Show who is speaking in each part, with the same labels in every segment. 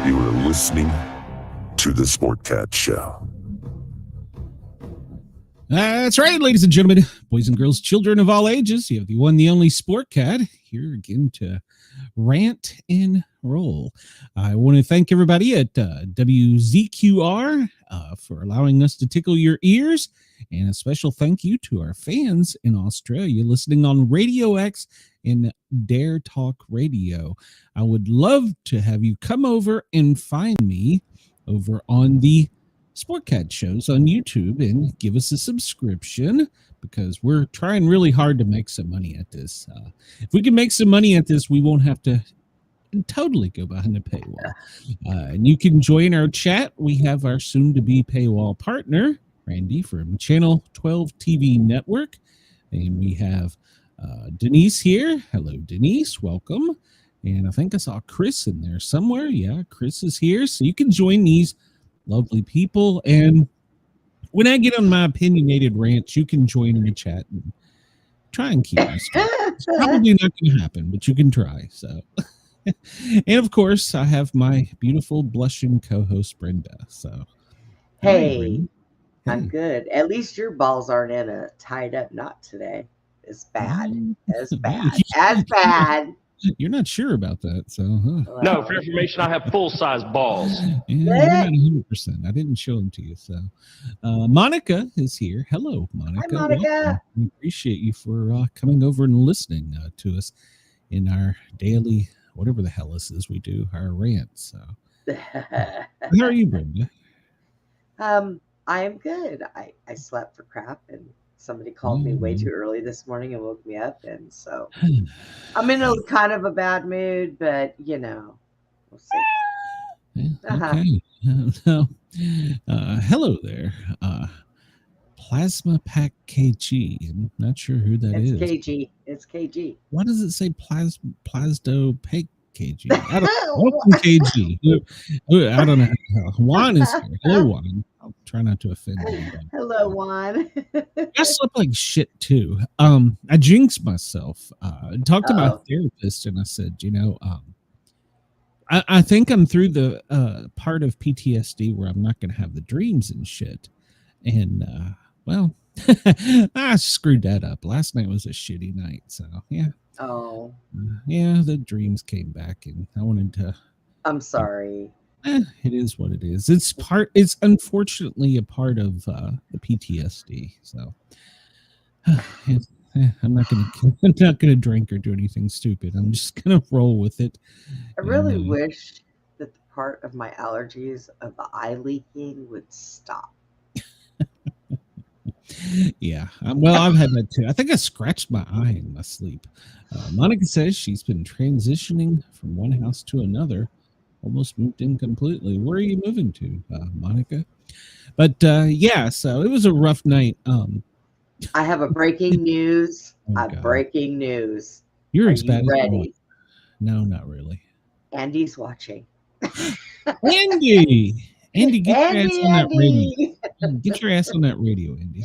Speaker 1: You are listening to the Sportcat Show.
Speaker 2: That's right, ladies and gentlemen, boys and girls, children of all ages. You have the one, the only Sportcat here again to rant and roll. I want to thank everybody at WZQR for allowing us to tickle your ears, and a special thank you to our fans in Australia listening on Radio X and Dare Talk Radio. I would love to have you come over and find me over on the Sportcat shows on YouTube and give us a subscription, because we're trying really hard to make some money at this. If we can make some money at this, we won't have to totally go behind the paywall. And you can join our chat. We have our soon-to-be paywall partner, Randy, from Channel 12 TV Network. And we have Denise here. Hello, Denise. Welcome. And I think I saw Chris in there somewhere. Yeah, Chris is here. So you can join these lovely people. And when I get on my opinionated rants, you can join in the chat and try and keep me straight. It's probably not going to happen, but you can try. So, and of course, I have my beautiful blushing co-host Brenda. So,
Speaker 3: hey, I'm good. At least your balls aren't in a tied up knot today. It's bad. As bad. As bad.
Speaker 2: You're not sure about that, so
Speaker 4: no. For information, I have full-size balls.
Speaker 2: Yeah, you're not 100%. I didn't show them to you. So, Monica is here. Hello, Monica.
Speaker 3: Hi, Monica.
Speaker 2: Welcome. We appreciate you for coming over and listening to us in our daily, whatever the hell this is, we do our rants. So, how are you, Brenda?
Speaker 3: I am good. I slept for crap, and somebody called me way too early this morning and woke me up, and so I'm in a kind of a bad mood, but you know, we'll see.
Speaker 2: Yeah, okay. Hello there, Plasma Pack KG. I'm not sure who that is.
Speaker 3: KG. It's KG.
Speaker 2: Why does it say Plasdo Pack KG? I don't know. KG. I don't know. Juan is here. Hello, Juan. I'll try not to offend anybody.
Speaker 3: Hello, Juan.
Speaker 2: I slept like shit too. I jinxed myself. I talked to my therapist, and I said, you know, I think I'm through the part of PTSD where I'm not going to have the dreams and shit. And well, I screwed that up. Last night was a shitty night, so yeah.
Speaker 3: Oh.
Speaker 2: Yeah, the dreams came back, and I wanted to.
Speaker 3: I'm sorry.
Speaker 2: It is what it is. It's unfortunately a part of the PTSD. So I'm not gonna drink or do anything stupid. I'm just gonna roll with it.
Speaker 3: I really wish that the part of my allergies of the eye leaking would stop.
Speaker 2: Yeah, well, I've had that too. I think I scratched my eye in my sleep. Monica says she's been transitioning from one house to another. Almost moved in completely. Where are you moving to, Monica? But yeah, so it was a rough night.
Speaker 3: I have a breaking news. Breaking news.
Speaker 2: You're
Speaker 3: ready?
Speaker 2: No, not really.
Speaker 3: Andy's watching.
Speaker 2: Andy, get your ass on that radio. Get your ass on that radio, Andy.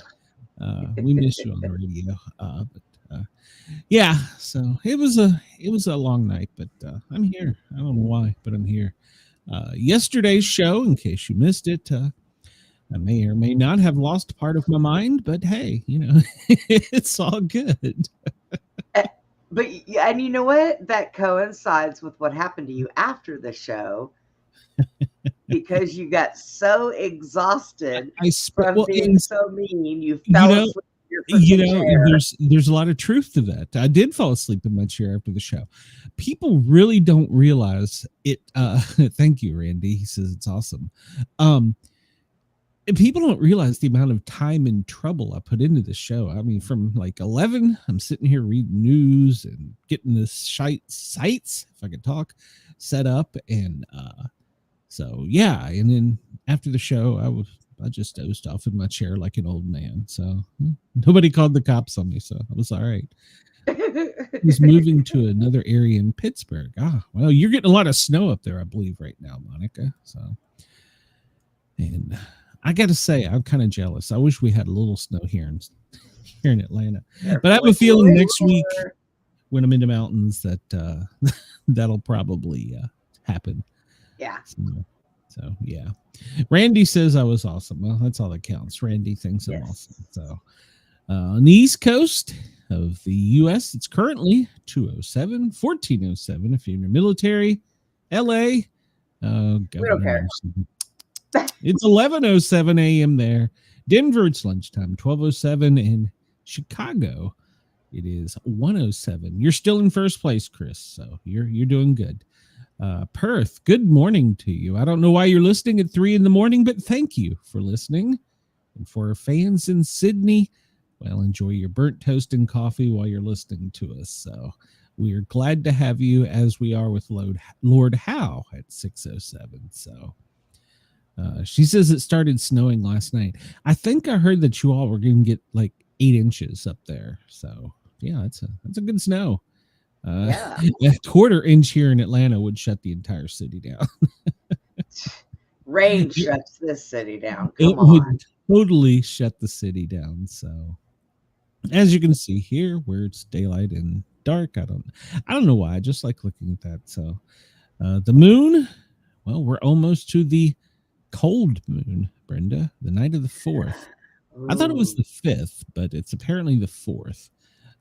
Speaker 2: We miss you on the radio. Yeah, so it was a long night, but I'm here. I don't know why, but I'm here. Yesterday's show, in case you missed it, I may or may not have lost part of my mind, but hey, you know, it's all good.
Speaker 3: But and you know what? That coincides with what happened to you after the show, because you got so exhausted from being so mean, you fell asleep.
Speaker 2: There's a lot of truth to that. I did fall asleep in my chair after the show. People really don't realize it. Thank you, Randy. He says it's awesome. People don't realize the amount of time and trouble I put into the show. I mean, from like 11, I'm sitting here reading news and getting this sites, if I could talk, set up. And so, yeah. And then after the show, I just dozed off in my chair like an old man. So nobody called the cops on me. So I was all right. He's moving to another area in Pittsburgh. Well, you're getting a lot of snow up there, I believe, right now, Monica. So, and I got to say, I'm kind of jealous. I wish we had a little snow here in Atlanta. But I have a feeling next week when I'm in the mountains that that'll probably happen.
Speaker 3: Yeah.
Speaker 2: So yeah. Randy says I was awesome. Well, that's all that counts. Randy thinks I'm awesome. So on the East Coast of the U.S., it's currently 2:07, 14:07 if you're in the military. L.A.
Speaker 3: We don't care.
Speaker 2: It's 11:07 a.m. there. Denver, it's lunchtime, 12:07. In Chicago, it is 1:07. You're still in first place, Chris. So you're doing good. Perth, good morning to you. I don't know why you're listening at 3 a.m, but thank you for listening. And for our fans in Sydney, well, enjoy your burnt toast and coffee while you're listening to us. So we are glad to have you, as we are with Lord Howe at 6:07. So she says it started snowing last night. I think I heard that you all were going to get like 8 inches up there. So yeah, that's a good snow. A quarter inch here in Atlanta would shut the entire city down.
Speaker 3: Rain shuts this city down.
Speaker 2: It would totally shut the city down. So as you can see here, where it's daylight and dark, I don't know why. I just like looking at that. So the moon, well, we're almost to the cold moon, Brenda, the night of the 4th. Ooh. I thought it was the 5th, but it's apparently the 4th.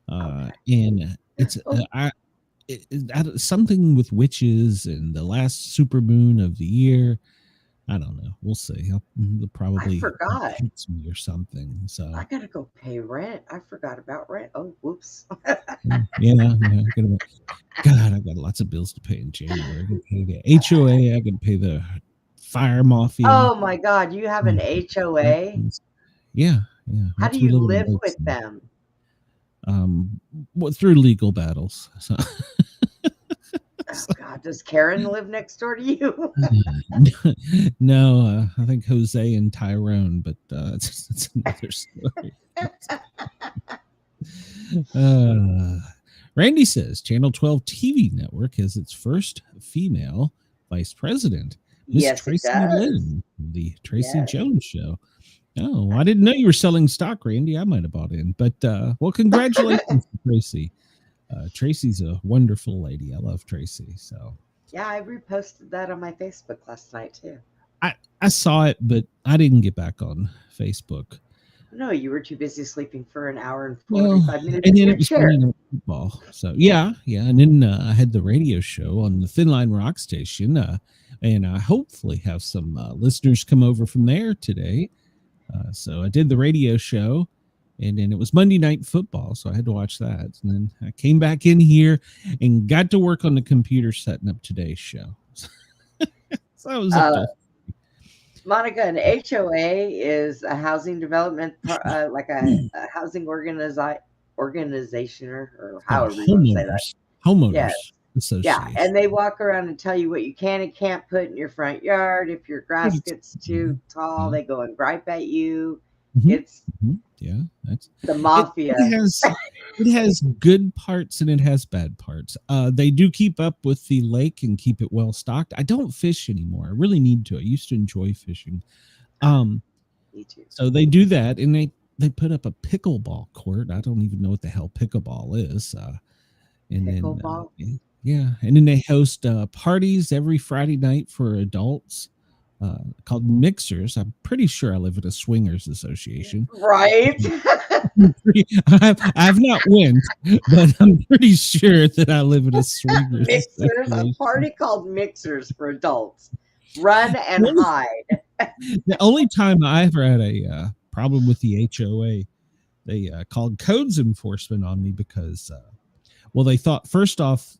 Speaker 2: And it's something with witches and the last super moon of the year. I don't know. We'll see. They'll probably
Speaker 3: I forgot
Speaker 2: me or something. So
Speaker 3: I gotta go pay rent. I forgot about rent. Oh, whoops.
Speaker 2: yeah. God, I've got lots of bills to pay in January. I can pay the HOA. I can pay the fire mafia.
Speaker 3: Oh my God, you have an HOA?
Speaker 2: Yeah.
Speaker 3: How do you live with them?
Speaker 2: Through legal battles. So.
Speaker 3: Oh God, does Karen live next door to you?
Speaker 2: No, I think Jose and Tyrone, but it's another story. Randy says Channel 12 TV network has its first female vice president, Miss Tracy Lynn, the Tracy Jones Show. Oh, I didn't know you were selling stock, Randy. I might have bought in, but well, congratulations to Tracy. Tracy's a wonderful lady. I love Tracy. So
Speaker 3: yeah, I reposted that on my Facebook last night too.
Speaker 2: I saw it, but I didn't get back on Facebook.
Speaker 3: No, you were too busy sleeping for an hour and 45 minutes.
Speaker 2: And then it was football. So yeah. And then I had the radio show on the Thin Line Rock Station, and I hopefully have some listeners come over from there today. So I did the radio show. And then it was Monday Night Football, so I had to watch that. And then I came back in here and got to work on the computer setting up today's show. So I was
Speaker 3: Monica, an HOA is a housing development, like a housing organization or however you want to say that.
Speaker 2: Homeowners Association.
Speaker 3: Yeah, and they walk around and tell you what you can and can't put in your front yard. If your grass gets too tall, they go and gripe at you. It's that's
Speaker 2: the
Speaker 3: mafia.
Speaker 2: It has good parts and it has bad parts. They do keep up with the lake and keep it well stocked. I don't fish anymore. I really need to. I used to enjoy fishing.
Speaker 3: Me too.
Speaker 2: So they do that, and they put up a pickleball court. I don't even know what the hell pickleball is. And
Speaker 3: pickleball?
Speaker 2: Then and then they host parties every Friday night for adults. Called Mixers. I'm pretty sure I live in a swingers association.
Speaker 3: Right.
Speaker 2: I've not went, but I'm pretty sure that I live in a swingers
Speaker 3: Mixers, a party called Mixers for adults. Run and hide.
Speaker 2: The only time I ever had a problem with the HOA, they called codes enforcement on me because, they thought first off,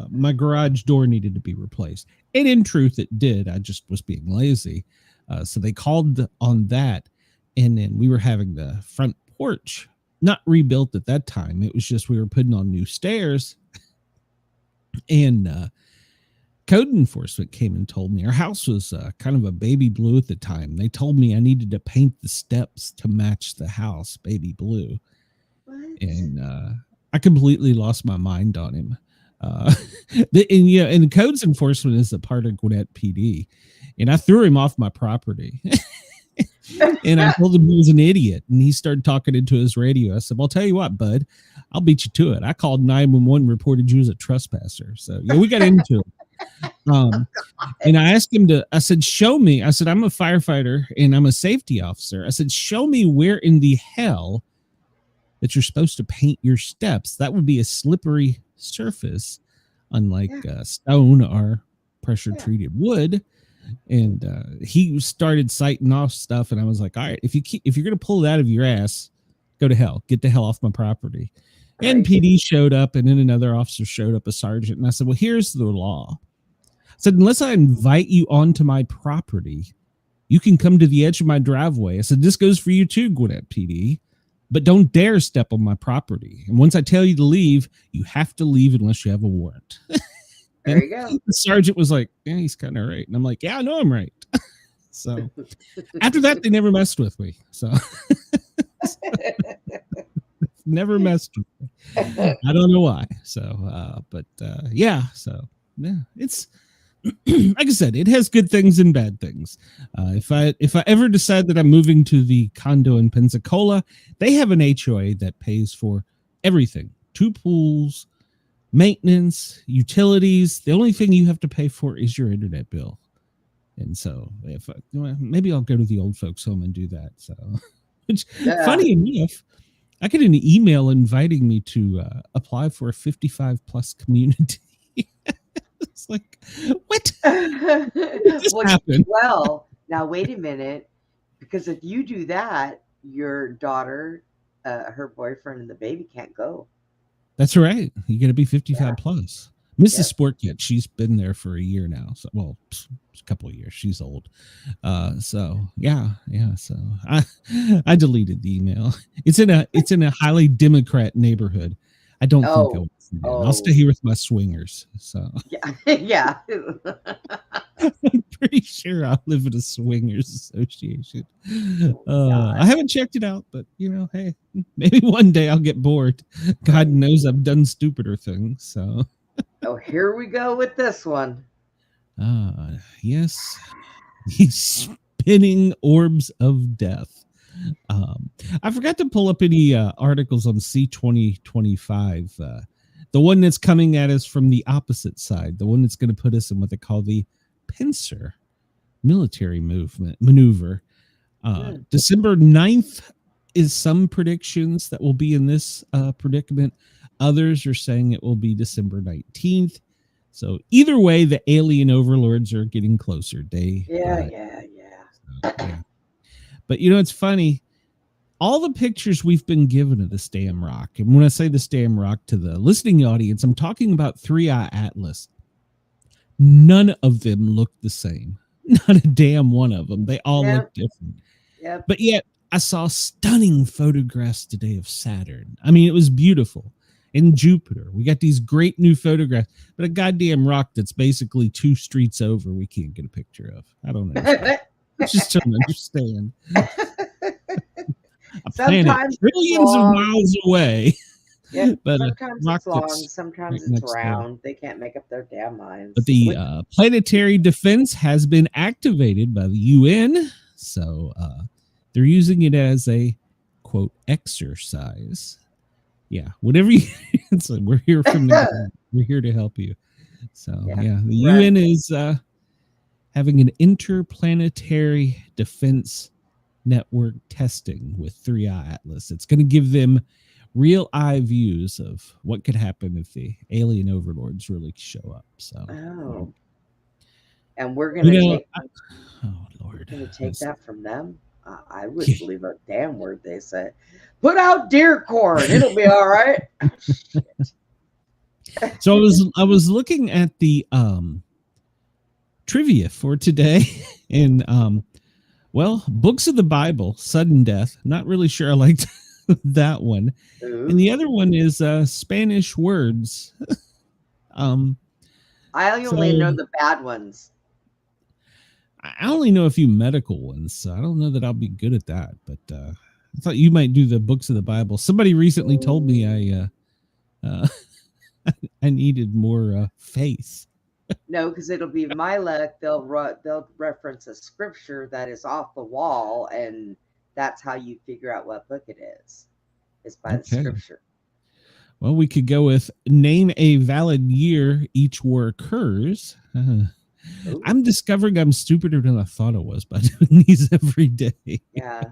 Speaker 2: my garage door needed to be replaced. And in truth, it did. I just was being lazy. So they called on that. And then we were having the front porch not rebuilt at that time. It was just we were putting on new stairs. And code enforcement came and told me our house was kind of a baby blue at the time. They told me I needed to paint the steps to match the house baby blue. What? And I completely lost my mind on him. And codes enforcement is a part of Gwinnett PD, and I threw him off my property. And I told him he was an idiot, and he started talking into his radio. I said, well, I'll tell you what, bud, I'll beat you to it. I called 911, reported you as a trespasser. So yeah, we got into it. And I asked him I said, show me. I said, I'm a firefighter and I'm a safety officer. I said, show me where in the hell that you're supposed to paint your steps. That would be a slippery surface, unlike stone or pressure treated wood. And he started citing off stuff, and I was like, all right, if you're gonna pull it out of your ass, go to hell. Get the hell off my property. Right. And PD showed up, and then another officer showed up, a sergeant, and I said, well, here's the law. I said, unless I invite you onto my property, you can come to the edge of my driveway. I said, this goes for you too, Gwinnett PD, but don't dare step on my property. And once I tell you to leave, you have to leave unless you have a warrant.
Speaker 3: There you go.
Speaker 2: The sergeant was like, yeah, he's kind of right. And I'm like, yeah, I know I'm right. So after that, they never messed with me. So never messed with me. I don't know why. So, yeah. So, yeah, it's like I said, it has good things and bad things. If I ever decide that I'm moving to the condo in Pensacola, they have an HOA that pays for everything. 2 pools, maintenance, utilities. The only thing you have to pay for is your internet bill. And so maybe I'll go to the old folks home and do that. So, which funny enough, I get an email inviting me to apply for a 55 plus community. It's like, what? What happened?
Speaker 3: Well, now wait a minute, because if you do that, your daughter, her boyfriend, and the baby can't go.
Speaker 2: That's right. You got to be 55 plus. Mrs. Sportcat, she's been there for a year now. So, well, a couple of years. She's old. So yeah. So I deleted the email. It's in a highly Democrat neighborhood. I don't think I'll stay here with my swingers. So
Speaker 3: yeah.
Speaker 2: I'm pretty sure I live in a swingers association. I haven't checked it out, but hey, maybe one day I'll get bored. God knows I've done stupider things. So
Speaker 3: here we go with this one.
Speaker 2: Yes, he's spinning orbs of death. I forgot to pull up any articles on C-2025. The one that's coming at us from the opposite side, the one that's going to put us in what they call the pincer military maneuver. December 9th is some predictions that will be in this predicament. Others are saying it will be December 19th. So either way, the alien overlords are getting closer day.
Speaker 3: Yeah.
Speaker 2: But it's funny. All the pictures we've been given of this damn rock, and when I say this damn rock to the listening audience, I'm talking about 3i Atlas. None of them look the same. Not a damn one of them. They all look different.
Speaker 3: Yep.
Speaker 2: But yet, I saw stunning photographs today of Saturn. I mean, it was beautiful. And Jupiter. We got these great new photographs, but a goddamn rock that's basically 2 streets over we can't get a picture of. I don't know. I just don't understand. A planet trillions of miles away.
Speaker 3: Yeah,
Speaker 2: but
Speaker 3: sometimes it's long, sometimes it's round. They can't make up their damn minds.
Speaker 2: But the planetary defense has been activated by the UN, so they're using it as a quote exercise. Yeah, whatever you. So we're here from the. We're here to help you. So the UN is having an interplanetary defense network testing with 3i Atlas. It's going to give them real eye views of what could happen if the alien overlords really show up. So,
Speaker 3: and we're going to take.
Speaker 2: Lord,
Speaker 3: going to take that from them. I wouldn't believe a damn word they say. Put out deer corn; it'll be all right.
Speaker 2: So I was looking at the trivia for today, and books of the Bible, sudden death. Not really sure I liked that one. Ooh. And the other one is Spanish words.
Speaker 3: I only know the bad ones.
Speaker 2: I only know a few medical ones, so I don't know that I'll be good at that. But I thought you might do the books of the Bible. Somebody recently told me I needed more faith.
Speaker 3: No, because it'll be my luck. They'll reference a scripture that is off the wall, and that's how you figure out what book it is. It's by the scripture.
Speaker 2: Well, we could go with name a valid year each war occurs. I'm discovering I'm stupider than I thought I was by doing these every day.
Speaker 3: Yeah,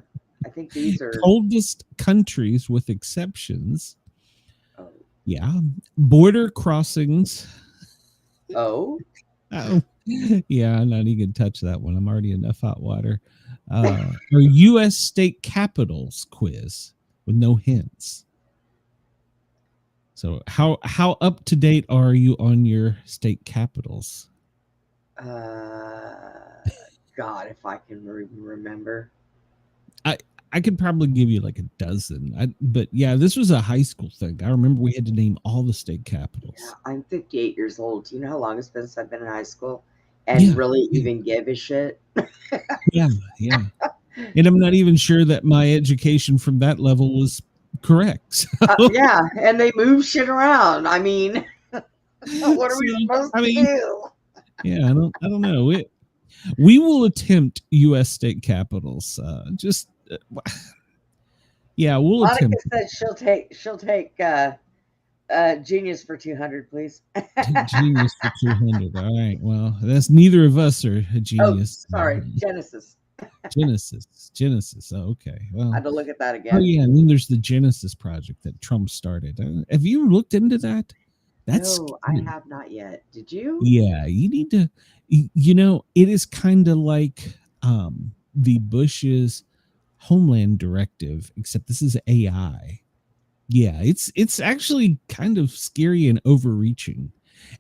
Speaker 3: I think these are
Speaker 2: Coldest countries with exceptions.
Speaker 3: Oh.
Speaker 2: Yeah. Border crossings.
Speaker 3: Oh.
Speaker 2: Oh. Yeah, I'm not even gonna touch that one. I'm already enough hot water. Or U.S. state capitals quiz with no hints. So how up to date are you on your state capitals?
Speaker 3: God, if I can remember.
Speaker 2: I could probably give you like a dozen. But yeah, this was a high school thing. I remember we had to name all the state capitals.
Speaker 3: Yeah, I'm 58 years old. Do you know how long it's been since I've been in high school and really even give a shit?
Speaker 2: Yeah. And I'm not even sure that my education from that level was correct. So.
Speaker 3: Yeah, and they move shit around. I mean, what are we supposed to do?
Speaker 2: Yeah, I don't know. We will attempt U.S. state capitals. Yeah, we'll
Speaker 3: Monica
Speaker 2: attempt.
Speaker 3: said she'll take Genius for 200, please.
Speaker 2: Genius for 200. All right. Well, that's neither of us are a genius.
Speaker 3: Oh, sorry, Genesis.
Speaker 2: Genesis. Oh, okay. Well,
Speaker 3: I had to look at that again.
Speaker 2: Oh yeah, and then there's the Genesis project that Trump started. Have you looked into that? That's
Speaker 3: no, I have not yet. Did you?
Speaker 2: Yeah, you need to. You know, it is kind of like the Bush's Homeland Directive, except this is AI. Yeah, it's actually kind of scary and overreaching.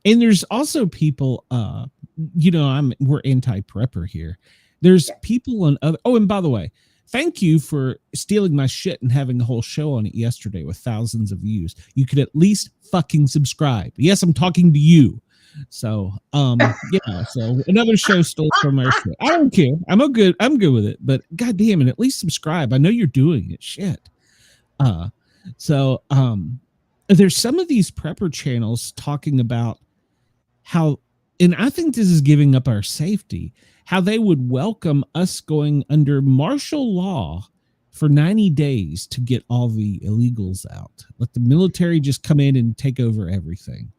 Speaker 2: And there's also people. We're anti-prepper here. There's people on other. Oh, and by the way, thank you for stealing my shit and having a whole show on it yesterday with thousands of views. You could at least fucking subscribe. Yes, I'm talking to you. So, so another show stole from our show. I don't care. I'm good with it. But goddamn it, at least subscribe. I know you're doing it. Shit. There's some of these prepper channels talking about how, and I think this is giving up our safety, how they would welcome us going under martial law for 90 days to get all the illegals out. Let the military just come in and take over everything.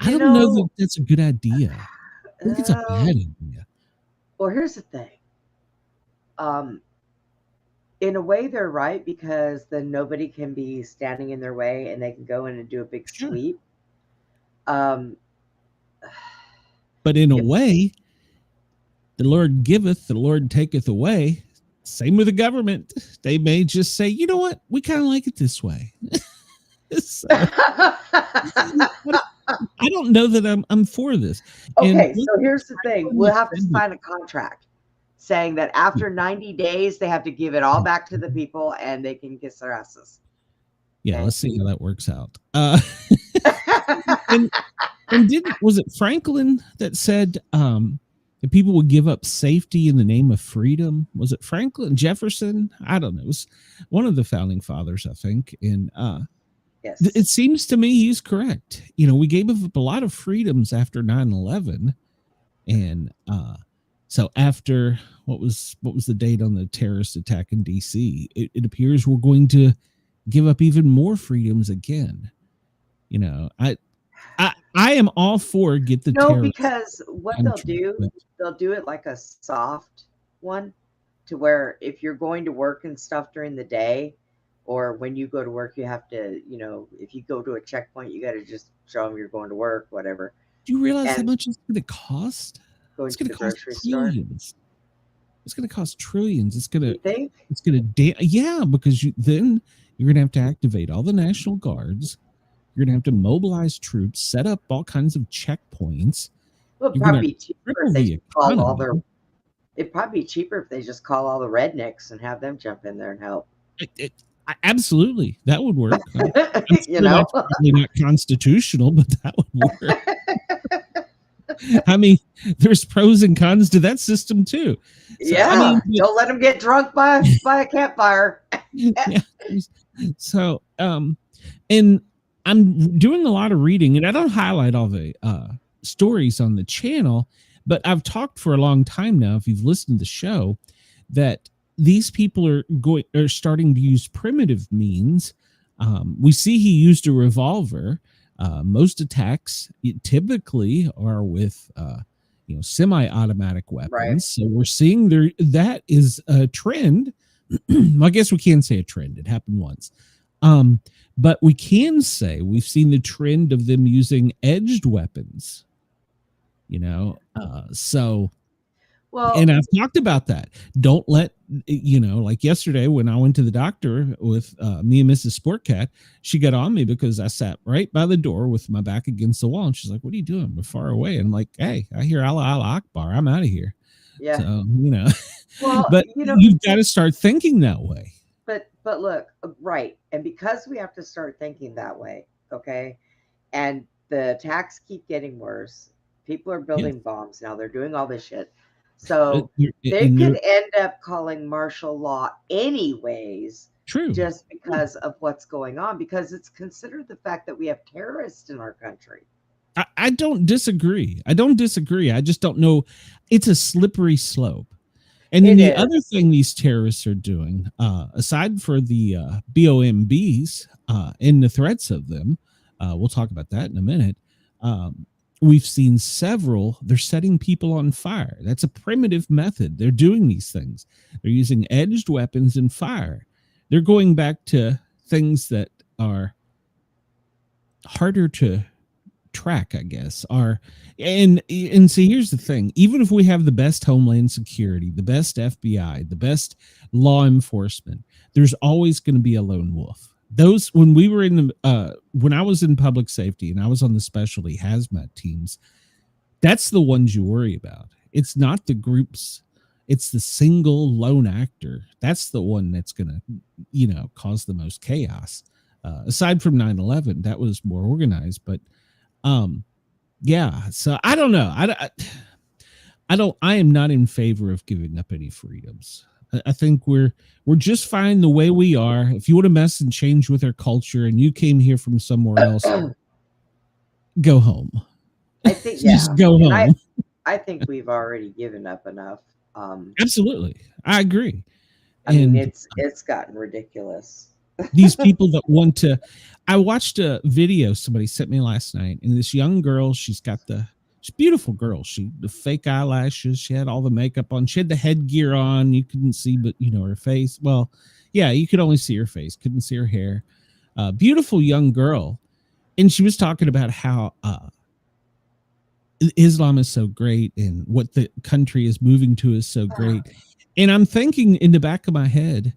Speaker 2: I don't know that that's a good idea. I think it's a bad idea.
Speaker 3: Well, here's the thing. In a way, they're right, because then nobody can be standing in their way and they can go in and do a big sweep. But
Speaker 2: in a way, the Lord giveth, the Lord taketh away. Same with the government. They may just say, you know what? We kind of like it this way. So, I don't know that I'm for this.
Speaker 3: Okay, so here's the thing. We'll have to sign a contract saying that after 90 days, they have to give it all back to the people and they can kiss their asses.
Speaker 2: Yeah, let's see how that works out. And was it Franklin that said that people would give up safety in the name of freedom? Was it Franklin? Jefferson? I don't know. It was one of the founding fathers, I think. And
Speaker 3: yes,
Speaker 2: it seems to me he's correct. You know, we gave up a lot of freedoms after 9/11, and so after what was the date on the terrorist attack in DC? It appears we're going to give up even more freedoms again. You know, I am all for get the
Speaker 3: because what they'll do it like a soft one, to where if you're going to work and stuff during the day, or when you go to work, you have to, if you go to a checkpoint, you got to just show them you're going to work, whatever.
Speaker 2: Do you realize how much it's going to cost? It's going to cost trillions. It's going to cost trillions. It's going to, yeah, because then you're going to have to activate all the National Guards. You're going to have to mobilize troops, set up all kinds of checkpoints.
Speaker 3: Well, it'd probably be cheaper if they call all their. It'd probably be cheaper if they just call all the rednecks and have them jump in there and help.
Speaker 2: Absolutely, that would work. That's probably not constitutional, but that would work. I mean, there's pros and cons to that system too.
Speaker 3: So, yeah, don't let them get drunk by a campfire.
Speaker 2: Yeah. So, and I'm doing a lot of reading, and I don't highlight all the stories on the channel, but I've talked for a long time now, if you've listened to the show, that these people are starting to use primitive means We see he used a revolver. Most attacks typically are with semi-automatic weapons.
Speaker 3: Right.
Speaker 2: So we're seeing that is a trend. I guess we can't say a trend. It happened once. But we can say we've seen the trend of them using edged weapons. So
Speaker 3: Well,
Speaker 2: and I've talked about that. Don't let, like yesterday when I went to the doctor with me and Mrs. Sportcat, she got on me because I sat right by the door with my back against the wall. And she's like, "What are you doing? We're far away." And I'm like, "Hey, I hear Allah Akbar. I'm out of here."
Speaker 3: yeah.
Speaker 2: So,
Speaker 3: Well,
Speaker 2: but you've got to start thinking that way.
Speaker 3: But look, right. And because we have to start thinking that way, okay, and the attacks keep getting worse. People are building bombs now. They're doing all this shit. So they could end up calling martial law anyways.
Speaker 2: True.
Speaker 3: Just because of what's going on, because it's considered the fact that we have terrorists in our country.
Speaker 2: I don't disagree. I just don't know. It's a slippery slope. And then the other thing these terrorists are doing, aside for the BOMBs and the threats of them, we'll talk about that in a minute. We've seen they're setting people on fire. That's a primitive method. They're doing these things. They're using edged weapons and fire. They're going back to things that are harder to track, I guess. And see, here's the thing. Even if we have the best Homeland Security, the best FBI, the best law enforcement, there's always going to be a lone wolf. When we were when I was in public safety and I was on the specialty hazmat teams, that's the ones you worry about. It's not the groups. It's the single lone actor. That's the one that's going to, cause the most chaos. Aside from 9/11, that was more organized, but so I don't know. I am not in favor of giving up any freedoms. I think we're just fine the way we are. If you want to mess and change with our culture and you came here from somewhere else, go home.
Speaker 3: I think
Speaker 2: just go home.
Speaker 3: I think we've already given up enough.
Speaker 2: Absolutely. I agree.
Speaker 3: I mean, it's gotten ridiculous.
Speaker 2: These people that want to, I watched a video somebody sent me last night, and this young girl, she's a beautiful girl. The fake eyelashes, she had all the makeup on, she had the headgear on. You couldn't see, but her face. Well, yeah, you could only see her face, couldn't see her hair. Beautiful young girl. And she was talking about how Islam is so great and what the country is moving to is so great. And I'm thinking in the back of my head,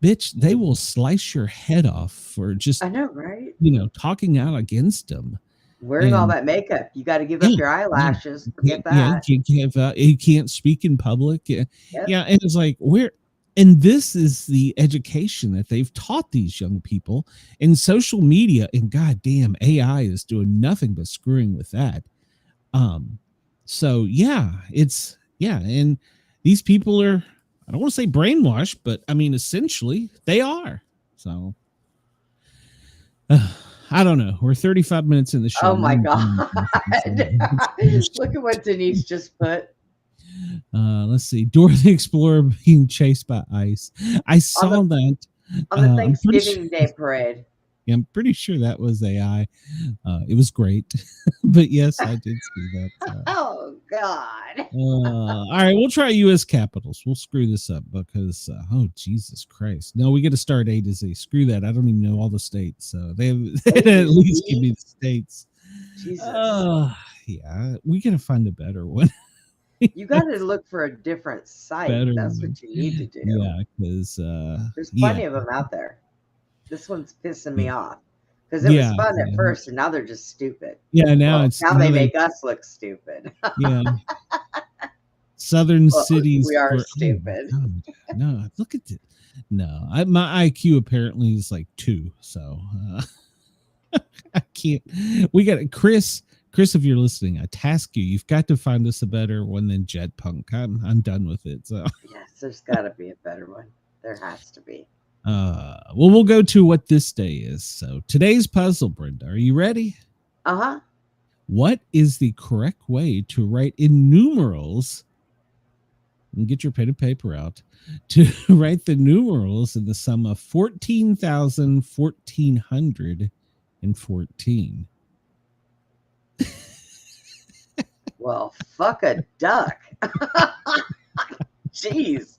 Speaker 2: bitch, they will slice your head off for just,
Speaker 3: I know, right?
Speaker 2: Talking out against them.
Speaker 3: Wearing all that makeup. You got to give up your eyelashes. Forget that.
Speaker 2: You can't speak in public. Yeah. And it's like, and this is the education that they've taught these young people in social media, and goddamn AI is doing nothing but screwing with that. So and these people are, I don't want to say brainwashed, but I mean, essentially they are. So I don't know. We're 35 minutes in the show.
Speaker 3: Oh my God. Look at what Denise just put.
Speaker 2: Let's see. Dora the Explorer being chased by ice. I saw that
Speaker 3: on the Thanksgiving Day parade.
Speaker 2: Yeah, I'm pretty sure that was AI. It was great, but yes, I did see that.
Speaker 3: Oh God!
Speaker 2: All right, we'll try U.S. capitals. We'll screw this up because oh Jesus Christ! No, we got to start A to Z. Screw that. I don't even know all the states, so they at least give me the states.
Speaker 3: Jesus.
Speaker 2: Yeah, we got to find a better one.
Speaker 3: You got to look for a different site. That's what you need to do.
Speaker 2: Yeah, because
Speaker 3: there's plenty of them out there. This one's pissing me off because it was fun at first, and now they're just stupid.
Speaker 2: Yeah, now
Speaker 3: they make us look stupid.
Speaker 2: Yeah, southern cities.
Speaker 3: We are stupid.
Speaker 2: Oh, no, look at it. No, my IQ apparently is like 2, so I can't. We got Chris. Chris, if you're listening, I task you. You've got to find us a better one than Jetpunk. I'm done with it. So
Speaker 3: yes, there's got to be a better one. There has to be.
Speaker 2: Well, we'll go to what this day is. So today's puzzle, Brenda, are you ready?
Speaker 3: Uh-huh.
Speaker 2: What is the correct way to write in numerals and get your pen and paper out to write the numerals in the sum of 14,114.
Speaker 3: Well, fuck a duck. Jeez.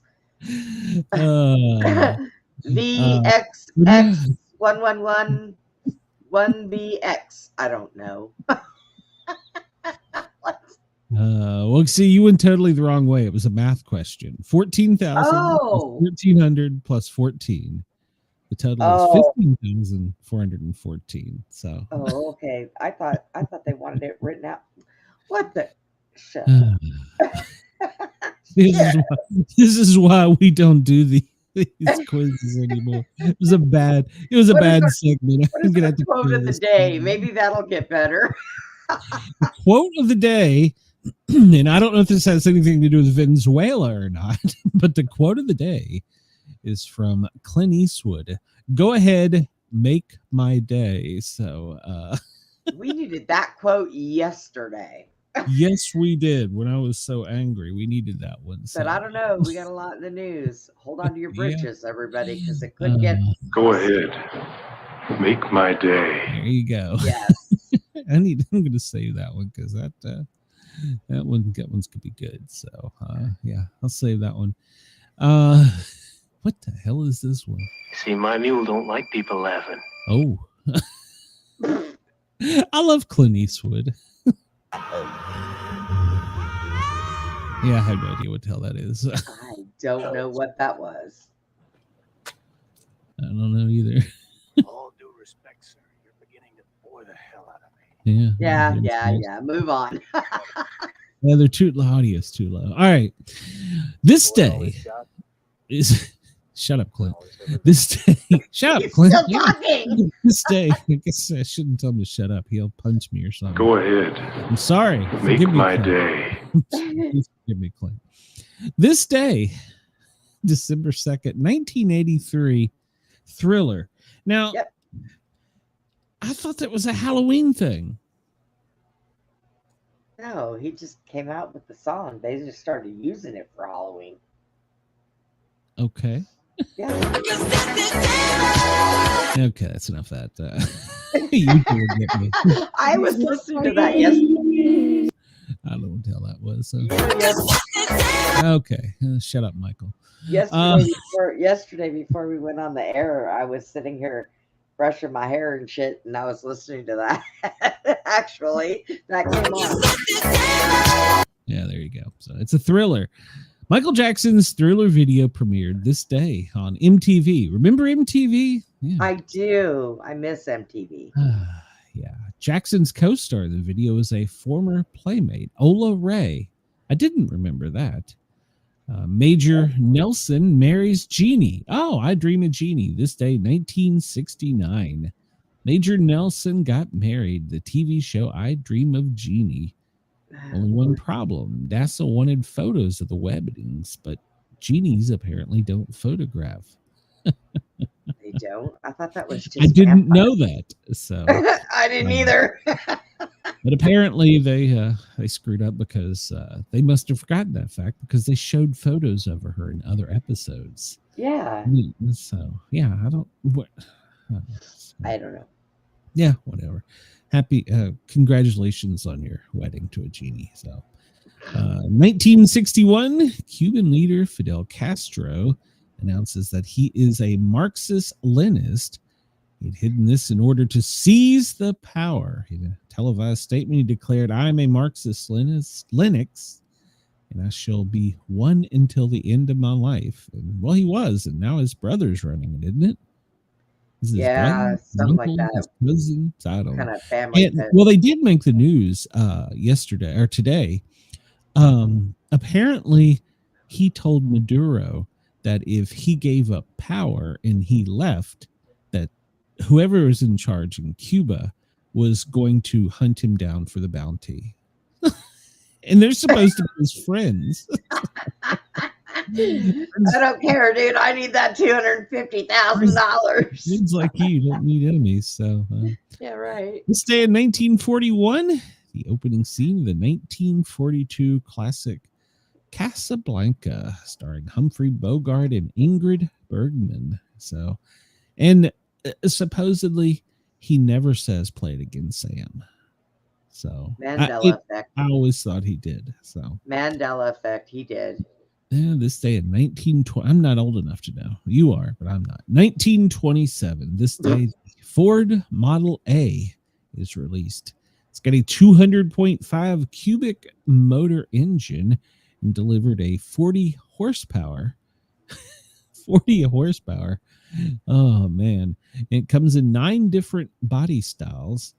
Speaker 3: VXX111 1BX. I don't know.
Speaker 2: Well, see, you went totally the wrong way. It was a math question. 14,000 plus 1,400 plus 14. The total is 15,414. So.
Speaker 3: Oh, okay. I thought they wanted it written out. What the? Shut
Speaker 2: This is why we don't do these quizzes anymore. It was a bad segment.
Speaker 3: What is the quote of the day? Maybe that'll get better.
Speaker 2: The quote of the day, and I don't know if this has anything to do with Venezuela or not, but the quote of the day is from Clint Eastwood. Go ahead, make my day. So
Speaker 3: we needed that quote yesterday.
Speaker 2: Yes, we did. When I was so angry, we needed that one. So.
Speaker 3: But I don't know. We got a lot in the news. Hold on to your britches, everybody, because it could get.
Speaker 1: Go ahead, make my day.
Speaker 2: There you go.
Speaker 3: Yes.
Speaker 2: I'm going to save that one because that one's could be good. So yeah, I'll save that one. What the hell is this one?
Speaker 5: See, my mule don't like people laughing.
Speaker 2: Oh. I love Clint Eastwood. Yeah, I have no idea what the hell that is.
Speaker 3: I don't know what that was.
Speaker 2: I don't know either.
Speaker 5: All due respect, sir, you're beginning to bore the hell out of me.
Speaker 3: Yeah. Move on.
Speaker 2: Yeah, they're too audio's too low. All right. This day is shut up, Clint. This day, shut up, Clint.
Speaker 3: Still talking.
Speaker 2: This day, I guess I shouldn't tell him to shut up. He'll punch me or something.
Speaker 1: Go ahead,
Speaker 2: I'm sorry.
Speaker 1: make
Speaker 2: Forgive me,
Speaker 1: my
Speaker 2: Clint.
Speaker 1: day.
Speaker 2: Please forgive me, Clint. This day, December 2nd, 1983, Thriller. Now,
Speaker 3: Yep.
Speaker 2: I thought that was a Halloween thing.
Speaker 3: No, he just came out with the song. They just started using it for Halloween.
Speaker 2: Okay.
Speaker 3: Yeah.
Speaker 2: Okay, that's enough of that. You can get me.
Speaker 3: I was listening to that yesterday.
Speaker 2: I don't know what the hell that was. So.
Speaker 3: Yes.
Speaker 2: Okay, shut up, Michael.
Speaker 3: Yesterday before we went on the air, I was sitting here brushing my hair and shit, and I was listening to that. Actually, that came on.
Speaker 2: Yeah, there you go. So it's a Thriller. Michael Jackson's Thriller video premiered this day on MTV. Remember MTV? Yeah.
Speaker 3: I do. I miss MTV.
Speaker 2: Yeah. Jackson's co-star in the video is a former playmate, Ola Ray. I didn't remember that. Major Nelson marries Jeannie. Oh, I Dream of Jeannie. This day, 1969. Major Nelson got married. The TV show I Dream of Jeannie. Only one problem. NASA wanted photos of the weddings, but genies apparently don't photograph.
Speaker 3: They don't? I thought that was just
Speaker 2: I didn't know that. So
Speaker 3: I didn't either.
Speaker 2: But apparently they screwed up because they must have forgotten that fact because they showed photos of her in other episodes.
Speaker 3: Yeah.
Speaker 2: So yeah, I don't
Speaker 3: know.
Speaker 2: Yeah, whatever. Happy congratulations on your wedding to a genie. So 1961, Cuban leader Fidel Castro announces that he is a Marxist-Leninist. He'd hidden this in order to seize the power. In a televised statement, he declared, "I'm a Marxist-Leninist, and I shall be one until the end of my life." And well, he was, and now his brother's running it, isn't it?
Speaker 3: Yeah, something like that.
Speaker 2: His cousin? I don't know.
Speaker 3: Kind of family.
Speaker 2: Well, they did make the news yesterday or today. Apparently, he told Maduro that if he gave up power and he left, that whoever was in charge in Cuba was going to hunt him down for the bounty. And they're supposed to be his friends.
Speaker 3: I don't care, dude. I need that $250,000.
Speaker 2: Seems like you don't need enemies. So
Speaker 3: yeah, right.
Speaker 2: This day in 1941, the opening scene of the 1942 classic Casablanca, starring Humphrey Bogart and Ingrid Bergman. So, and supposedly he never says "Play it again, Sam." So
Speaker 3: Mandela effect.
Speaker 2: I always thought he did. So
Speaker 3: Mandela effect. He did.
Speaker 2: yeah, this day in 1920. I'm not old enough to know. You are, but I'm not. 1927. This day, Ford Model A is released. It's got a 200.5 cubic motor engine and delivered a 40 horsepower. 40 horsepower. Oh, man. It comes in 9 different body styles.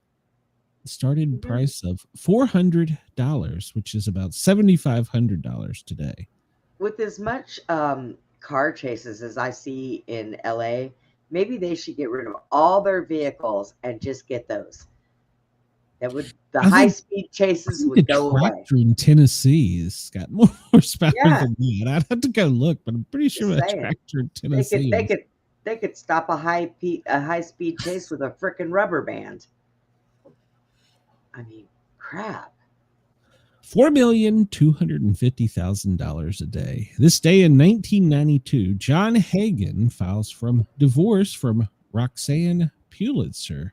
Speaker 2: Started price of $400, which is about $7,500 today.
Speaker 3: With as much car chases as I see in LA, maybe they should get rid of all their vehicles and just get those. That would the high speed chases would go away.
Speaker 2: In Tennessee has got more horsepower
Speaker 3: Yeah.
Speaker 2: than that. I'd have to go look, but I'm pretty sure
Speaker 3: Just
Speaker 2: that
Speaker 3: saying.
Speaker 2: tractor in Tennessee.
Speaker 3: They could stop a high speed chase with a frickin' rubber band. I mean, crap.
Speaker 2: $4,250,000 a day. This day in 1992, John Hagen files from divorce from Roxanne Pulitzer.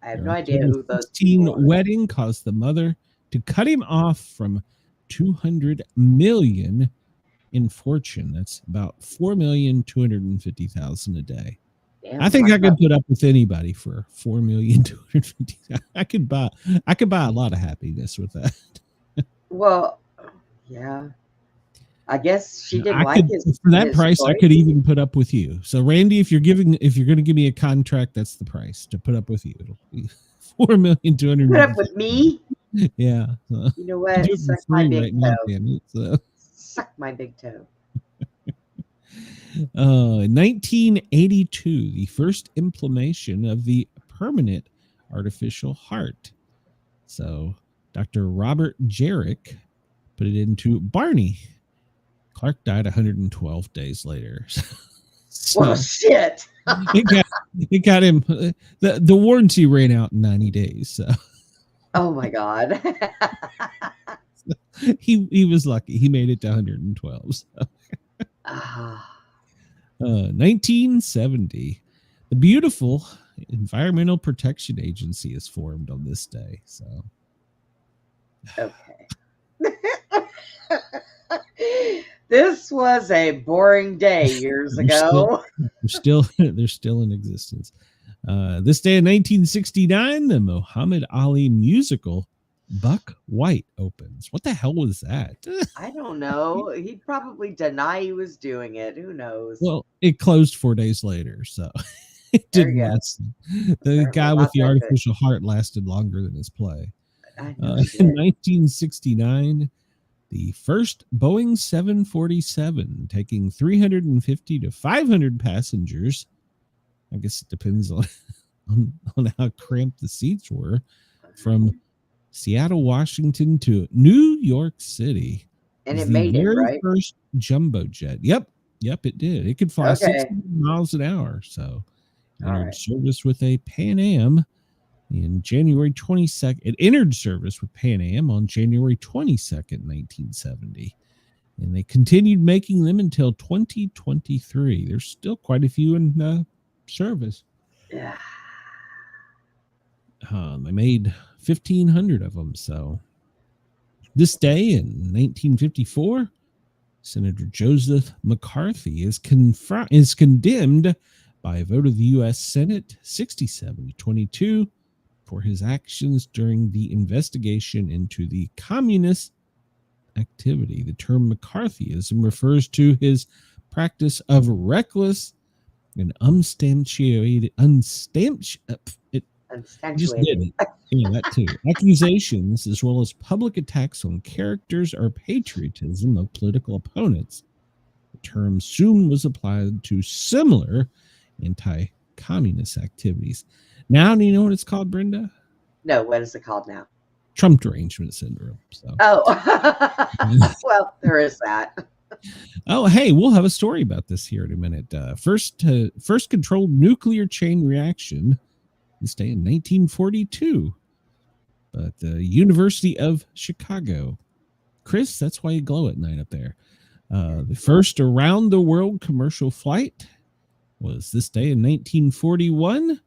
Speaker 3: I have no idea who those people are.
Speaker 2: Wedding caused the mother to cut him off from $200 million in fortune. That's about $4,250,000 a day.
Speaker 3: Damn,
Speaker 2: I think I could put up with anybody for $4,250,000. I could buy a lot of happiness with that.
Speaker 3: Well, yeah. I guess she didn't like his
Speaker 2: for that price.
Speaker 3: choice.
Speaker 2: I could even put up with you. So, Randy, if you're going to give me a contract, that's the price to put up with you. It'll be $4,250,000.
Speaker 3: Put up with me.
Speaker 2: Yeah.
Speaker 3: You know what? Suck my big toe.
Speaker 2: Damn it, so.
Speaker 3: Suck my big toe.
Speaker 2: In 1982, the first implementation of the permanent artificial heart. So, Dr. Robert Jarrick put it into Barney. Clark died 112 days later. So
Speaker 3: Well, shit.
Speaker 2: it got him. The warranty ran out in 90 days. So.
Speaker 3: Oh my God.
Speaker 2: he was lucky. He made it to 112. So. 1970, the beautiful Environmental Protection Agency is formed on this day. So.
Speaker 3: Okay. This was a boring day years ago.
Speaker 2: They're still in existence. This day in 1969, the Muhammad Ali musical Buck White opens. What the hell was that?
Speaker 3: I don't know. He'd probably deny he was doing it. Who knows?
Speaker 2: Well, it closed 4 days later, so it didn't last. The guy with the artificial heart lasted longer than his play. In 1969, the first Boeing 747 taking 350 to 500 passengers. I guess it depends on how cramped the seats were, from Seattle, Washington to New York City.
Speaker 3: And it made it, right?
Speaker 2: First jumbo jet. Yep, it did. It could fly 60 miles an hour. So entered service with a Pan Am in January 22nd. It entered service with Pan Am on January 22nd, 1970. And they continued making them until 2023. There's still quite a few in service.
Speaker 3: Yeah.
Speaker 2: They made 1,500 of them. So this day in 1954, Senator Joseph McCarthy is condemned by a vote of the U.S. Senate 67-22 for his actions during the investigation into the communist activity. The term McCarthyism refers to his practice of reckless and unsubstantiated that too. Accusations, as well as public attacks on characters or patriotism of political opponents. The term soon was applied to similar anti-communist activities. Now, do you know what it's called, Brenda?
Speaker 3: No, what is it called now?
Speaker 2: Trump derangement syndrome. So.
Speaker 3: Oh, well, there is that.
Speaker 2: Oh, hey, we'll have a story about this here in a minute. First controlled nuclear chain reaction this day in 1942. But the University of Chicago Chris, that's why you glow at night up there. The first around the world commercial flight was this day in 1941.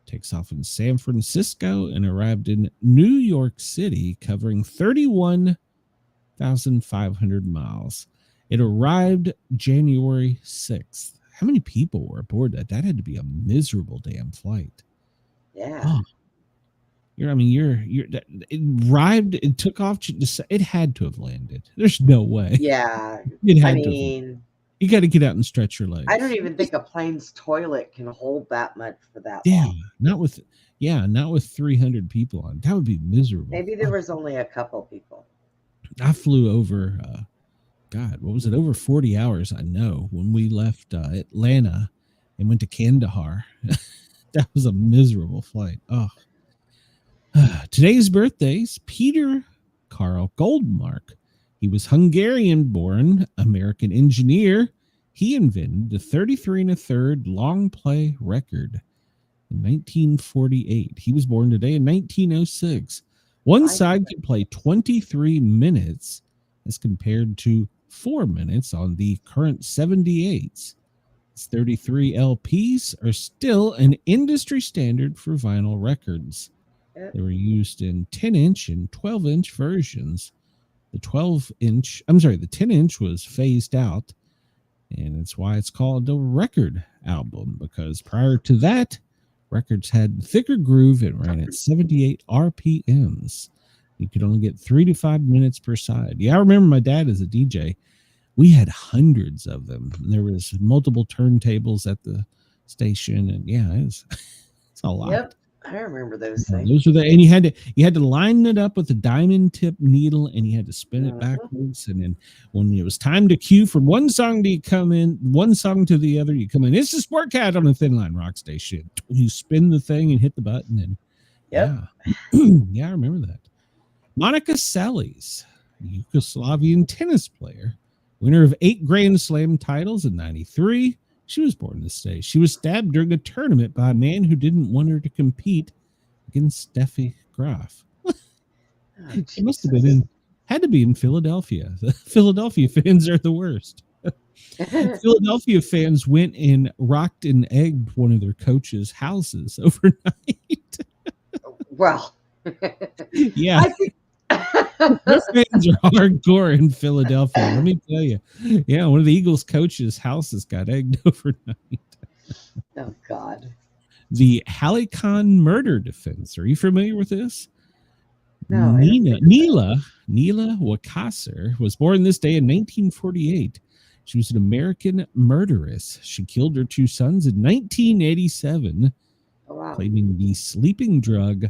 Speaker 2: Takes off in San Francisco and arrived in New York City, covering 31,500 miles. It arrived January 6th. How many people were aboard that? That had to be a miserable damn flight.
Speaker 3: Yeah.
Speaker 2: Oh. It arrived, it took off. It had to have landed. There's no way.
Speaker 3: Yeah.
Speaker 2: It had
Speaker 3: I
Speaker 2: to.
Speaker 3: mean,
Speaker 2: you got to get out and stretch your legs.
Speaker 3: I don't even think a plane's toilet can hold that much for that
Speaker 2: long. Not with 300 people on. That would be miserable.
Speaker 3: Maybe there was only a couple people.
Speaker 2: I flew over, God, what was it? Over 40 hours, I know, when we left Atlanta and went to Kandahar. That was a miserable flight. Oh. Today's birthdays, Peter Karl Goldmark. He was Hungarian-born American engineer. He invented the 33 1/3 long play record in 1948. He was born today in 1906. One side could play 23 minutes as compared to 4 minutes on the current 78s. 33 LPs are still an industry standard for vinyl records. They were used in 10-inch and 12-inch versions. The 10-inch was phased out, and it's why it's called a record album, because prior to that, records had thicker groove and ran at 78 RPMs. You could only get 3 to 5 minutes per side. Yeah, I remember my dad as a DJ. We had hundreds of them. There was multiple turntables at the station, and yeah, it's a lot.
Speaker 3: Yep. I remember those things.
Speaker 2: Those were and you had to line it up with a diamond tip needle, and you had to spin it backwards. And then when it was time to cue from one song to come in, one song to the other, you come in. It's the Sportcat on the Thin Line Rock Station. You spin the thing and hit the button, and yeah, I remember that. Monica Seles, Yugoslavian tennis player, winner of 8 Grand Slam titles in '93. She was born this day. She was stabbed during a tournament by a man who didn't want her to compete against Steffi Graf. It must have been had to be in Philadelphia. The Philadelphia fans are the worst. Philadelphia fans went and rocked and egged one of their coaches' houses overnight.
Speaker 3: Well,
Speaker 2: yeah. Their fans are hardcore in Philadelphia. Let me tell you. Yeah, one of the Eagles' coaches' houses got egged overnight.
Speaker 3: Oh, God.
Speaker 2: The Halikon murder defense. Are you familiar with this?
Speaker 3: No.
Speaker 2: Neela Wakasser was born this day in 1948. She was an American murderess. She killed her 2 sons in 1987, claiming the sleeping drug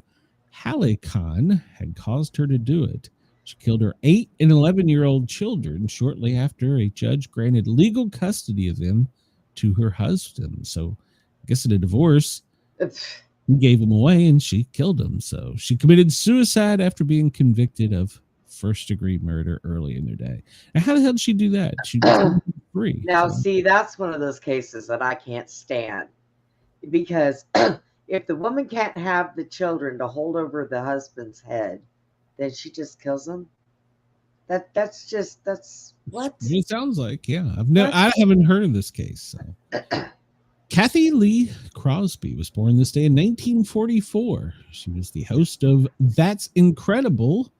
Speaker 2: Halikon had caused her to do it. She killed her 8 and 11-year-old children shortly after a judge granted legal custody of them to her husband. So I guess in a divorce, he gave them away and she killed them. So she committed suicide after being convicted of first-degree murder early in their day. And how the hell did she do that? She was free.
Speaker 3: Now, see, that's one of those cases that I can't stand, because if the woman can't have the children to hold over the husband's head, then she just kills them. That's what
Speaker 2: it sounds like. Yeah, I haven't heard of this case. So. Kathy Lee Crosby was born this day in 1944. She was the host of That's Incredible,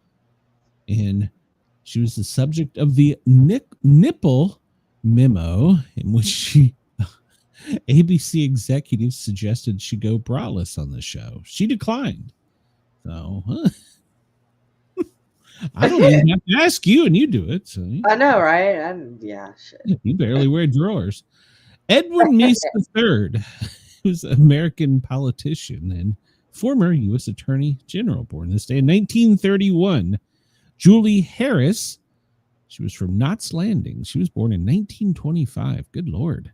Speaker 2: and she was the subject of the nipple memo, in which ABC executives suggested she go braless on the show. She declined. So I don't even have to ask you, and you do it. So
Speaker 3: I know, right? Yeah, shit.
Speaker 2: You barely wear drawers. Edwin Meese III, who's an American politician and former U.S. Attorney General, born this day in 1931. Julie Harris, she was from Knott's Landing. She was born in 1925. Good Lord.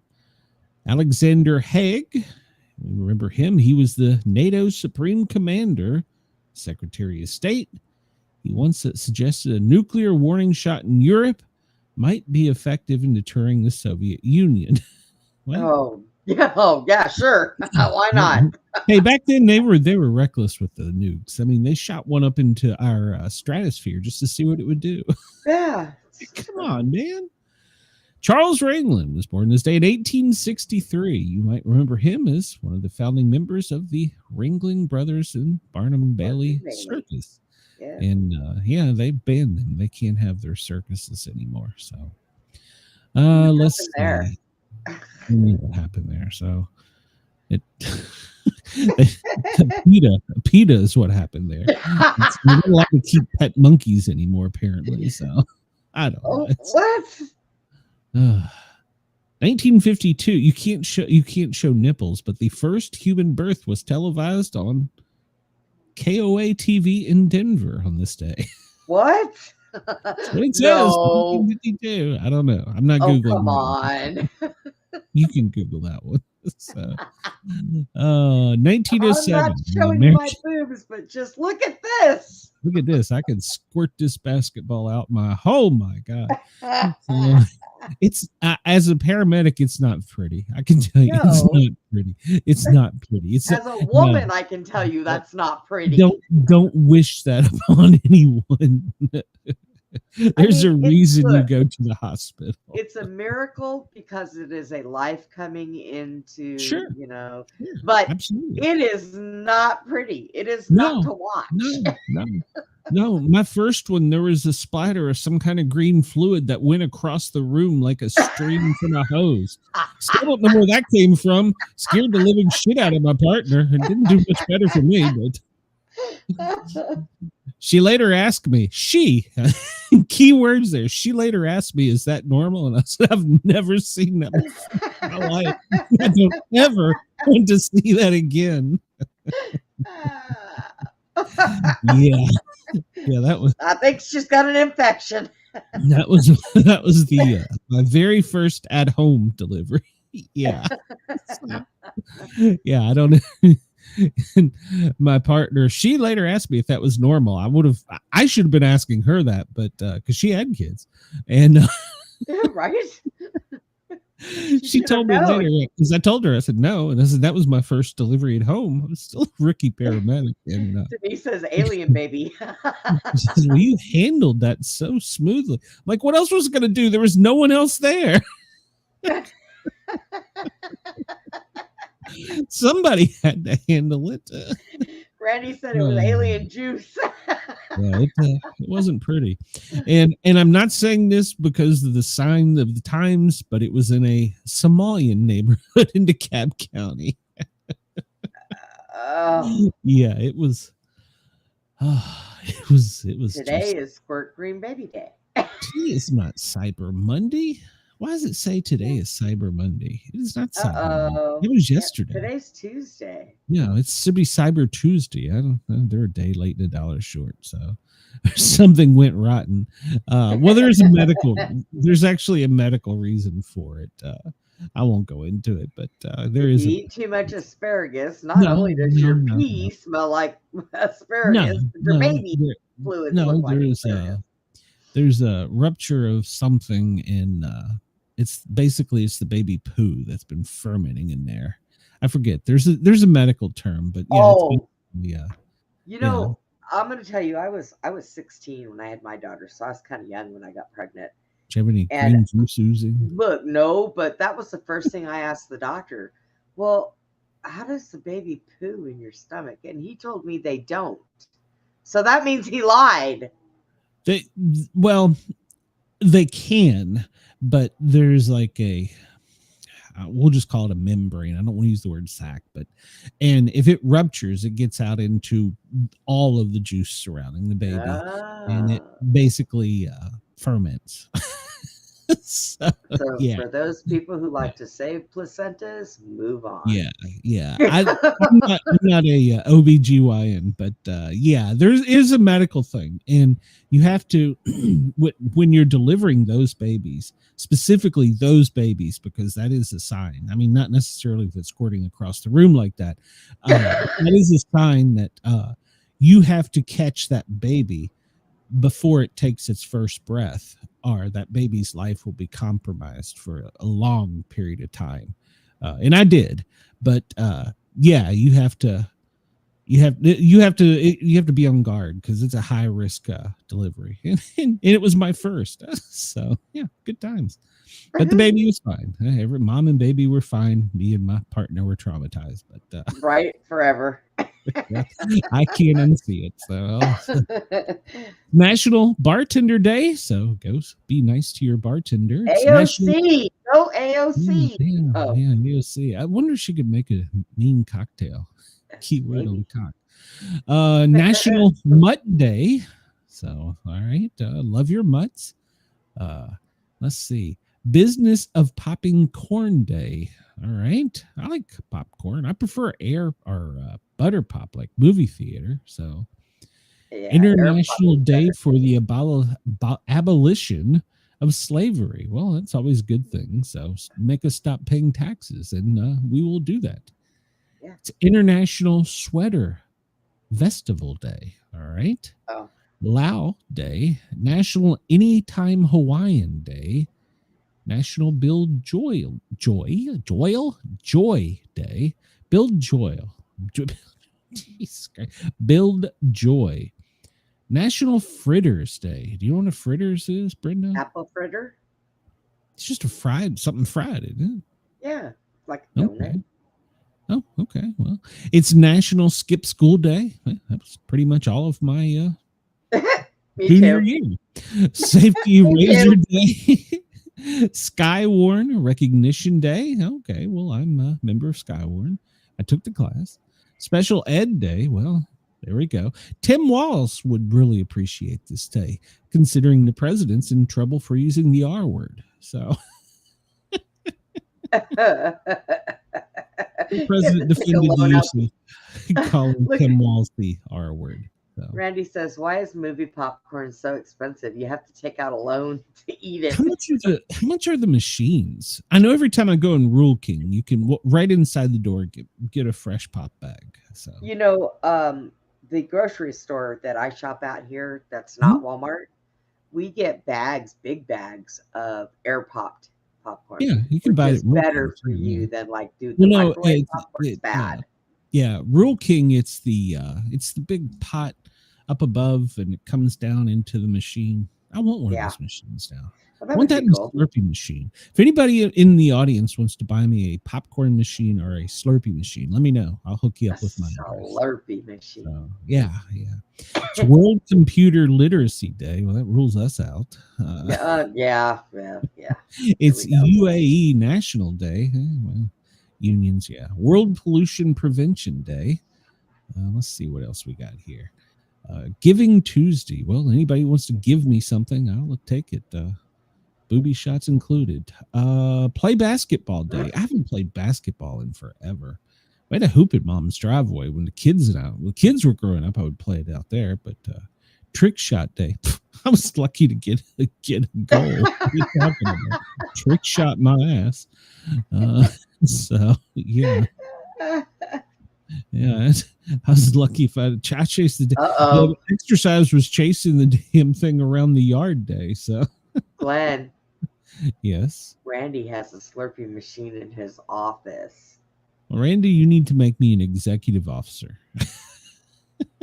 Speaker 2: Alexander Haig, remember him? He was the NATO Supreme Commander, Secretary of State. He once suggested a nuclear warning shot in Europe might be effective in deterring the Soviet Union.
Speaker 3: Oh, Yeah, oh yeah, sure. Why not?
Speaker 2: Hey, back then they were reckless with the nukes. I mean, they shot one up into our stratosphere just to see what it would do.
Speaker 3: Yeah.
Speaker 2: Come on, man. Charles Rangland was born this day in 1863. You might remember him as one of the founding members of the Ringling Brothers and Barnum Bailey Circus.
Speaker 3: Yeah.
Speaker 2: And yeah, they banned them. They can't have their circuses anymore. So let's see.
Speaker 3: There?
Speaker 2: What happened there? So it PETA is what happened there. You're not allowed to keep pet monkeys anymore, apparently. So I don't know.
Speaker 3: What?
Speaker 2: 1952. You can't show nipples, but the first human birth was televised on KOA TV in Denver on this day.
Speaker 3: What?
Speaker 2: That's what it says.
Speaker 3: No.
Speaker 2: 1952. I don't know. I'm not googling.
Speaker 3: Come on.
Speaker 2: You can Google that one. So, 1907.
Speaker 3: I'm not showing you my boobs, but just look at this.
Speaker 2: Look at this. I can squirt this basketball out my. Oh my god! It's as a paramedic, it's not pretty. I can tell you, it's not pretty. It's not pretty. It's
Speaker 3: as a woman, I can tell you that's not pretty.
Speaker 2: Don't wish that upon anyone. There's a reason you go to the hospital.
Speaker 3: It's a miracle because it is a life coming into,
Speaker 2: sure.
Speaker 3: You know,
Speaker 2: yeah,
Speaker 3: but
Speaker 2: absolutely.
Speaker 3: It is not pretty. It is not to watch.
Speaker 2: No. My first one, there was a splatter of some kind of green fluid that went across the room like a stream from a hose. Still don't know where that came from. Scared the living shit out of my partner. It didn't do much better for me, but she later asked me, key words there. She later asked me, is that normal? And I said, I've never seen that before in my life. I don't ever want to see that again. Yeah, that was.
Speaker 3: I think she's got an infection.
Speaker 2: That was the my very first at home delivery. Yeah, yeah. I don't know. And my partner, she later asked me if that was normal. I should have been asking her that, but because she had kids, and
Speaker 3: right.
Speaker 2: She told me later because I told her, I said no, and I said that was my first delivery at home. I was still a rookie paramedic, and
Speaker 3: Denise says, "Alien baby."
Speaker 2: She says, well, you handled that so smoothly. I'm like, what else was I going to do? There was no one else there. Somebody had to handle it.
Speaker 3: Randy said it was alien juice.
Speaker 2: Yeah, it wasn't pretty, and I'm not saying this because of the sign of the times, but it was in a Somalian neighborhood in DeKalb County. Yeah, it was. It was.
Speaker 3: Today is Squirt Green Baby Day.
Speaker 2: Today is not Cyber Monday. Why does it say today is Cyber Monday? It is not Cyber Monday. It was yesterday.
Speaker 3: Today's Tuesday.
Speaker 2: Yeah, it should be Cyber Tuesday. I don't know. They're a day late and $1 short. So something went rotten. Well, there's actually a medical reason for it. I won't go into it, but there is.
Speaker 3: If you eat too much asparagus, not only does your pee smell like asparagus, but your baby fluids look like asparagus.
Speaker 2: There's a rupture of something in it's the baby poo that's been fermenting in there. I forget. There's a medical term, but yeah.
Speaker 3: You know, I'm going to tell you, I was 16 when I had my daughter, so I was kind of young when I got pregnant.
Speaker 2: Do you have any green juice oozing?
Speaker 3: Look, no, but that was the first thing I asked the doctor. Well, how does the baby poo in your stomach? And he told me they don't. So that means he lied.
Speaker 2: They can, but there's like we'll just call it a membrane. I don't want to use the word sac, and if it ruptures, it gets out into all of the juice surrounding the baby, and it basically ferments. So
Speaker 3: for those people who like to save placentas, move on.
Speaker 2: Yeah. I'm not a OBGYN, but there is a medical thing, and you have to when you're delivering those babies, specifically those babies, because that is a sign. I mean, not necessarily if it's squirting across the room like that. That is a sign that you have to catch that baby before it takes its first breath, or that baby's life will be compromised for a long period of time. And I did, but yeah, you have to be on guard because it's a high risk delivery, and it was my first. So yeah, good times. But the baby was fine. Every mom and baby were fine. Me and my partner were traumatized, but
Speaker 3: right, forever.
Speaker 2: I can't unsee it. So National Bartender Day. So go be nice to your bartender. It's
Speaker 3: AOC, go AOC.
Speaker 2: Yeah, AOC. I wonder if she could make a mean cocktail. Keyword on cock. National Mutt Day. So all right, love your mutts. Let's see. Business of Popping Corn Day. All right. I like popcorn. I prefer air or butter pop, like movie theater. So, yeah, International Day for the abolition of slavery. Well, that's always a good thing. So, make us stop paying taxes, and we will do that. Yeah. It's International Sweater Festival Day. All right.
Speaker 3: Oh.
Speaker 2: Lao Day. National Anytime Hawaiian Day. National Build Joy Day. Build Joy. Build Joy. National Fritters Day. Do you know what a fritters is, Brenda?
Speaker 3: Apple fritter.
Speaker 2: It's just something fried, isn't it?
Speaker 3: Yeah, like a donut.
Speaker 2: Okay. Oh, okay. Well, it's National Skip School Day. That was pretty much all of my junior year. Safety Razor Day. Skywarn Recognition Day. Okay, well, I'm a member of Skywarn. I took the class. Special Ed Day. Well, there we go. Tim Walz would really appreciate this day, considering the president's in trouble for using the R word. So the president defended the use of calling Tim Walz the R word. So.
Speaker 3: Randy says, "Why is movie popcorn so expensive? You have to take out a loan to eat it."
Speaker 2: How much are the machines? I know every time I go in Rule King, you can right inside the door get a fresh pop bag. So
Speaker 3: the grocery store that I shop at here, that's not Walmart, we get big bags of air popped popcorn.
Speaker 2: Yeah, you can buy it.
Speaker 3: Better for you than like do the microwave popcorn. It's bad.
Speaker 2: Yeah, Rule King, it's the big pot up above and it comes down into the machine. I want one of those machines now. Well, I want that Slurpee machine. If anybody in the audience wants to buy me a popcorn machine or a Slurpee machine, let me know. I'll hook you up with mine.
Speaker 3: Slurpee machine.
Speaker 2: So, yeah. It's World Computer Literacy Day. Well, that rules us out.
Speaker 3: Yeah.
Speaker 2: It's UAE National Day. Well, unions, yeah. World Pollution Prevention Day. Let's see what else we got here. Giving Tuesday. Well, anybody who wants to give me something, I'll take it. Booby shots included. Play basketball day. I haven't played basketball in forever. We had a hoop at Mom's driveway when the kids were growing up. I would play it out there, but trick shot day. I was lucky to get a goal. What are you talking about? Trick shot my ass. So yeah. Yeah, I was lucky if I chased the exercise was chasing the damn thing around the yard day. So
Speaker 3: Glenn.
Speaker 2: Yes.
Speaker 3: Randy has a Slurpee machine in his office.
Speaker 2: Well, Randy, you need to make me an executive officer.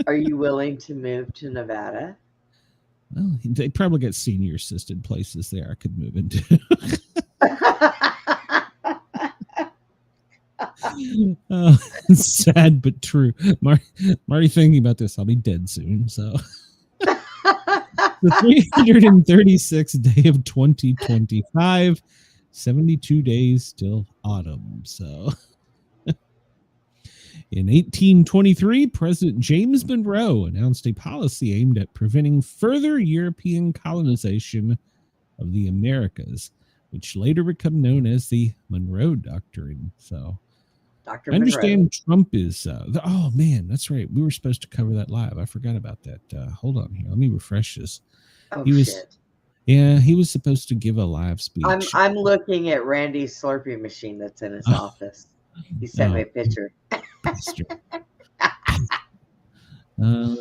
Speaker 3: Are you willing to move to Nevada?
Speaker 2: Well, they probably got senior assisted places there I could move into. Sad but true. Marty, thinking about this, I'll be dead soon. So the 336th day of 2025, 72 days till autumn. So in 1823, President James Monroe announced a policy aimed at preventing further European colonization of the Americas, which later became known as the Monroe Doctrine. So
Speaker 3: Dr.
Speaker 2: I understand
Speaker 3: Monroe.
Speaker 2: Trump is oh man, that's right. We were supposed to cover that live. I forgot about that. Hold on here. Let me refresh this.
Speaker 3: Oh,
Speaker 2: shit. Yeah, he was supposed to give a live speech.
Speaker 3: I'm looking at Randy's Slurpee machine that's in his office. He sent me a picture.
Speaker 2: Let's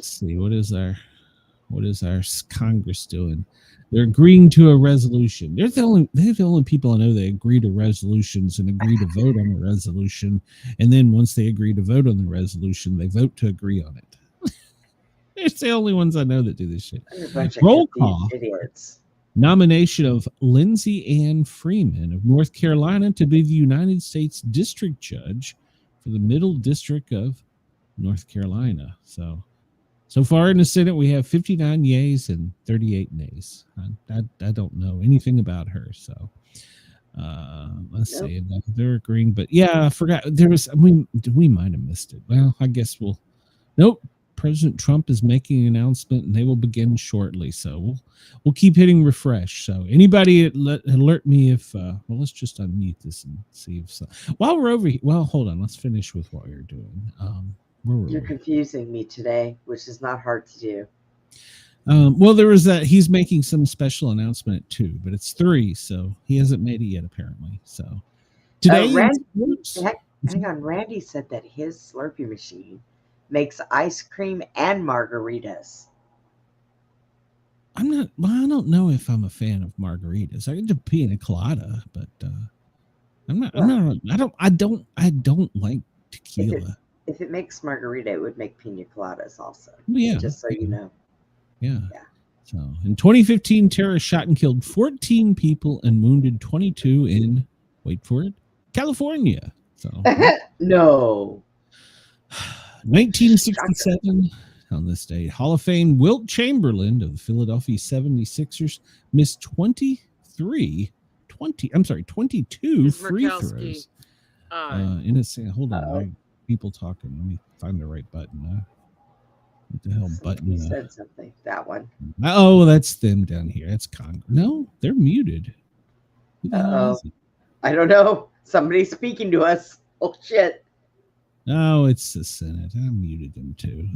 Speaker 2: see. What is our Congress doing? They're agreeing to a resolution. They're the only people I know that agree to resolutions and agree to vote on the resolution. And then once they agree to vote on the resolution, they vote to agree on it. It's the only ones I know that do this shit.
Speaker 3: They're a bunch of
Speaker 2: Roll
Speaker 3: confused
Speaker 2: call.
Speaker 3: idiots.
Speaker 2: Nomination of Lindsay Ann Freeman of North Carolina to be the United States District Judge for the Middle District of North Carolina. So far in the Senate, we have 59 yays and 38 nays. I don't know anything about her. So let's see. They're agreeing. But yeah, I forgot. We might have missed it. Well, I guess nope. President Trump is making an announcement and they will begin shortly. So we'll keep hitting refresh. So anybody alert me if, let's just unmute this and see if while we're over here. Well, hold on. Let's finish with what you're doing.
Speaker 3: You're confusing me today, which is not hard to do.
Speaker 2: Well, there was that he's making some special announcement at 2, but it's 3, so he hasn't made it yet apparently. So today,
Speaker 3: hang on. Randy said that his Slurpee machine makes ice cream and margaritas.
Speaker 2: I don't know if I'm a fan of margaritas. I get to pina colada, but I don't like tequila.
Speaker 3: If it makes margarita, it would make pina coladas also.
Speaker 2: Yeah.
Speaker 3: Just so you know.
Speaker 2: Yeah. So in 2015, terrorists shot and killed 14 people and wounded 22 in, wait for it, California. So
Speaker 3: no.
Speaker 2: 1967, on this day, Hall of Fame Wilt Chamberlain of the Philadelphia 76ers missed 22 free throws. In a hold on, people talking. Let me find the right button. What the hell button?
Speaker 3: You said something. That one.
Speaker 2: Oh, that's them down here. That's Congress. No, they're muted.
Speaker 3: I don't know. Somebody's speaking to us. Oh shit.
Speaker 2: No, it's the Senate. I muted them too.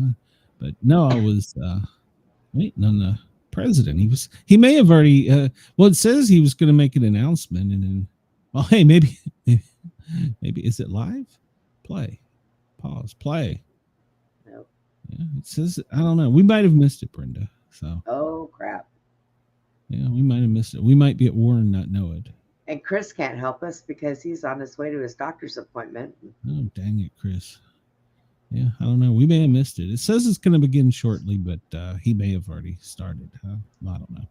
Speaker 2: But no, I was waiting on the president. He may have already it says he was going to make an announcement and then hey, maybe is it live? Play. Pause. Play.
Speaker 3: Nope.
Speaker 2: Yeah, it says I don't know. We might have missed it, Brenda. So
Speaker 3: oh crap.
Speaker 2: Yeah, we might have missed it. We might be at war and not know it.
Speaker 3: And Chris can't help us because he's on his way to his doctor's appointment.
Speaker 2: Oh, dang it, Chris. Yeah, I don't know. We may have missed it. It says it's going to begin shortly, but he may have already started. I don't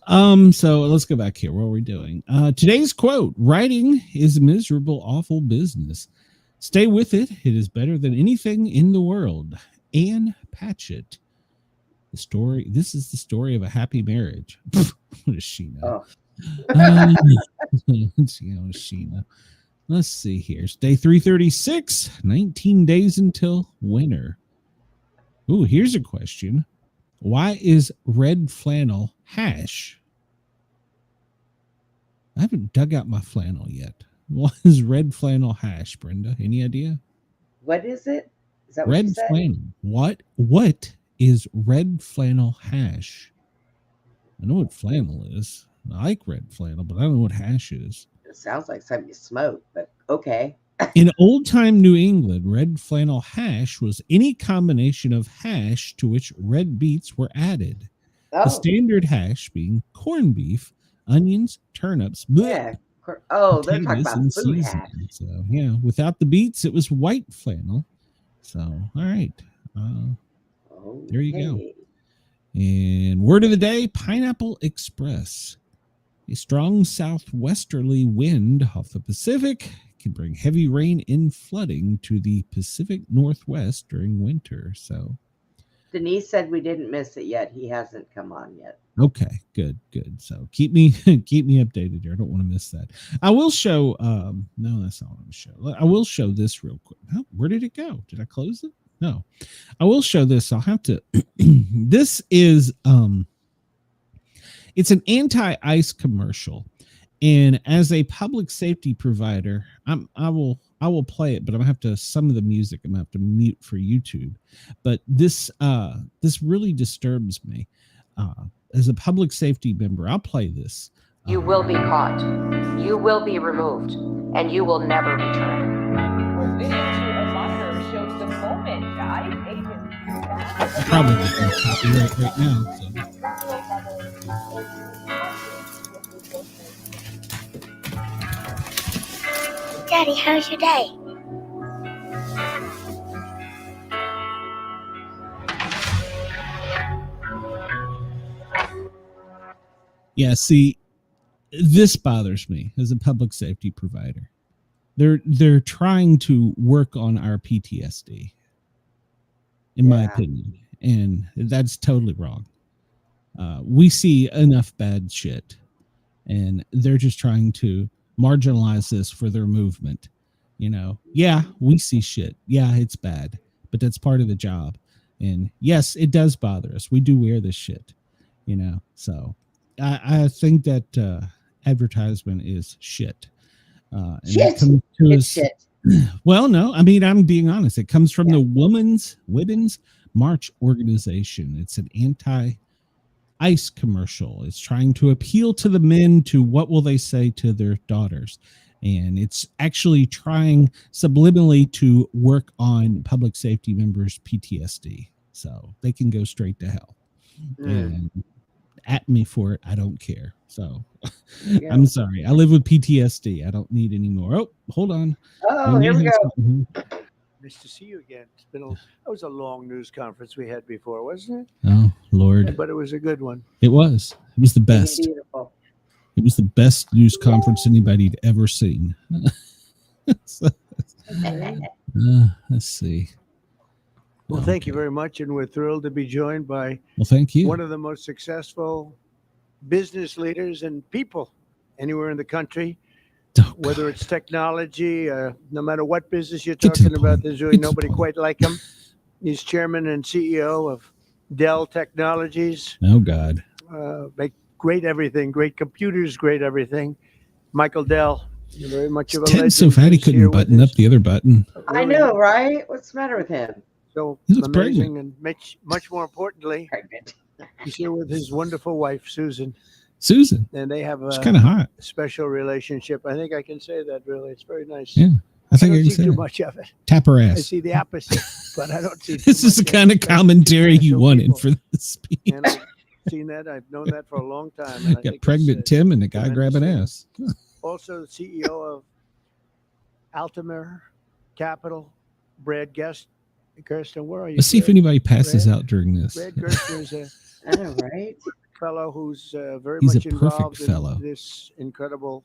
Speaker 2: know. So let's go back here. What are we doing? Today's quote: "Writing is a miserable, awful business. Stay with it. It is better than anything in the world." Anne Patchett. This is the story of a happy marriage. What does she know? Sheena. Let's see here. It's day 336, 19 days until winter. Ooh, here's a question. Why is red flannel hash? I haven't dug out my flannel yet. What is red flannel hash, Brenda? Any idea?
Speaker 3: What is it? Is that
Speaker 2: red
Speaker 3: what you said?
Speaker 2: Flannel. What is red flannel hash? I know what flannel is. I like red flannel, but I don't know what hash is.
Speaker 3: It sounds like something you smoke, but okay.
Speaker 2: In old-time New England, red flannel hash was any combination of hash to which red beets were added. The standard hash being corned beef, onions, turnips.
Speaker 3: Yeah. Oh, they're talking about food hash.
Speaker 2: So, yeah, without the beets, it was white flannel. So, all right. There you go. And word of the day, Pineapple Express. A strong southwesterly wind off the Pacific can bring heavy rain and flooding to the Pacific Northwest during winter. So
Speaker 3: Denise said we didn't miss it yet. He hasn't come on yet.
Speaker 2: Okay, good. So keep me updated here. I don't want to miss that. I will show no, that's not what I'm show. I will show this real quick. Oh, where did it go? Did I close it? No. I will show this. I'll have to this is it's an anti-ice commercial, and as a public safety provider, I will play it, but I'm gonna have to some of the music I'm gonna have to mute for YouTube. But this really disturbs me. As a public safety member, I'll play this.
Speaker 6: You will be caught. You will be removed, and you will never return.
Speaker 7: This video to a monitor shows the moment the ICE agents
Speaker 2: Probably copyright right now. So.
Speaker 8: Daddy, how's your day?
Speaker 2: Yeah, see, this bothers me as a public safety provider. They're trying to work on our PTSD, in my opinion, and that's totally wrong. We see enough bad shit, and they're just trying to marginalize this for their movement. You know, yeah, we see shit. Yeah, it's bad, but that's part of the job. And yes, it does bother us. We do wear this shit, you know. So I think that advertisement is shit. And
Speaker 3: Shit.
Speaker 2: it comes to
Speaker 3: It's
Speaker 2: us,
Speaker 3: shit.
Speaker 2: well, no, I mean, I'm being honest. It comes from the Women's March organization. It's an anti-ICE commercial. It's trying to appeal to the men to what will they say to their daughters. And it's actually trying subliminally to work on public safety members' PTSD. So they can go straight to hell. And at me for it, I don't care. So I'm sorry. I live with PTSD. I don't need any more. Oh, hold on.
Speaker 3: Oh, here we go.
Speaker 5: Nice to see you again. That was a long news conference we had before, wasn't it?
Speaker 2: Oh, Lord.
Speaker 5: But it was a good one.
Speaker 2: It was. It was the best.
Speaker 3: Beautiful.
Speaker 2: It was the best news conference anybody'd ever seen. So, let's see.
Speaker 5: Well, thank you very much. And we're thrilled to be joined by
Speaker 2: thank you.
Speaker 5: one of the most successful business leaders and people anywhere in the country. Whether it's technology, no matter what business you're talking about, there's really nobody quite like him. He's chairman and CEO of Dell Technologies.
Speaker 2: Oh, God.
Speaker 5: Make great everything, great computers, great everything. Michael Dell, you're very much of a
Speaker 2: Ted's
Speaker 5: legend.
Speaker 2: so fat he couldn't button up the other button.
Speaker 3: I know, right? What's the matter with him?
Speaker 5: So
Speaker 2: He looks
Speaker 5: amazing,
Speaker 2: pregnant.
Speaker 5: and much more importantly, he's here with his wonderful wife, Susan.
Speaker 2: Susan.
Speaker 5: And they have
Speaker 2: She's kind of hot.
Speaker 5: special relationship. I think I can say that, really. It's very nice.
Speaker 2: Yeah, I think I
Speaker 5: don't
Speaker 2: can
Speaker 5: see
Speaker 2: say
Speaker 5: too
Speaker 2: that.
Speaker 5: much of it.
Speaker 2: Tap her
Speaker 5: I
Speaker 2: ass.
Speaker 5: see the opposite, but I don't see too
Speaker 2: This is the
Speaker 5: much
Speaker 2: kind of
Speaker 5: it.
Speaker 2: commentary you
Speaker 5: Special
Speaker 2: wanted
Speaker 5: people.
Speaker 2: for this speech.
Speaker 5: And I've seen that. I've known that for a long time. And I
Speaker 2: Got
Speaker 5: think
Speaker 2: pregnant
Speaker 5: it's,
Speaker 2: Tim and the guy
Speaker 5: tremendous
Speaker 2: grabbing
Speaker 5: thing.
Speaker 2: ass.
Speaker 5: Also, the CEO of Altimer Capital, Brad Gersten. Where are you?
Speaker 2: Let's see if
Speaker 5: Brad?
Speaker 2: anybody passes
Speaker 5: Brad?
Speaker 2: out during this.
Speaker 5: Brad Gersten is a
Speaker 3: I know, right?
Speaker 5: fellow who's very
Speaker 2: He's
Speaker 5: much
Speaker 2: a perfect
Speaker 5: involved
Speaker 2: fellow.
Speaker 5: in this incredible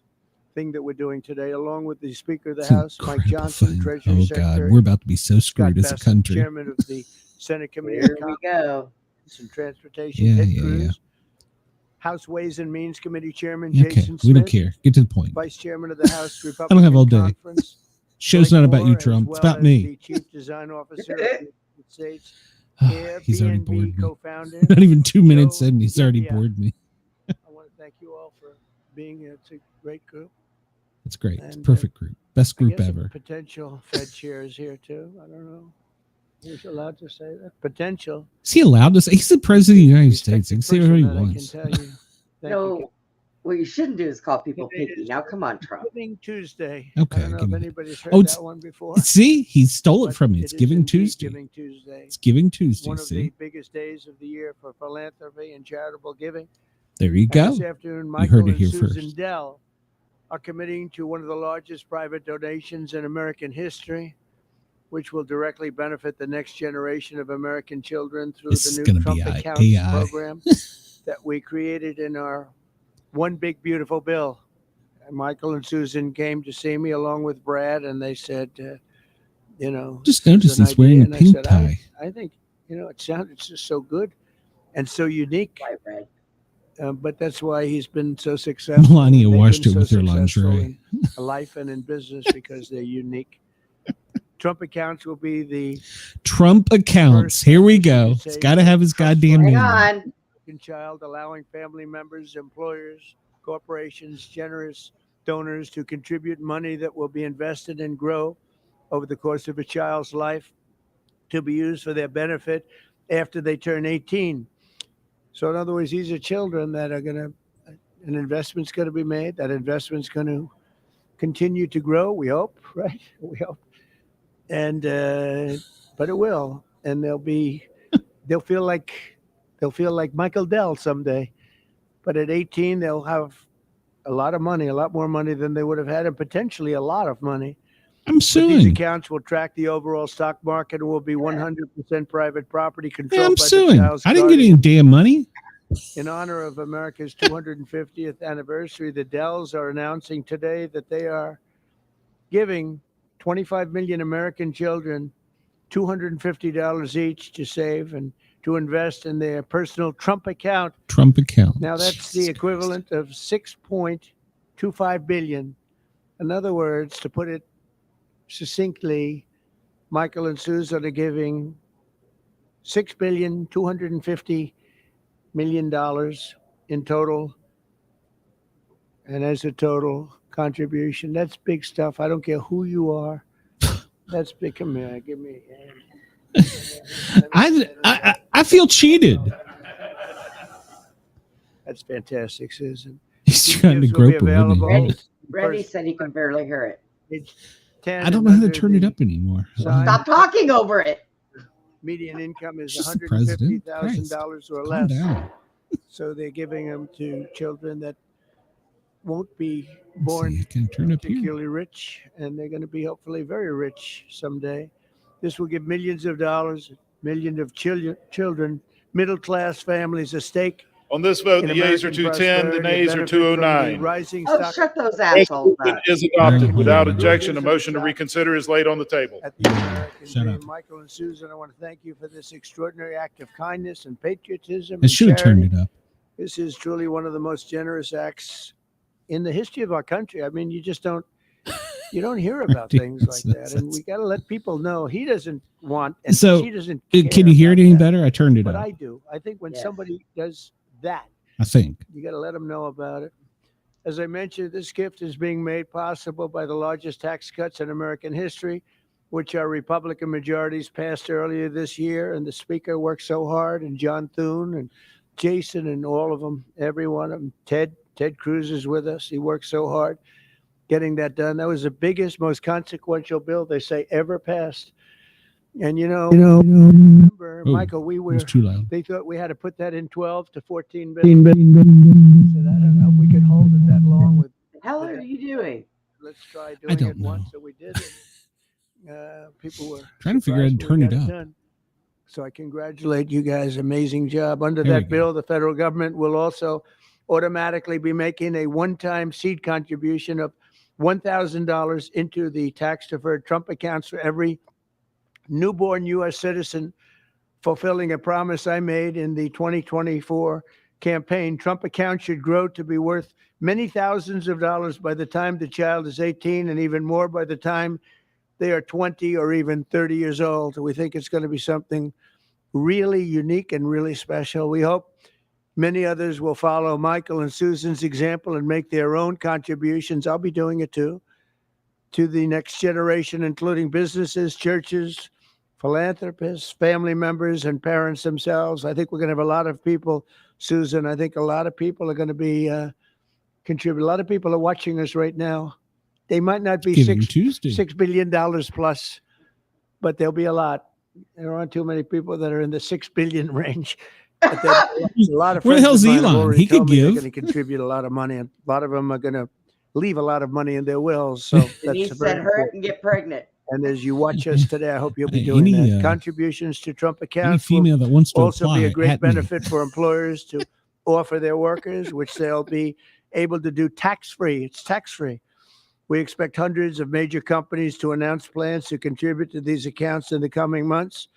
Speaker 5: thing that we're doing today, along with the Speaker of the
Speaker 2: It's an
Speaker 5: House, Mike
Speaker 2: incredible
Speaker 5: Johnson,
Speaker 2: thing.
Speaker 5: Treasury
Speaker 2: Oh,
Speaker 5: Secretary.
Speaker 2: God. We're about to be so
Speaker 5: Scott
Speaker 2: screwed as a
Speaker 5: Bassett,
Speaker 2: country.
Speaker 5: Chairman of the Senate Committee
Speaker 3: Here
Speaker 5: on
Speaker 3: we go.
Speaker 5: Commerce and Transportation,
Speaker 2: Yeah,
Speaker 5: Ted
Speaker 2: yeah,
Speaker 5: Cruz.
Speaker 2: yeah.
Speaker 5: House Ways and Means Committee Chairman
Speaker 2: Okay,
Speaker 5: Jason
Speaker 2: we
Speaker 5: Smith.
Speaker 2: don't care. Get to the point.
Speaker 5: Vice Chairman of the House
Speaker 2: I
Speaker 5: Republican
Speaker 2: don't have all day.
Speaker 5: Conference.
Speaker 2: Show's
Speaker 5: Blake
Speaker 2: not about you,
Speaker 5: Moore, as
Speaker 2: Trump. It's
Speaker 5: well
Speaker 2: about
Speaker 5: as
Speaker 2: me.
Speaker 5: The Chief Design Officer of the United States.
Speaker 2: He's already
Speaker 5: Airbnb
Speaker 2: bored me.
Speaker 5: co-founder.
Speaker 2: Not even 2 minutes
Speaker 5: Joe
Speaker 2: in, he's already
Speaker 5: Gibbia.
Speaker 2: bored me.
Speaker 5: I want to thank you all for being here. It's a great group.
Speaker 2: It's great. It's a
Speaker 5: And,
Speaker 2: perfect group. Best
Speaker 5: I
Speaker 2: group
Speaker 5: guess a
Speaker 2: ever.
Speaker 5: potential Fed chair is here too. I don't know. He's allowed to say that. Potential.
Speaker 2: Is he allowed to say? He's the president of the United States. He can say whatever he
Speaker 5: Respected person,
Speaker 2: wants.
Speaker 5: that I can tell you. Thank you.
Speaker 3: No, what you shouldn't do is call people
Speaker 5: It
Speaker 3: picky.
Speaker 5: is
Speaker 3: Now, come on, Trump.
Speaker 5: Giving Tuesday.
Speaker 2: Okay,
Speaker 5: I don't know
Speaker 2: give
Speaker 5: if
Speaker 2: me-
Speaker 5: anybody's heard
Speaker 2: Oh, it's-
Speaker 5: that one before.
Speaker 2: See, he stole it
Speaker 5: but
Speaker 2: from me.
Speaker 5: it
Speaker 2: It's
Speaker 5: is
Speaker 2: Giving
Speaker 5: indeed
Speaker 2: Tuesday.
Speaker 5: Giving Tuesday.
Speaker 2: It's Giving Tuesday.
Speaker 5: One of
Speaker 2: See,
Speaker 5: the biggest days of the year for philanthropy and charitable giving.
Speaker 2: there you
Speaker 5: And
Speaker 2: go.
Speaker 5: this afternoon,
Speaker 2: You
Speaker 5: Michael
Speaker 2: heard it
Speaker 5: and
Speaker 2: here
Speaker 5: Susan
Speaker 2: first.
Speaker 5: Dell are committing to one of the largest private donations in American history, which will directly benefit the next generation of American children through
Speaker 2: This is
Speaker 5: the
Speaker 2: gonna
Speaker 5: new
Speaker 2: be
Speaker 5: Trump
Speaker 2: AI.
Speaker 5: Accounts program that we created in our One Big Beautiful Bill. And Michael and Susan came to see me along with Brad, and they said, you know,
Speaker 2: Just
Speaker 5: this is
Speaker 2: noticed
Speaker 5: an
Speaker 2: he's wearing a
Speaker 5: idea. And I
Speaker 2: pink
Speaker 5: said,
Speaker 2: tie.
Speaker 5: I think, you know, it sounded just so good and so unique.
Speaker 3: White bread.
Speaker 5: But that's why he's been so successful.
Speaker 2: Melania
Speaker 5: and they've
Speaker 2: washed
Speaker 5: been
Speaker 2: it with her
Speaker 5: successful
Speaker 2: lingerie.
Speaker 5: in life and in business because they're unique. Trump Accounts will be the
Speaker 2: Trump accounts. Here we go. It's got to have his goddamn
Speaker 3: Hang
Speaker 2: name.
Speaker 3: on.
Speaker 5: American child, allowing family members, employers, corporations, generous donors to contribute money that will be invested and grow over the course of a child's life to be used for their benefit after they turn 18. So in other words, these are children that are going to, an investment's going to be made. That investment's going to continue to grow. We hope, right? We hope. And, but it will. And they'll feel like Michael Dell someday. But at 18, they'll have a lot of money, a lot more money than they would have had, and potentially a lot of money.
Speaker 2: I'm
Speaker 5: But these
Speaker 2: suing.
Speaker 5: accounts will track the overall stock market and will be 100% private property controlled
Speaker 2: Yeah, I'm
Speaker 5: by the
Speaker 2: suing.
Speaker 5: child's
Speaker 2: I didn't get any
Speaker 5: guardian.
Speaker 2: damn money.
Speaker 5: In honor of America's 250th anniversary, the Dells are announcing today that they are giving 25 million American children $250 each to save and to invest in their personal Trump account.
Speaker 2: Trump account.
Speaker 5: Now that's the equivalent of 6.25 billion. In other words, to put it succinctly, Michael and Susan are giving $6,250,000,000 in total, and as a total contribution, that's big stuff. I don't care who you are. That's big. Come here, give me a hand.
Speaker 2: I feel cheated.
Speaker 5: That's fantastic, Susan.
Speaker 2: He's
Speaker 5: These
Speaker 2: trying to
Speaker 5: gifts will be
Speaker 2: grope a woman.
Speaker 5: available
Speaker 3: Randy,
Speaker 5: in
Speaker 3: Randy
Speaker 5: person,
Speaker 3: said he can barely hear it.
Speaker 5: age 10
Speaker 2: I don't
Speaker 5: and
Speaker 2: know how to
Speaker 5: under
Speaker 2: turn it
Speaker 5: the
Speaker 2: up anymore.
Speaker 5: sign.
Speaker 3: Stop talking over it.
Speaker 5: Median income is
Speaker 2: She's the president.
Speaker 5: $150,000 or
Speaker 2: Calm
Speaker 5: less.
Speaker 2: down.
Speaker 5: So they're giving them to children that won't be
Speaker 2: Let's
Speaker 5: born
Speaker 2: see, I can turn up here.
Speaker 5: particularly rich, and they're going to be hopefully very rich someday. This will give millions of dollars, millions of children, middle-class families a stake.
Speaker 9: On this vote,
Speaker 5: in
Speaker 9: the yeas are
Speaker 5: American
Speaker 9: 210, the
Speaker 5: prosperity,
Speaker 9: nays are
Speaker 5: benefit from the
Speaker 9: 209.
Speaker 5: rising
Speaker 3: Oh,
Speaker 5: stock
Speaker 3: shut those assholes
Speaker 9: Resolution
Speaker 3: up.
Speaker 9: is adopted.
Speaker 2: Very
Speaker 9: Without
Speaker 2: good.
Speaker 9: objection, a motion to reconsider is laid on the table.
Speaker 5: at the American
Speaker 2: Shut
Speaker 5: dream.
Speaker 2: up.
Speaker 5: Michael and Susan, I want to thank you for this extraordinary act of kindness and patriotism.
Speaker 2: I
Speaker 5: and
Speaker 2: should have
Speaker 5: charity.
Speaker 2: turned it up.
Speaker 5: This is truly one of the most generous acts in the history of our country. I mean, you don't hear about things like that, and we got to let people know he doesn't want, and
Speaker 2: So,
Speaker 5: she doesn't.
Speaker 2: Can
Speaker 5: care
Speaker 2: you hear it
Speaker 5: about
Speaker 2: any
Speaker 5: that.
Speaker 2: better? I turned it
Speaker 5: But
Speaker 2: up.
Speaker 5: I do. I think when
Speaker 3: Yes.
Speaker 5: somebody does that,
Speaker 2: I think.
Speaker 5: you got to let them know about it. As I mentioned, this gift is being made possible by the largest tax cuts in American history, which our Republican majorities passed earlier this year. And the Speaker worked so hard, and John Thune and Jason and all of them, every one of them. Ted Cruz is with us. He worked so hard getting that done. That was the biggest, most consequential bill they say ever passed. And remember,
Speaker 2: Oh,
Speaker 5: Michael,
Speaker 2: It was too loud.
Speaker 5: they thought we had to put that in 12 to 14 billion. I said, I don't know if we could hold it that long.
Speaker 3: The hell are you doing?
Speaker 5: Let's try
Speaker 2: I
Speaker 5: doing
Speaker 2: don't
Speaker 5: it
Speaker 2: know.
Speaker 5: once. So we did. People were
Speaker 2: Trying to figure out how to
Speaker 5: surprised
Speaker 2: turn
Speaker 5: we
Speaker 2: it
Speaker 5: got
Speaker 2: up.
Speaker 5: done. So I congratulate you guys. Amazing job. Under
Speaker 2: There we
Speaker 5: that
Speaker 2: go.
Speaker 5: bill, the federal government will also automatically be making a one-time seed contribution of $1,000 into the tax-deferred Trump accounts for every newborn U.S. citizen, fulfilling a promise I made in the 2024 campaign. Trump accounts should grow to be worth many thousands of dollars by the time the child is 18, and even more by the time they are 20 or even 30 years old. We think it's going to be something really unique and really special. We hope many others will follow Michael and Susan's example and make their own contributions. I'll be doing it too, to the next generation, including businesses, churches, philanthropists, family members, and parents themselves. I think we're going to have a lot of people, Susan. I think a lot of people are going to be contribute. A lot of people are watching us right now. They might not be
Speaker 2: Giving Tuesday.
Speaker 5: $6 billion plus, but there'll be a lot. There aren't too many people that are in the 6 billion range. But there'll be a lot of
Speaker 2: Where the
Speaker 5: friends
Speaker 2: hell's
Speaker 5: of mine have
Speaker 2: Elon?
Speaker 5: already
Speaker 2: He could
Speaker 5: told me they're
Speaker 2: give.
Speaker 5: going to contribute a lot of money, and a lot of them are going to leave a lot of money in their wills. So
Speaker 3: Denise
Speaker 5: that's very
Speaker 3: said hurt
Speaker 5: important.
Speaker 3: and get pregnant.
Speaker 5: And as you watch us today, I hope you'll be doing
Speaker 2: Any,
Speaker 5: that. Contributions to Trump
Speaker 2: Any
Speaker 5: accounts will
Speaker 2: female that wants to
Speaker 5: also
Speaker 2: apply
Speaker 5: be a great
Speaker 2: at me.
Speaker 5: benefit for employers to offer their workers, which they'll be able to do tax-free. It's tax-free. We expect hundreds of major companies to announce plans to contribute to these accounts in the coming months.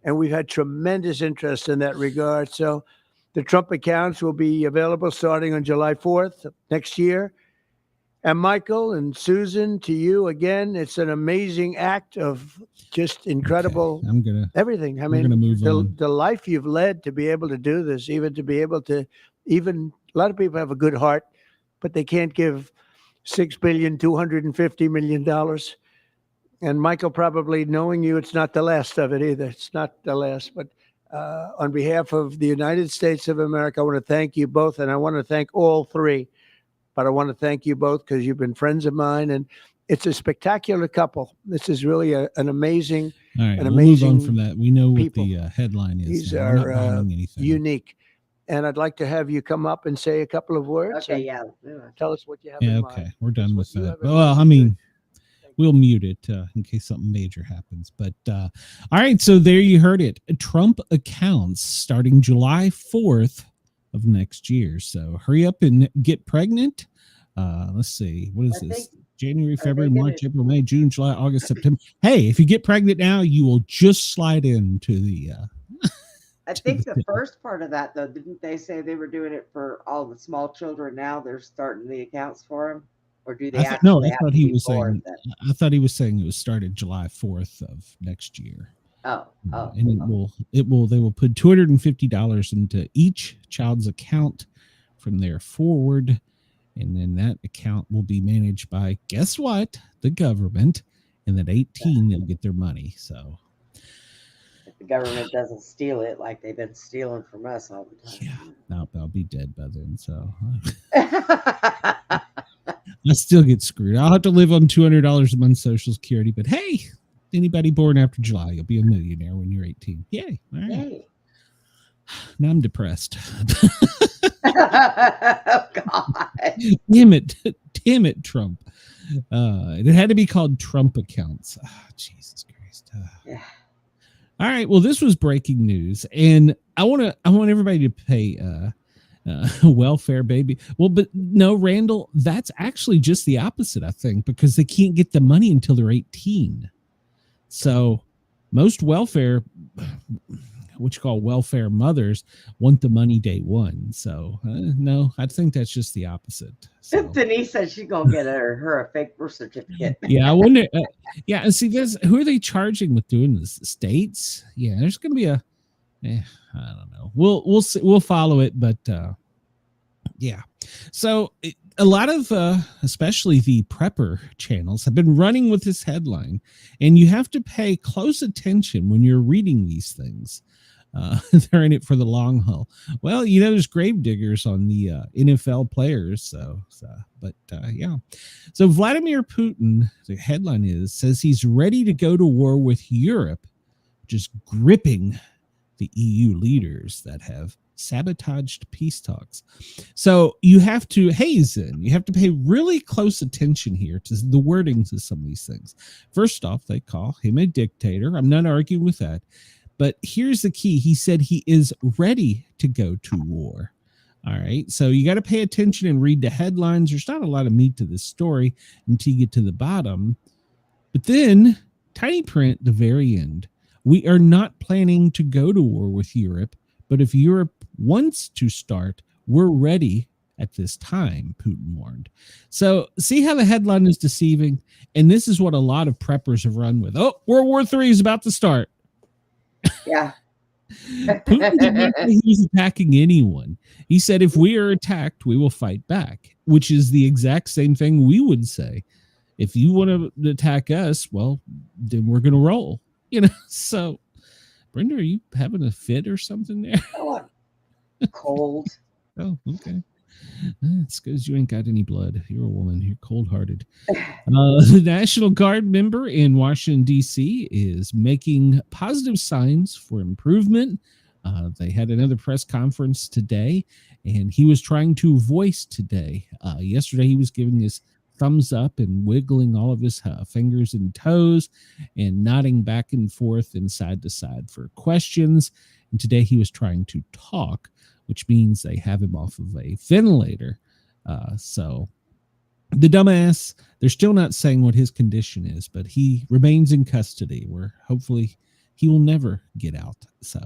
Speaker 5: And we've had tremendous interest in that regard. So the Trump accounts will be available starting on July 4th next year. And Michael and Susan, to you again, it's an amazing act of just incredible
Speaker 2: I'm gonna.
Speaker 5: everything. I
Speaker 2: We're gonna
Speaker 5: mean,
Speaker 2: move on.
Speaker 5: the life you've led to be able to do this, even to be able to, even a lot of people have a good heart, but they can't give $6,250,000,000. And Michael, probably knowing you, it's not the last of it either. It's not the last. But on behalf of the United States of America, I want to thank you both, and I want to thank all three. But I want to thank you both because you've been friends of mine, and it's a spectacular couple. This is really an amazing,
Speaker 2: All right,
Speaker 5: an
Speaker 2: we'll move on
Speaker 5: amazing
Speaker 2: from that. We know what
Speaker 5: people.
Speaker 2: the headline is.
Speaker 5: These
Speaker 2: now. We're not
Speaker 5: are
Speaker 2: buying anything.
Speaker 5: unique. and I'd like to have you come up and say a couple of words.
Speaker 3: Okay,
Speaker 5: and
Speaker 3: yeah.
Speaker 5: Tell us what you have
Speaker 2: Yeah,
Speaker 5: in
Speaker 2: okay.
Speaker 5: mind.
Speaker 2: We're done with
Speaker 5: What you
Speaker 2: that.
Speaker 5: have in
Speaker 2: Well,
Speaker 5: mind
Speaker 2: I
Speaker 5: is
Speaker 2: mean,
Speaker 5: good.
Speaker 2: we'll mute it in case something major happens. But all right, so there you heard it. Trump accounts starting July 4th of next year. So hurry up and get pregnant. Let's see. What is this? January, February, March, April, May, June, July, August, September. Hey, if you get pregnant now, you will just slide into the
Speaker 3: I think the first part of that, though, didn't they say they were doing it for all the small children? Now they're starting the accounts for them, or do they actually have to be born?
Speaker 2: I thought he was saying it was started July 4th of next year. And they will put $250 into each child's account from there forward, and then that account will be managed by, guess what, the government, and at 18 they'll get their money. So
Speaker 3: if the government doesn't steal it like they've been stealing from us all the time.
Speaker 2: Yeah, no, I'll be dead by then. So I still get screwed. I'll have to live on $200 a month Social Security. But hey, anybody born after July, you'll be a millionaire when you're 18. Yay! All right.
Speaker 3: Yay.
Speaker 2: Now I'm depressed.
Speaker 3: Oh God!
Speaker 2: Damn it, Trump. It had to be called Trump accounts. Jesus Christ.
Speaker 3: Yeah.
Speaker 2: All right. Well, this was breaking news, and I want everybody to pay welfare, baby. Well, but no, Randall, that's actually just the opposite, I think, because they can't get the money until they're 18. So most welfare, what you call welfare mothers, want the money day one. So no, I think that's just the opposite. So.
Speaker 3: Denise said she's gonna get her a fake birth certificate.
Speaker 2: Yeah, I wonder. Yeah, and see, who are they charging with doing this? The states? Yeah, there's going to be I don't know. We'll see, we'll follow it, but yeah. So a lot of, especially the prepper channels, have been running with this headline, and you have to pay close attention when you're reading these things. They're in it for the long haul. Well, there's grave diggers on the NFL players. But yeah. So Vladimir Putin, the headline says he's ready to go to war with Europe, just gripping the EU leaders that have sabotaged peace talks. So you have to pay really close attention here to the wordings of some of these things. First off, they call him a dictator. I'm not arguing with that. But here's the key. He said he is ready to go to war. All right. So you got to pay attention and read the headlines. There's not a lot of meat to this story until you get to the bottom. But then, tiny print, the very end. We are not planning to go to war with Europe, but if Europe wants to start, we're ready at this time, Putin warned. So see how the headline is deceiving? And this is what a lot of preppers have run with. Oh, World War III is about to start.
Speaker 3: Yeah.
Speaker 2: Putin did not say he was attacking anyone. He said, if we are attacked, we will fight back, which is the exact same thing we would say. If you want to attack us, well, then we're going to roll. So, Brenda, are you having a fit or something there?
Speaker 3: Oh, cold.
Speaker 2: Oh, okay. It's because you ain't got any blood. You're a woman. You're cold-hearted. The National Guard member in Washington, D.C. is making positive signs for improvement. They had another press conference today, and he was trying to voice today. Yesterday, he was giving his thumbs up and wiggling all of his fingers and toes and nodding back and forth and side to side for questions. And today, he was trying to talk, which means they have him off of a ventilator. So the dumbass, they're still not saying what his condition is, but he remains in custody where hopefully he will never get out. So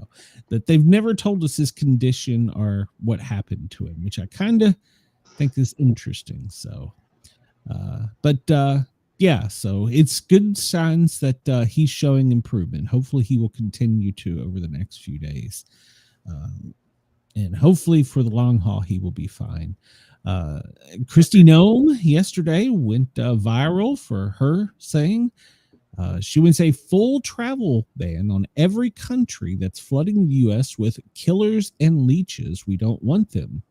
Speaker 2: that they've never told us his condition or what happened to him, which I kind of think is interesting. So, yeah, so it's good signs that he's showing improvement. Hopefully he will continue to over the next few days. And hopefully for the long haul, he will be fine. Kristi Noem yesterday went viral for her saying she wants a full travel ban on every country that's flooding the U.S. with killers and leeches. We don't want them.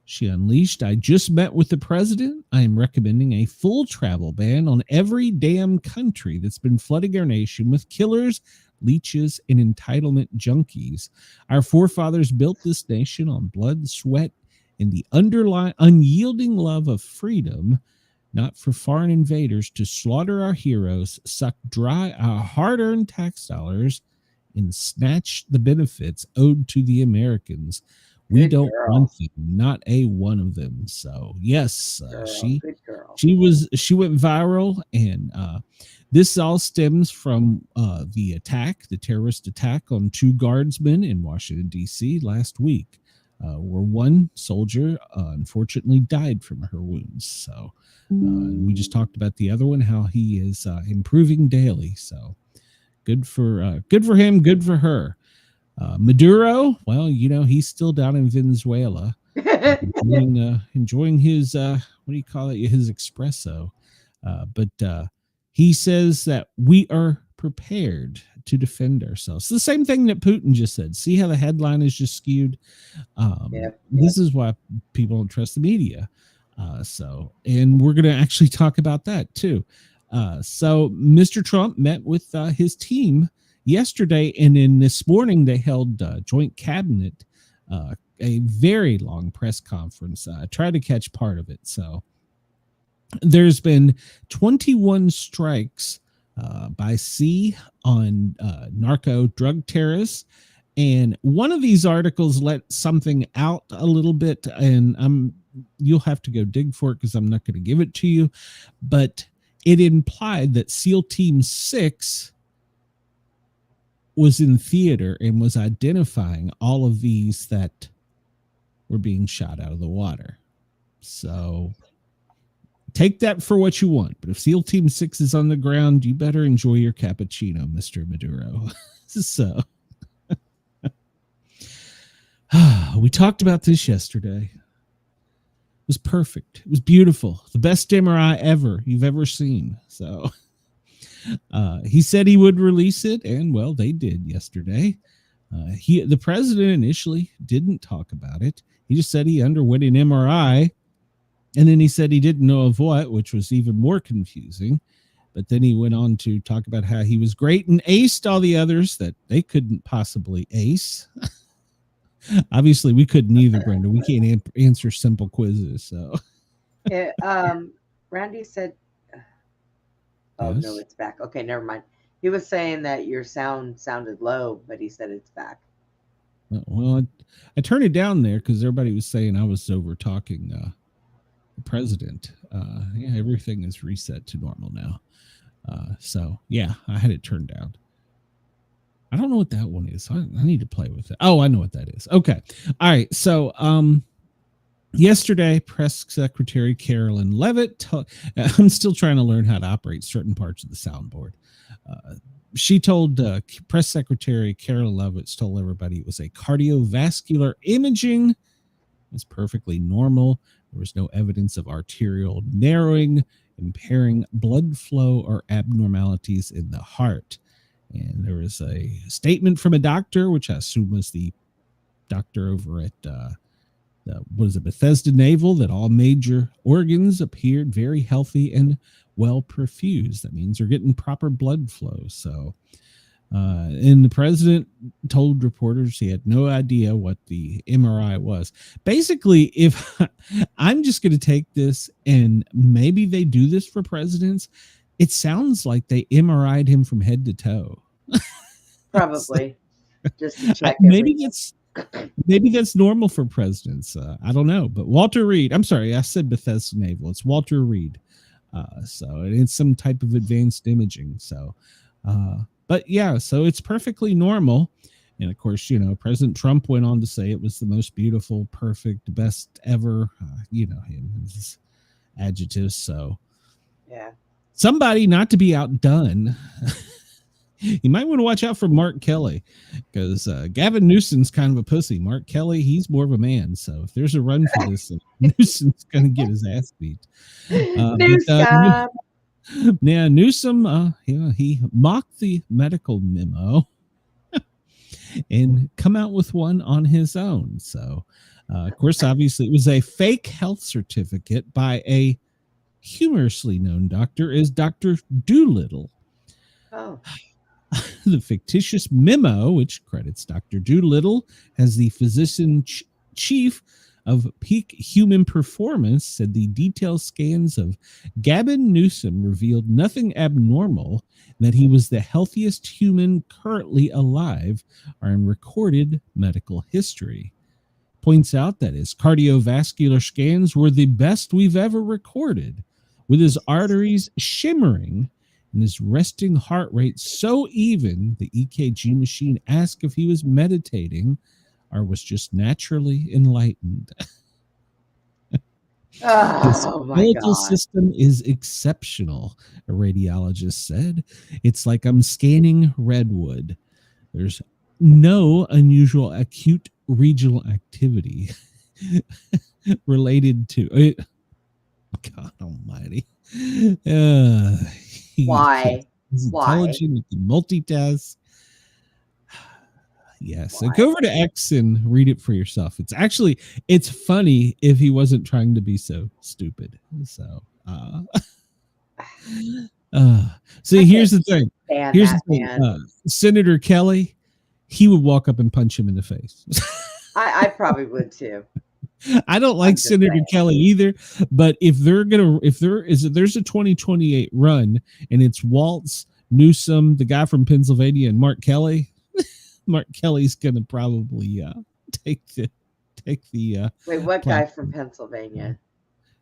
Speaker 2: She unleashed, I just met with the president. I am recommending a full travel ban on every damn country that's been flooding our nation with killers, leeches, and entitlement junkies. Our forefathers built this nation on blood, sweat, and the underlying unyielding love of freedom, not for foreign invaders to slaughter our heroes, suck dry our hard-earned tax dollars, and snatch the benefits owed to the Americans. We
Speaker 3: Good
Speaker 2: don't
Speaker 3: girl.
Speaker 2: want them, not a one of them. So yes,
Speaker 3: Girl,
Speaker 2: she
Speaker 3: good girl.
Speaker 2: she went viral, and this all stems from the terrorist attack on 2 guardsmen in Washington D.C. last week, where one soldier unfortunately died from her wounds. So we just talked about the other one, how he is improving daily. So good for him, good for her. Maduro, well, he's still down in Venezuela, enjoying his what do you call it, his espresso. But he says that we are prepared to defend ourselves. The same thing that Putin just said. See how the headline is just skewed? This is why people don't trust the media. And we're going to actually talk about that too. So Mr. Trump met with his team yesterday, and then this morning they held joint cabinet, a very long press conference. I tried to catch part of it. So there's been 21 strikes by sea on narco drug terrorists. And one of these articles let something out a little bit, and you'll have to go dig for it because I'm not going to give it to you. But it implied that SEAL Team 6 was in theater and was identifying all of these that were being shot out of the water. So take that for what you want. But if SEAL Team 6 is on the ground, you better enjoy your cappuccino, Mr. Maduro. So we talked about this yesterday. It was perfect. It was beautiful. The best MRI you've ever seen. So he said he would release it, and well, they did yesterday. The president initially didn't talk about it. He just said he underwent an MRI, and then he said he didn't know of what, which was even more confusing. But then he went on to talk about how he was great and aced all the others that they couldn't possibly ace. Obviously, we couldn't either, Brenda. We can't answer simple quizzes. So,
Speaker 3: Randy said, "Oh
Speaker 2: yes?
Speaker 3: no, it's back." Okay, never mind. He was saying that your sound sounded low, but he said it's back.
Speaker 2: Well, I turned it down there because everybody was saying I was over talking the president. Yeah, everything is reset to normal now. So yeah, I had it turned down. I don't know what that one is. I need to play with it. Oh, I know what that is. Okay. All right. So yesterday, Press Secretary Carolyn Leavitt, I'm still trying to learn how to operate certain parts of the soundboard. She told Press Secretary Carolyn Leavitt told everybody it was a cardiovascular imaging. It was perfectly normal. There was no evidence of arterial narrowing, impairing blood flow, or abnormalities in the heart. And there was a statement from a doctor, which I assume was the doctor over at Bethesda Naval, that all major organs appeared very healthy and well perfused. That means they're getting proper blood flow. So, and the president told reporters he had no idea what the MRI was. Basically, if I'm just going to take this, and maybe they do this for presidents, it sounds like they MRI'd him from head to toe.
Speaker 3: Probably. Just to check
Speaker 2: maybe that's normal for presidents. I don't know. But Walter Reed, I'm sorry, I said Bethesda Naval. It's Walter Reed. So it's some type of advanced imaging. So, but yeah, so it's perfectly normal. And of course, President Trump went on to say it was the most beautiful, perfect, best ever. Him, his adjectives. So,
Speaker 3: yeah.
Speaker 2: Somebody not to be outdone. You might want to watch out for Mark Kelly, because Gavin Newsom's kind of a pussy. Mark Kelly, he's more of a man. So if there's a run for this, Newsom's going to get his ass beat. Newsom, he mocked the medical memo and come out with one on his own. So, of course, obviously, it was a fake health certificate by a humorously known doctor as Dr. Dolittle.
Speaker 3: Oh.
Speaker 2: The fictitious memo, which credits Dr. Dolittle as the physician chief of peak human performance, said the detailed scans of Gavin Newsom revealed nothing abnormal, that he was the healthiest human currently alive, are in recorded medical history. Points out that his cardiovascular scans were the best we've ever recorded, with his arteries shimmering and his resting heart rate so even the EKG machine asked if he was meditating or was just naturally enlightened. His skeletal system is exceptional, a radiologist said. It's like I'm scanning redwood. There's no unusual acute regional activity related to it. God almighty.
Speaker 3: Why?
Speaker 2: He's intelligent, he can multitask. Yes. So
Speaker 3: Why?
Speaker 2: go over to X and read it for yourself. It's funny if he wasn't trying to be so stupid. So see, here's the thing. Here's the thing. Senator Kelly, he would walk up and punch him in the face.
Speaker 3: I probably would too.
Speaker 2: I don't like Senator Kelly either, but if there's a 2028 run and it's Waltz, Newsom, the guy from Pennsylvania, and Mark Kelly, Mark Kelly's gonna probably take the
Speaker 3: wait, what guy from Pennsylvania?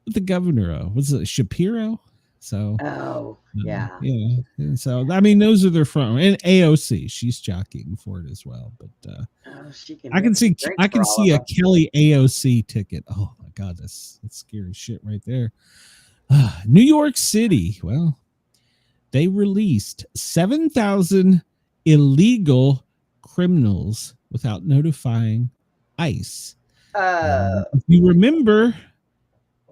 Speaker 2: The governor, was it Shapiro? So
Speaker 3: yeah.
Speaker 2: And so I mean, those are their front, and AOC, she's jockeying for it as well. But I can see a Kelly AOC ticket. Oh my God, that's scary shit right there. New York City, well, they released 7,000 illegal criminals without notifying ICE. If you remember,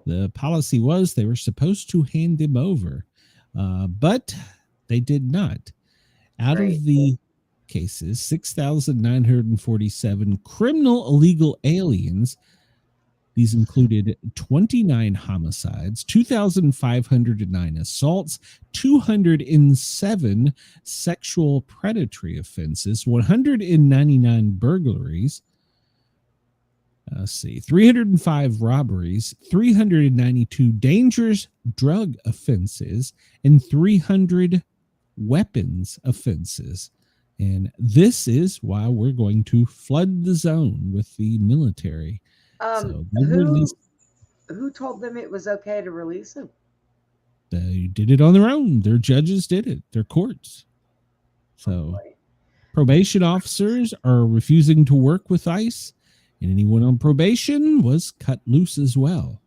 Speaker 2: the policy was they were supposed to hand them over, but they did not. Out of the cases, 6,947 criminal illegal aliens. These included 29 homicides, 2,509 assaults, 207 sexual predatory offenses, 199 burglaries. 305 robberies, 392 dangerous drug offenses, and 300 weapons offenses. And this is why we're going to flood the zone with the military. So
Speaker 3: who told them it was okay to release them?
Speaker 2: They did it on their own. Their judges did it. Their courts. So probation officers are refusing to work with ICE, and anyone on probation was cut loose as well.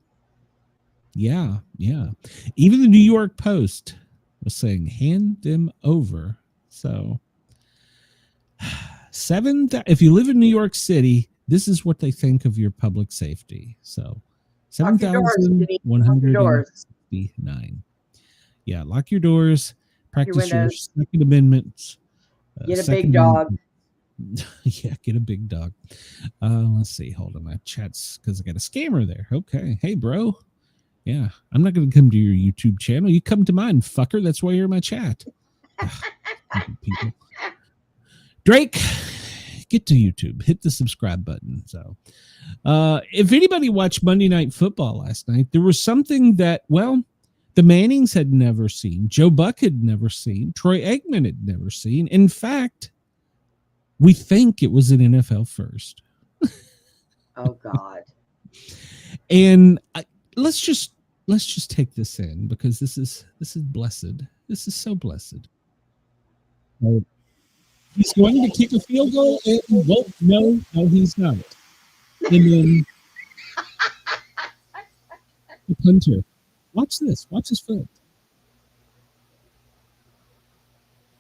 Speaker 2: Yeah. Even the New York Post was saying, hand them over. So if you live in New York City, this is what they think of your public safety. So 7,169. Yeah, lock your doors, practice your Second Amendment.
Speaker 3: Get a big dog.
Speaker 2: Yeah, get a big dog. Let's see. Hold on. My chat's because I got a scammer there. Okay. Hey, bro. Yeah, I'm not going to come to your YouTube channel. You come to mine, fucker. That's why you're in my chat. People. Drake, get to YouTube. Hit the subscribe button. So, if anybody watched Monday Night Football last night, there was something that, well, the Mannings had never seen. Joe Buck had never seen. Troy Aikman had never seen. In fact, we think it was an NFL first.
Speaker 3: Oh God!
Speaker 2: And let's just take this in because this is blessed. This is so blessed. He's going to kick a field goal, and no, he's not. And then the punter. Watch this. Watch his foot.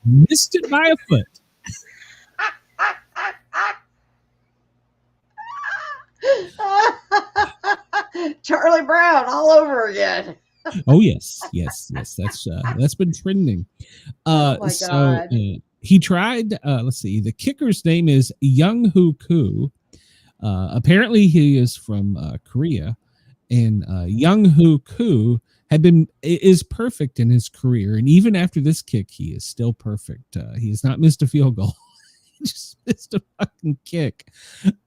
Speaker 2: Missed it by a foot.
Speaker 3: Charlie Brown all over again.
Speaker 2: Oh yes. That's been trending.
Speaker 3: Oh my God.
Speaker 2: He tried. Let's see. The kicker's name is Young-Hoo Koo. Apparently, he is from Korea, and Young-Hoo Koo is perfect in his career, and even after this kick, he is still perfect. He has not missed a field goal. He just missed a fucking kick.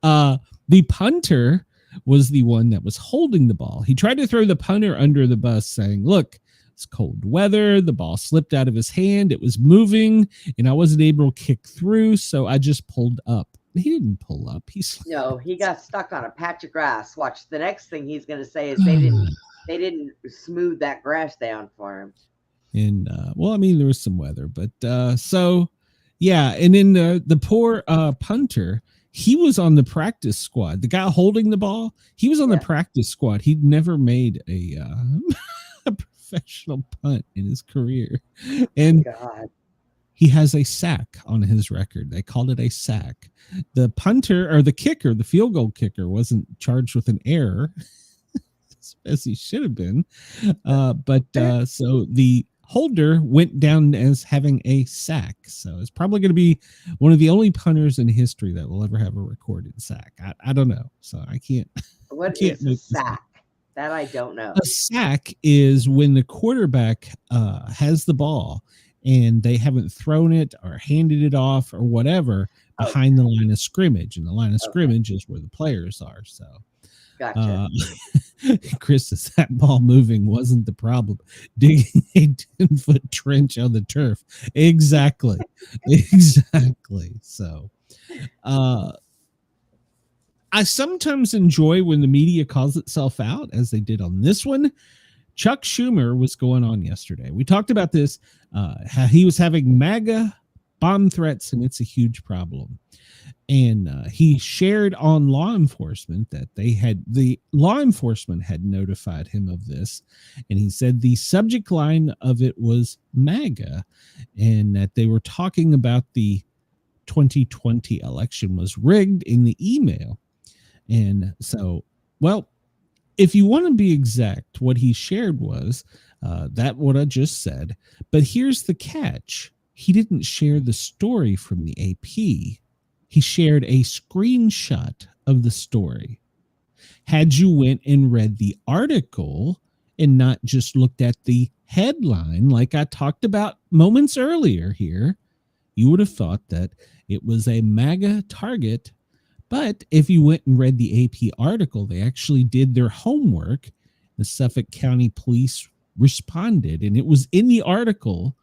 Speaker 2: The punter was the one that was holding the ball. He tried to throw the punter under the bus, saying, "Look, it's cold weather. The ball slipped out of his hand. It was moving, and I wasn't able to kick through, so I just pulled up." He didn't pull up.
Speaker 3: No, he got stuck on a patch of grass. Watch, the next thing he's going to say is they didn't smooth that grass down for him.
Speaker 2: And well, I mean, there was some weather, but so yeah. And then the poor punter, he was on the practice squad. The guy holding the ball, he was on the practice squad. He'd never made a professional punt in his career, and
Speaker 3: God.
Speaker 2: He has a sack on his record. They called it a sack. The punter or the kicker, the field goal kicker, wasn't charged with an error as he should have been. So the holder went down as having a sack. So it's probably going to be one of the only punters in history that will ever have a recorded sack. I don't know. So I can't.
Speaker 3: What is a sack? That I don't know.
Speaker 2: A sack is when the quarterback has the ball and they haven't thrown it or handed it off or whatever behind the line of scrimmage. And the line of scrimmage is where the players are. So
Speaker 3: gotcha.
Speaker 2: Chris, is that ball moving wasn't the problem. Digging a 10-foot trench on the turf. Exactly. Exactly. So I sometimes enjoy when the media calls itself out, as they did on this one. Chuck Schumer was going on yesterday. We talked about this, how he was having MAGA bomb threats, and it's a huge problem. And he shared on law enforcement that the law enforcement had notified him of this. And he said the subject line of it was MAGA, and that they were talking about the 2020 election was rigged in the email. And so, well, if you want to be exact, what he shared was that what I just said. But here's the catch. He didn't share the story from the AP. He shared a screenshot of the story. Had you went and read the article and not just looked at the headline, like I talked about moments earlier here, you would have thought that it was a MAGA target. But if you went and read the AP article, they actually did their homework. The Suffolk County Police responded, and it was in the article,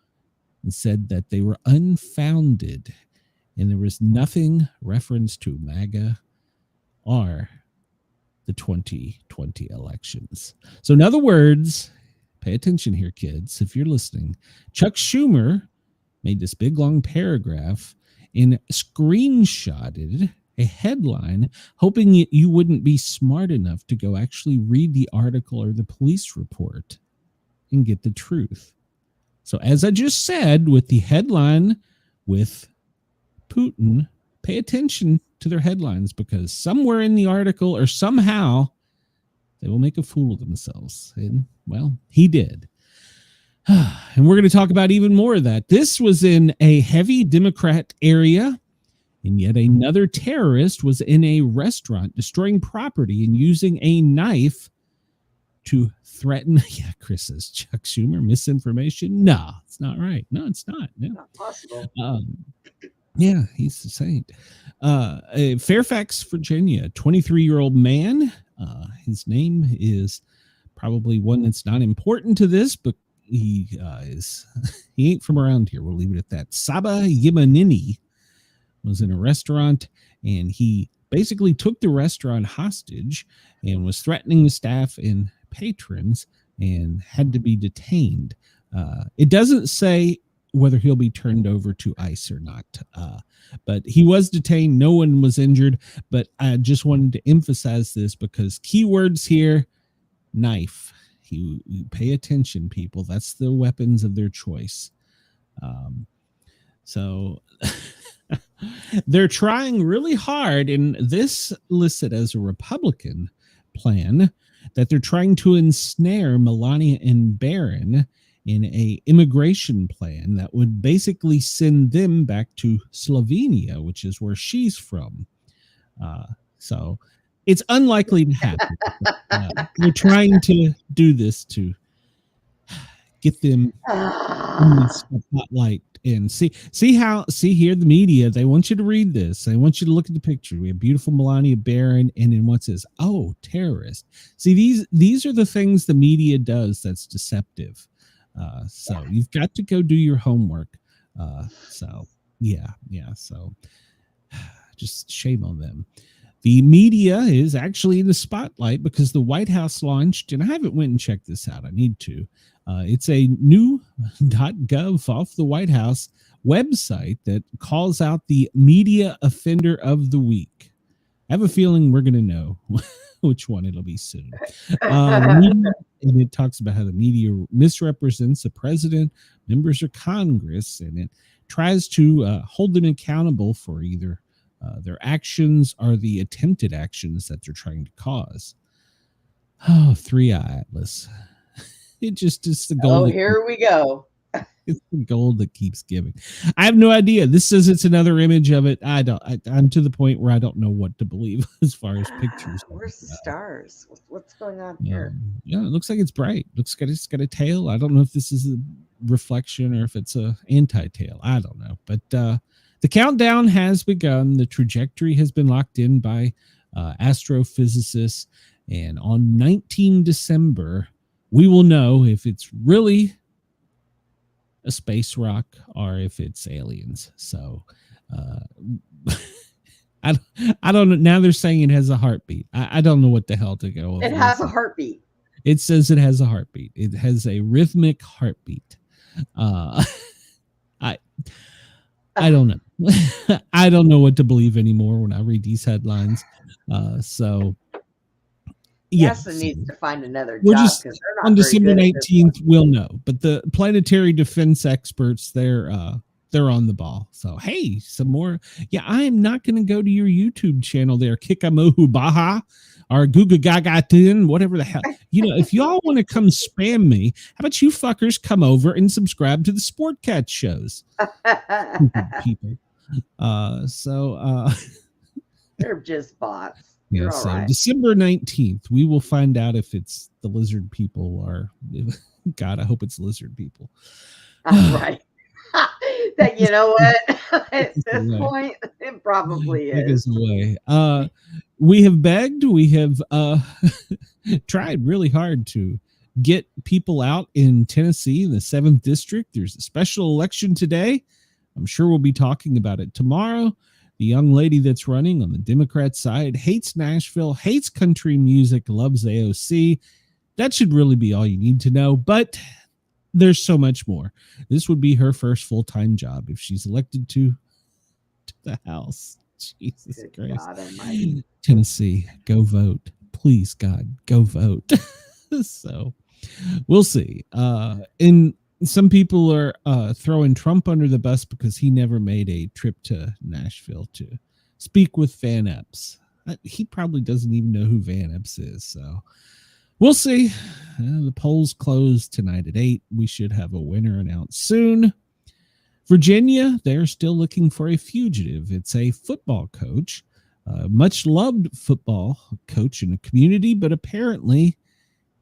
Speaker 2: and said that they were unfounded, and there was nothing reference to MAGA or the 2020 elections. So in other words, pay attention here, kids, if you're listening. Chuck Schumer made this big, long paragraph and screenshotted a headline, hoping you wouldn't be smart enough to go actually read the article or the police report and get the truth. So as I just said, with the headline with Putin, pay attention to their headlines, because somewhere in the article or somehow they will make a fool of themselves. And well, he did. And we're going to talk about even more of that. This was in a heavy Democrat area. And yet another terrorist was in a restaurant destroying property and using a knife to threaten. Yeah, Chris says Chuck Schumer, misinformation. No, it's not right. No, it's not. No.
Speaker 3: Not possible.
Speaker 2: Yeah, he's the saint. Fairfax, Virginia, 23-year-old man. His name is probably one that's not important to this, but he ain't from around here. We'll leave it at that. Saba Yimanini was in a restaurant, and he basically took the restaurant hostage and was threatening the staff and patrons and had to be detained. It doesn't say whether he'll be turned over to ICE or not, but he was detained. No one was injured, but I just wanted to emphasize this because keywords here: knife. You pay attention, people. That's the weapons of their choice. So they're trying really hard, and this listed as a Republican plan, that they're trying to ensnare Melania and Barron in a immigration plan that would basically send them back to Slovenia, which is where she's from. So it's unlikely to happen. They're trying to do this to get them in the spotlight and see here the media, they want you to read this, they want you to look at the picture. We have beautiful Melania Barron, and then what's this? Oh, terrorist. See, these are the things the media does that's deceptive. So you've got to go do your homework. So just shame on them. The media is actually in the spotlight because the White House launched, and I haven't went and checked this out, I need to. It's a new .gov off the White House website that calls out the media offender of the week. I have a feeling we're going to know which one it'll be soon. And it talks about how the media misrepresents the president, members of Congress, and it tries to hold them accountable for either their actions or the attempted actions that they're trying to cause. Oh, 3i Atlas. It just is the gold.
Speaker 3: Oh, here we go.
Speaker 2: It's the gold that keeps giving. I have no idea. This says it's another image of it. I'm to the point where I don't know what to believe as far as pictures.
Speaker 3: Where's the stars? What's going on here?
Speaker 2: Yeah, it looks like it's bright. Looks like it's got a tail. I don't know if this is a reflection or if it's a anti-tail. I don't know. But the countdown has begun. The trajectory has been locked in by astrophysicists. And on 19 December, we will know if it's really a space rock or if it's aliens. So I don't know. Now they're saying it has a heartbeat. I don't know what the hell to go over.
Speaker 3: It has a heartbeat.
Speaker 2: It says it has a heartbeat. It has a rhythmic heartbeat. I don't know. I don't know what to believe anymore when I read these headlines. So
Speaker 3: NASA needs to find another
Speaker 2: we're
Speaker 3: job
Speaker 2: just
Speaker 3: because they're not
Speaker 2: on
Speaker 3: very
Speaker 2: December
Speaker 3: good at this
Speaker 2: 19th.
Speaker 3: one.
Speaker 2: We'll know, but the planetary defense experts, they're on the ball. So hey, some more. Yeah, I am not going to go to your YouTube channel there, Kikamohu Baha or Guga Gagatin, whatever the hell. If y'all want to come spam me, how about you fuckers come over and subscribe to the Sportcat shows? People.
Speaker 3: They're just bots.
Speaker 2: Yeah, so right. December 19th, we will find out if it's the lizard people or God, I hope it's lizard people.
Speaker 3: Right. That, you know what? At this point, it probably is.
Speaker 2: Away. We have begged, we have tried really hard to get people out in Tennessee, in the 7th district. There's a special election today. I'm sure we'll be talking about it tomorrow. The young lady that's running on the Democrat side hates Nashville, hates country music, loves AOC. That should really be all you need to know, but there's so much more. This would be her first full-time job if she's elected to the House. Jesus Christ. God, Tennessee, go vote. Please, God, go vote. So we'll see. And some people are throwing Trump under the bus because he never made a trip to Nashville to speak with Van Epps. He probably doesn't even know who Van Epps is. So we'll see. The polls close tonight at 8. We should have a winner announced soon. Virginia, they're still looking for a fugitive. It's a football coach, much loved football coach in the community, but apparently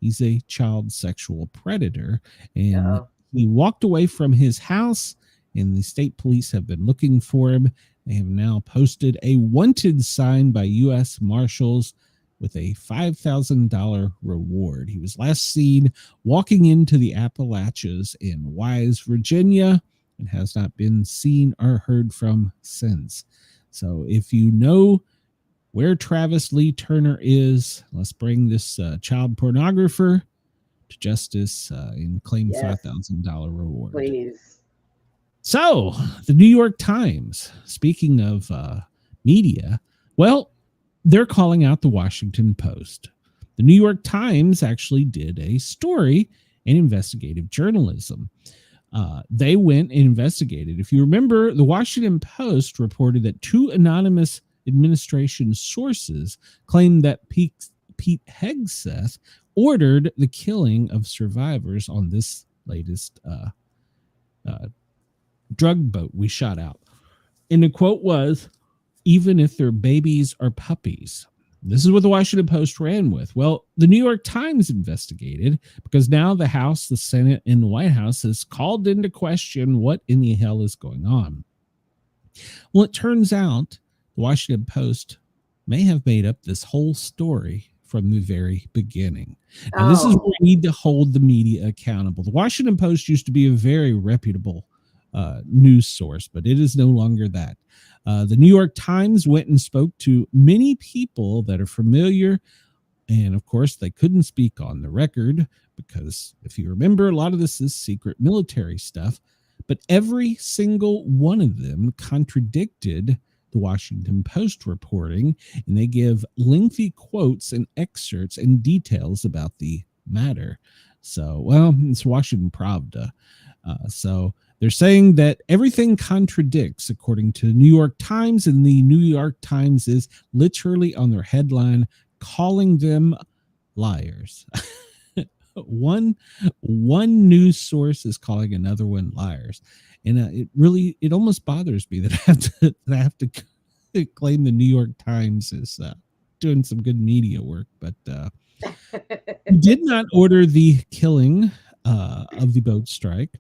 Speaker 2: he's a child sexual predator. And he walked away from his house, and the state police have been looking for him. They have now posted a wanted sign by U.S. Marshals with a $5,000 reward. He was last seen walking into the Appalachians in Wise, Virginia, and has not been seen or heard from since. So if you know where Travis Lee Turner is, let's bring this child pornographer to justice and claim $5,000 reward.
Speaker 3: Please.
Speaker 2: So the New York Times, speaking of media, well, they're calling out the Washington Post. The New York Times actually did a story in investigative journalism. They went and investigated. If you remember, the Washington Post reported that 2 anonymous administration sources claimed that Pete Hegseth ordered the killing of survivors on this latest drug boat we shot out. And the quote was, even if they're babies or puppies. This is what the Washington Post ran with. Well, the New York Times investigated because now the House, the Senate, and the White House has called into question what in the hell is going on. Well, it turns out the Washington Post may have made up this whole story from the very beginning. Now, this is where we need to hold the media accountable. The Washington Post used to be a very reputable news source, but it is no longer that. The New York Times went and spoke to many people that are familiar, and of course, they couldn't speak on the record because, if you remember, a lot of this is secret military stuff, but every single one of them contradicted the Washington Post reporting, and they give lengthy quotes and excerpts and details about the matter. So, well, it's Washington Pravda. So they're saying that everything contradicts, according to the New York Times, and the New York Times is literally on their headline calling them liars. One news source is calling another one liars, and it almost bothers me that I have to claim the New York Times is doing some good media work, but did not order the killing of the boat strike.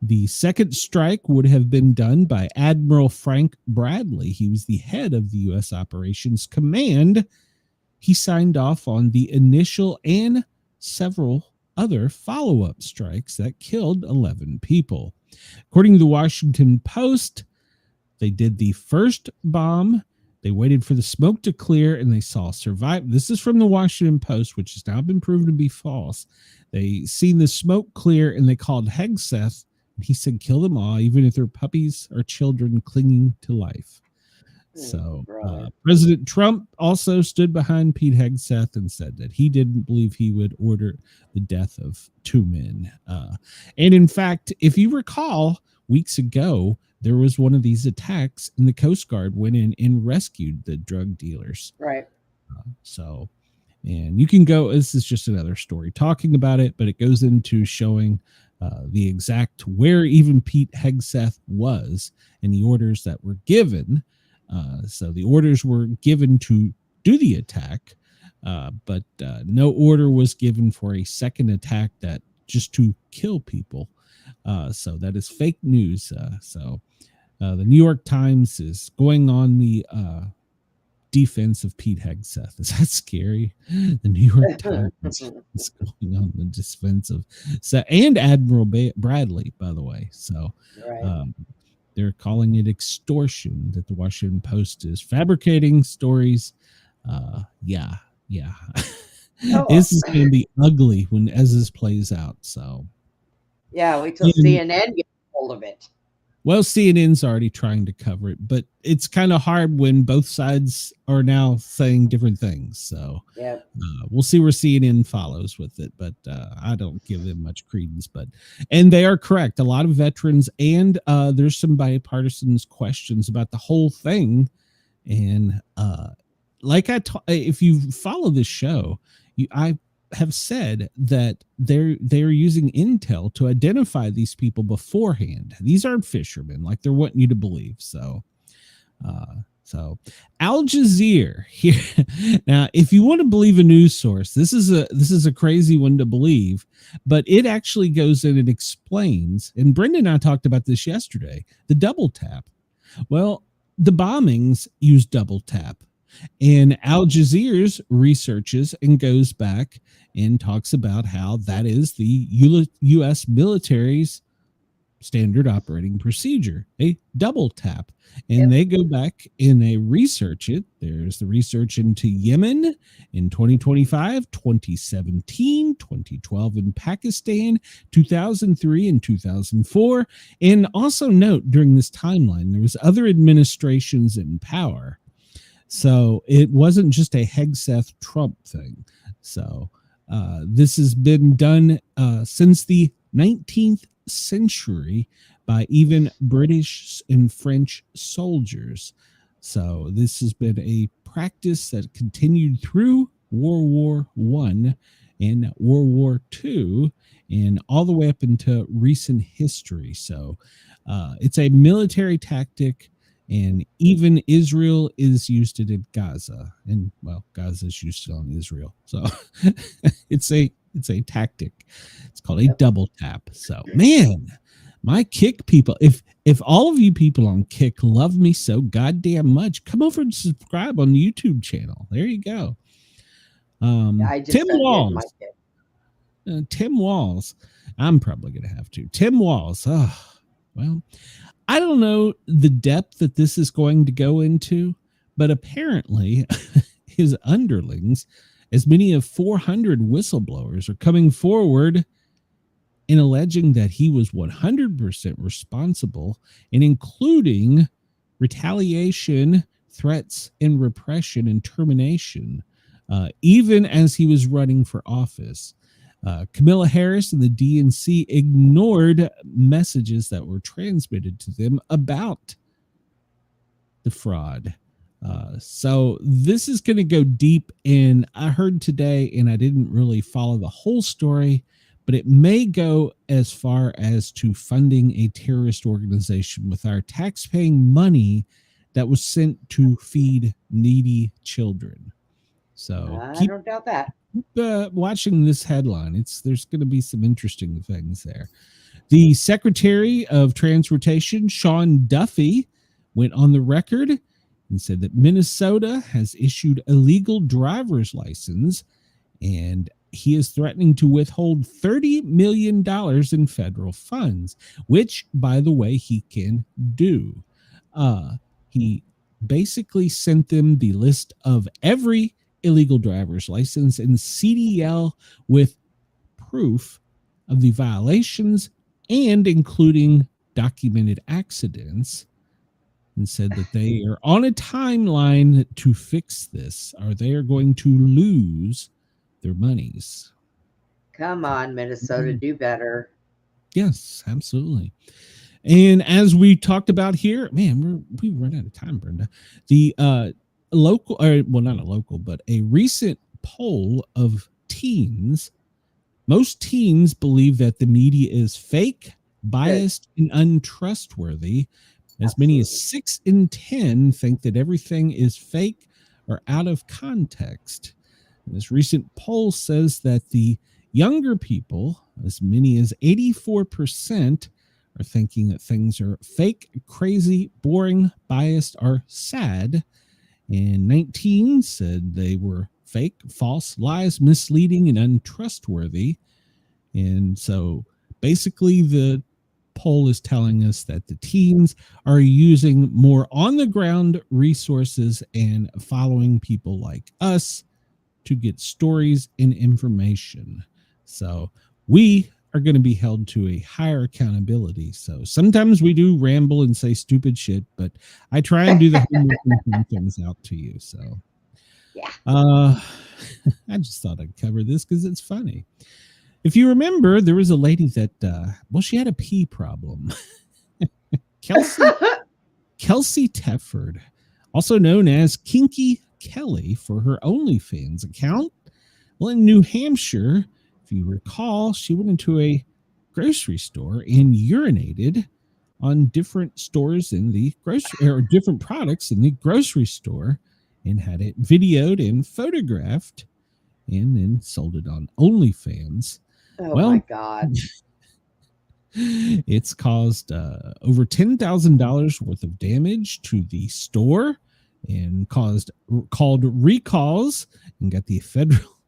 Speaker 2: The second strike would have been done by Admiral Frank Bradley. He was the head of the U.S. Operations Command. He signed off on the initial and several other follow-up strikes that killed 11 people. According to the Washington Post, they did the first bomb. They waited for the smoke to clear, and they saw survive. This is from the Washington Post, which has now been proven to be false. They seen the smoke clear, and they called Hegseth. He said, kill them all, even if they're puppies or children clinging to life. So President Trump also stood behind Pete Hegseth and said that he didn't believe he would order the death of two men. And in fact, if you recall, weeks ago, there was one of these attacks, and the Coast Guard went in and rescued the drug dealers.
Speaker 3: Right.
Speaker 2: And you can go, this is just another story talking about it, but it goes into showing the exact where even Pete Hegseth was and the orders that were given. So the orders were given to do the attack, but no order was given for a second attack that just to kill people. So that is fake news. So the New York Times is going on the defense of Pete Hegseth. Is that scary? The New York Times is going on the defense of and Admiral Bradley, by the way. So they're calling it extortion, that the Washington Post is fabricating stories. Yeah. This is going to be ugly as this plays out. So
Speaker 3: yeah, wait till CNN gets hold of it.
Speaker 2: Well, CNN's already trying to cover it, but it's kind of hard when both sides are now saying different things. So
Speaker 3: yeah,
Speaker 2: we'll see where CNN follows with it, but I don't give them much credence. And they are correct. A lot of veterans, and there's some bipartisan questions about the whole thing. And if you follow this show, I have said that they're using intel to identify these people beforehand. These aren't fishermen like they're wanting you to believe. So Al Jazeera here. Now, if you want to believe a news source, this is a crazy one to believe, but it actually goes in and explains, and Brenda and I talked about this yesterday, the double tap. Well, the bombings use double tap. And Al Jazeera's researches and goes back and talks about how that is the U.S. military's standard operating procedure, a double tap. And they go back and they research it. There's the research into Yemen in 2025, 2017, 2012 in Pakistan, 2003 and 2004. And also note, during this timeline, there was other administrations in power. So it wasn't just a Hegseth Trump thing. So this has been done since the 19th century by even British and French soldiers. So this has been a practice that continued through World War I and World War II and all the way up into recent history. So it's a military tactic. And even Israel is used it in Gaza, and well, Gaza's used it on Israel. So it's a tactic. It's called a double tap. So man, my Kick people, if all of you people on Kick love me so goddamn much, come over and subscribe on the YouTube channel. There you go.
Speaker 3: I just
Speaker 2: Tim
Speaker 3: undid
Speaker 2: Walls.
Speaker 3: my Kick.
Speaker 2: Tim Walls. I'm probably gonna have to. Tim Walls. Oh, well. I don't know the depth that this is going to go into, but apparently his underlings, as many as 400 whistleblowers, are coming forward in alleging that he was 100% responsible, and including retaliation, threats, and repression and termination, even as he was running for office. Kamala Harris and the DNC ignored messages that were transmitted to them about the fraud. So this is going to go deep in. I heard today, and I didn't really follow the whole story, but it may go as far as to funding a terrorist organization with our taxpaying money that was sent to feed needy children. So
Speaker 3: I don't doubt that.
Speaker 2: Watching this headline, there's going to be some interesting things there. The Secretary of Transportation, Sean Duffy, went on the record and said that Minnesota has issued a legal driver's license, and he is threatening to withhold $30 million in federal funds, which, by the way, he can do. He basically sent them the list of every illegal driver's license and CDL with proof of the violations and including documented accidents, and said that they are on a timeline to fix this, or they are going to lose their monies.
Speaker 3: Come on, Minnesota, do better.
Speaker 2: Yes, absolutely. And as we talked about here, man, we run out of time, Brenda. The local, or well, not a local, but a recent poll of teens. Most teens believe that the media is fake, biased, and untrustworthy. As many as 6 in 10 think that everything is fake or out of context. And this recent poll says that the younger people, as many as 84%, are thinking that things are fake, crazy, boring, biased, or sad. And 19 said they were fake, false, lies, misleading, and untrustworthy. And so basically the poll is telling us that the teens are using more on-the-ground resources and following people like us to get stories and information. So we are going to be held to a higher accountability. So sometimes we do ramble and say stupid shit, but I try and do the homework and point things out to you. So
Speaker 3: yeah,
Speaker 2: I just thought I'd cover this because it's funny. If you remember, there was a lady that, she had a pee problem. Kelsey Tefford, also known as Kinky Kelly for her OnlyFans account. Well, in New Hampshire, if you recall, she went into a grocery store and urinated on different stores in the grocery, or different products in the grocery store, and had it videoed and photographed and then sold it on OnlyFans.
Speaker 3: Oh, well, my God.
Speaker 2: It's caused over $10,000 worth of damage to the store and called recalls and got the Federal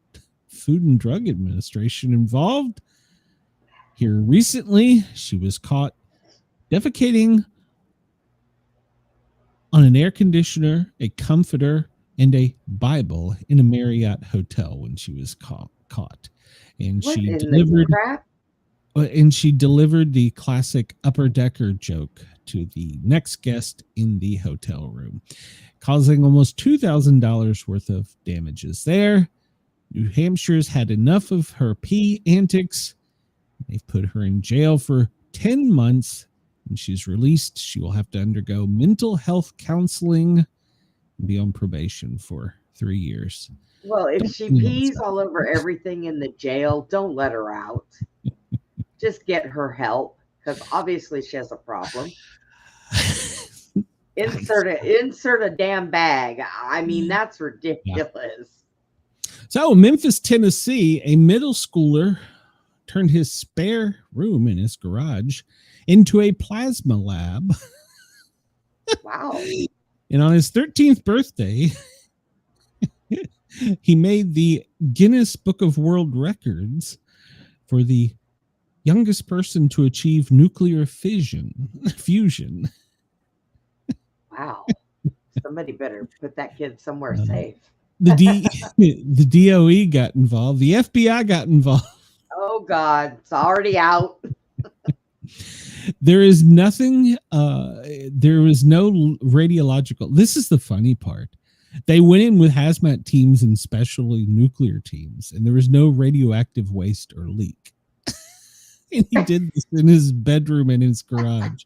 Speaker 2: Food and Drug Administration involved. Here recently, she was caught defecating on an air conditioner, a comforter, and a Bible in a Marriott hotel when she was caught. And
Speaker 3: what
Speaker 2: she delivered
Speaker 3: crap?
Speaker 2: And she delivered the classic upper decker joke to the next guest in the hotel room, causing almost $2,000 worth of damages there. New Hampshire's had enough of her pee antics. They've put her in jail for 10 months. When she's released, she will have to undergo mental health counseling and be on probation for 3 years.
Speaker 3: Well, if she pees all over everything in the jail, don't let her out. Just get her help, because obviously she has a problem. insert a damn bag. I mean, that's ridiculous.
Speaker 2: So, Memphis, Tennessee, a middle schooler turned his spare room in his garage into a plasma lab.
Speaker 3: Wow.
Speaker 2: And on his 13th birthday, he made the Guinness Book of World Records for the youngest person to achieve nuclear fusion.
Speaker 3: Wow. Somebody better put that kid somewhere safe.
Speaker 2: The DOE got involved. The FBI got involved.
Speaker 3: Oh, God. It's already out.
Speaker 2: There is nothing. There was no radiological. This is the funny part. They went in with hazmat teams and specially nuclear teams, and there was no radioactive waste or leak. And he did this in his bedroom and his garage.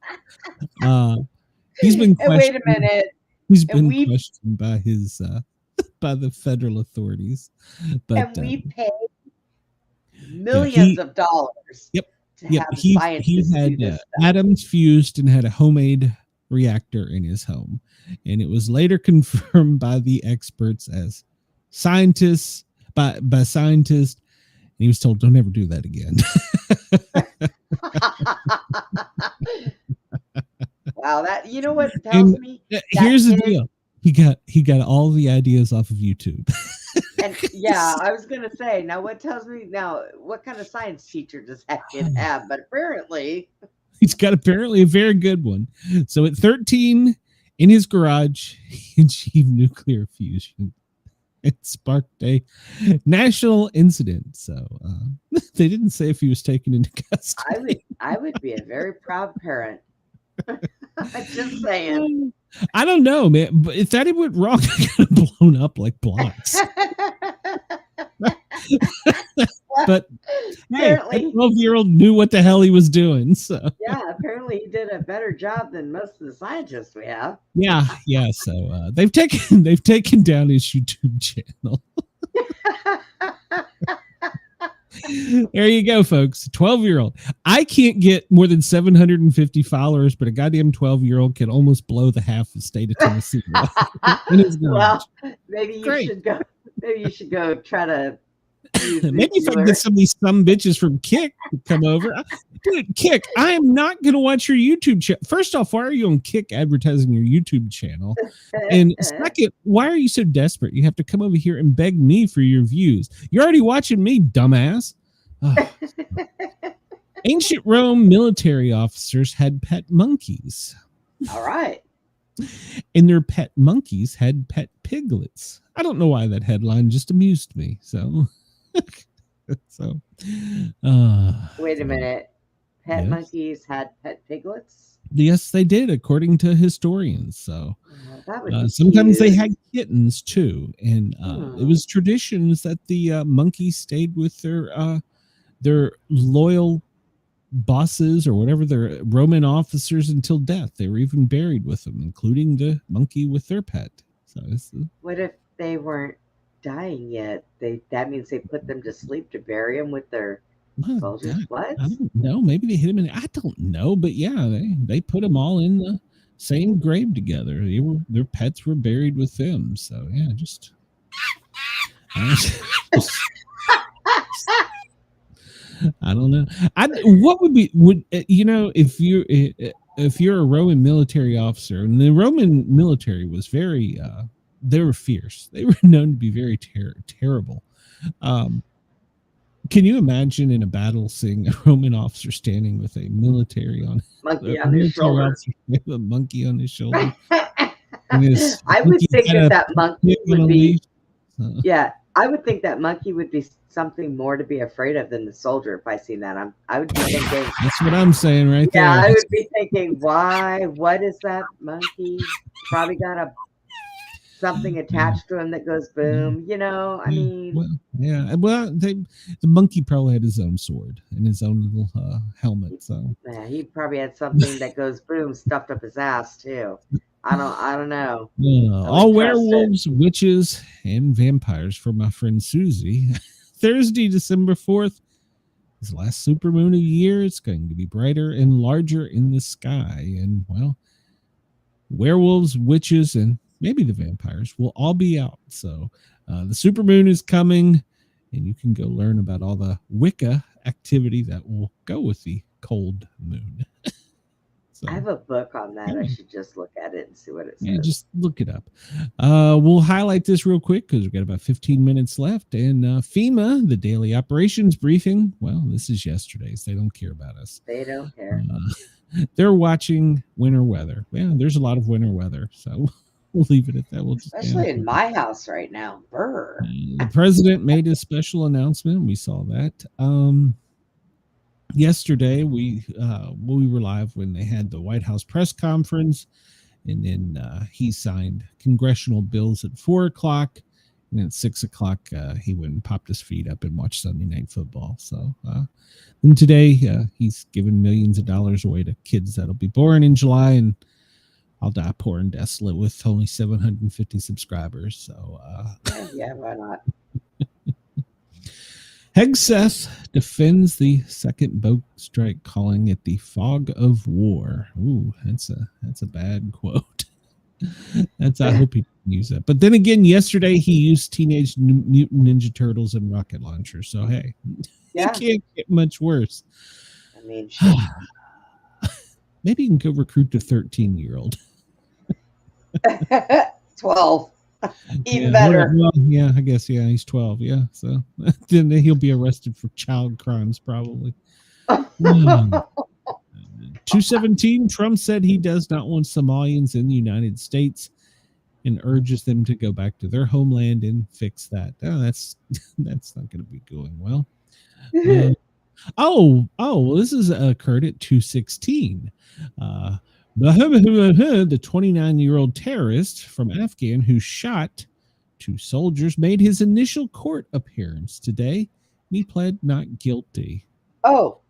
Speaker 2: He's been questioned.
Speaker 3: Wait a minute.
Speaker 2: He's been questioned by his by the federal authorities. But
Speaker 3: and we paid millions of dollars.
Speaker 2: Yep.
Speaker 3: To have
Speaker 2: He had atoms fused and had a homemade reactor in his home, and it was later confirmed by the experts as scientists by scientists. And he was told, "Don't ever do that again."
Speaker 3: Wow, that you know what tells me.
Speaker 2: Here's the deal: he got all the ideas off of YouTube.
Speaker 3: And yeah, I was gonna say, now what tells me now what kind of science teacher does that kid have? But apparently
Speaker 2: he's got a very good one. So at 13 in his garage, he achieved nuclear fusion. It sparked a national incident. So they didn't say if he was taken into custody.
Speaker 3: I would be a very proud parent. Just saying.
Speaker 2: I don't know, man. But if that went wrong, I got blown up like blocks. But hey, a 12-year-old knew what the hell he was doing. So
Speaker 3: yeah, apparently he did a better job than most of the scientists we have.
Speaker 2: Yeah. So they've taken down his YouTube channel. There you go, folks. 12-year-old. I can't get more than 750 followers, but a goddamn 12-year-old can almost blow the half of the state of Tennessee.
Speaker 3: Well, maybe you should go try to.
Speaker 2: Maybe if I can get some of these bitches from Kick to come over. Dude, Kick, I am not going to watch your YouTube channel. First off, why are you on Kick advertising your YouTube channel? And second, why are you so desperate? You have to come over here and beg me for your views. You're already watching me, dumbass. Oh. Ancient Rome military officers had pet monkeys.
Speaker 3: All right.
Speaker 2: And their pet monkeys had pet piglets. I don't know why that headline just amused me. So...
Speaker 3: wait a minute. Pet monkeys had pet piglets?
Speaker 2: Yes, they did, according to historians. So
Speaker 3: that would
Speaker 2: sometimes they had kittens too, and it was traditions that the monkeys stayed with their loyal bosses or whatever, their Roman officers until death. They were even buried with them, including the monkey with their pet. So
Speaker 3: what if they weren't dying yet? That means they put them to sleep to bury them with their soldiers. What?
Speaker 2: I don't know. Maybe they hit them I don't know, but yeah, they put them all in the same grave together. Their pets were buried with them. So yeah, I don't know. What would if you're a Roman military officer, and the Roman military was very they were fierce. They were known to be very terrible. Can you imagine in a battle seeing a Roman officer standing with a military
Speaker 3: monkey on his shoulder?
Speaker 2: With a monkey on his shoulder.
Speaker 3: I would think that monkey would be. Yeah, I would think that monkey would be something more to be afraid of than the soldier. If I seen that, I would be thinking.
Speaker 2: That's what I'm saying, right there.
Speaker 3: Yeah, I would be thinking, why? What is that monkey? Probably got something attached to him that goes boom. I mean.
Speaker 2: The monkey probably had his own sword and his own little helmet. So
Speaker 3: yeah, he probably had something that goes boom stuffed up his ass too. I don't know.
Speaker 2: Yeah, all werewolves, witches, and vampires for my friend Susie. Thursday, December 4th, is the last supermoon of the year. It's going to be brighter and larger in the sky. And, well, werewolves, witches, and maybe the vampires will all be out. So the supermoon is coming, and you can go learn about all the Wicca activity that will go with the cold moon. So,
Speaker 3: I have a book on that. I should just look at it and see what it says.
Speaker 2: yeah, just look it up. We'll highlight this real quick because we've got about 15 minutes left. And FEMA, the daily operations briefing. Well, this is yesterday's. They don't care about us.
Speaker 3: They don't care.
Speaker 2: They're watching winter weather. Yeah, there's a lot of winter weather. So we'll leave it at that. We'll just,
Speaker 3: Especially in my house right now. Brr.
Speaker 2: The president made a special announcement. We saw that. Yesterday, we were live when they had the White House press conference, and then he signed congressional bills at 4:00, and at 6:00 he went and popped his feet up and watched Sunday Night Football. So then today he's giving millions of dollars away to kids that'll be born in July, and I'll die poor and desolate with only 750 subscribers. So
Speaker 3: yeah, why not?
Speaker 2: Hegseth defends the second boat strike, calling it the fog of war. Ooh, that's a bad quote. I hope he didn't use that. But then again, yesterday he used Teenage Mutant Ninja Turtles and rocket launchers. So hey,
Speaker 3: Yeah.
Speaker 2: it can't get much worse.
Speaker 3: I mean, shit.
Speaker 2: Maybe you can go recruit the 13-year-old.
Speaker 3: 12. Even
Speaker 2: Yeah,
Speaker 3: better.
Speaker 2: well, yeah, I guess, yeah, he's 12. Yeah, so then he'll be arrested for child crimes, probably. 217, Trump said he does not want Somalians in the United States and urges them to go back to their homeland and fix that. Oh, that's not going to be going well. Well, this is occurred at 216. The 29-year-old terrorist from Afghan who shot 2 soldiers made his initial court appearance today, and he pled not guilty.
Speaker 3: Oh,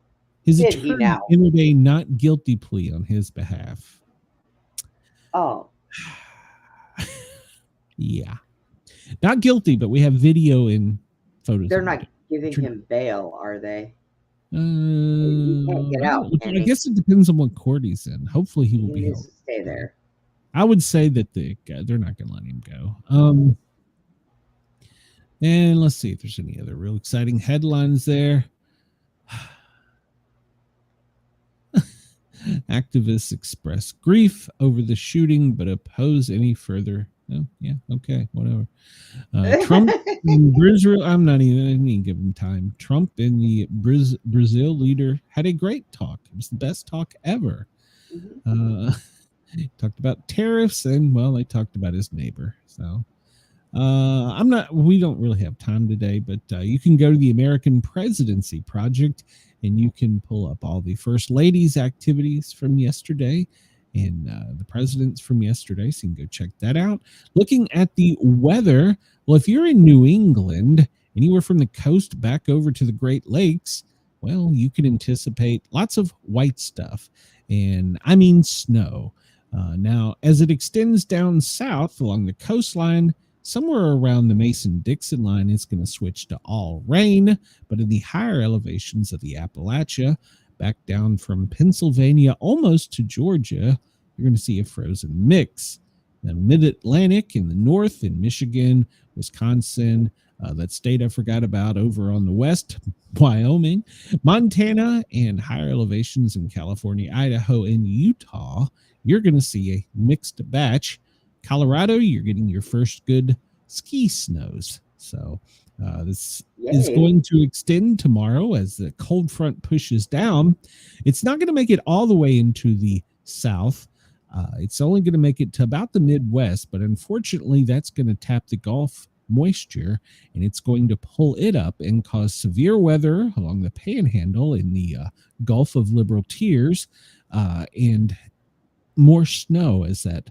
Speaker 2: His
Speaker 3: did he
Speaker 2: attorney
Speaker 3: now?
Speaker 2: entered a not guilty plea on his behalf.
Speaker 3: Oh,
Speaker 2: Yeah. Not guilty, but we have video and photos.
Speaker 3: they're
Speaker 2: of
Speaker 3: not
Speaker 2: it.
Speaker 3: giving him bail, are they?
Speaker 2: He
Speaker 3: can't get out, can
Speaker 2: I
Speaker 3: he?
Speaker 2: guess it depends on what court he's in. Hopefully he will
Speaker 3: He
Speaker 2: be
Speaker 3: needs
Speaker 2: held.
Speaker 3: to stay there.
Speaker 2: I would say that they're not going to let him go. And let's see if there's any other real exciting headlines there. Activists express grief over the shooting, but oppose any further. Oh, yeah, okay, whatever. Trump and Brazil. I didn't give him time. Trump and the Brazil leader had a great talk. It was the best talk ever. Talked about tariffs, and well, they talked about his neighbor. So we don't really have time today, but you can go to the American Presidency Project and you can pull up all the first ladies' activities from yesterday and the presidents from yesterday. So you can go check that out. Looking at the weather. Well, if you're in New England, anywhere from the coast back over to the Great Lakes, well, you can anticipate lots of white stuff. And I mean snow. Now, as it extends down south along the coastline, somewhere around the Mason-Dixon line, it's going to switch to all rain. But in the higher elevations of the Appalachia, back down from Pennsylvania almost to Georgia, you're going to see a frozen mix. The mid-Atlantic in the north, in Michigan, Wisconsin, that state I forgot about over on the west, Wyoming, Montana, and higher elevations in California, Idaho, and Utah, you're going to see a mixed batch. Colorado, you're getting your first good ski snows. So this is going to extend tomorrow as the cold front pushes down. It's not going to make it all the way into the south. It's only going to make it to about the Midwest, but unfortunately, that's going to tap the Gulf moisture, and it's going to pull it up and cause severe weather along the Panhandle in the Gulf of Liberal Tears, and more snow as that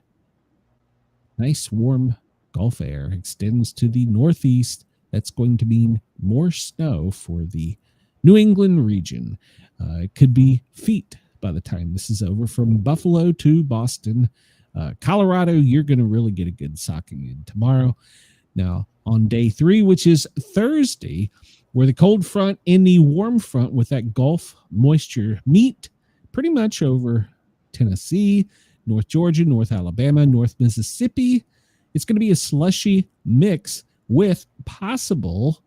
Speaker 2: nice warm Gulf air extends to the northeast. That's going to mean more snow for the New England region. It could be feet by the time this is over from Buffalo to Boston. Colorado, you're going to really get a good socking in tomorrow. Now, on day 3, which is Thursday, where the cold front and the warm front with that Gulf moisture meet pretty much over Tennessee, North Georgia, North Alabama, North Mississippi. It's going to be a slushy mix with possible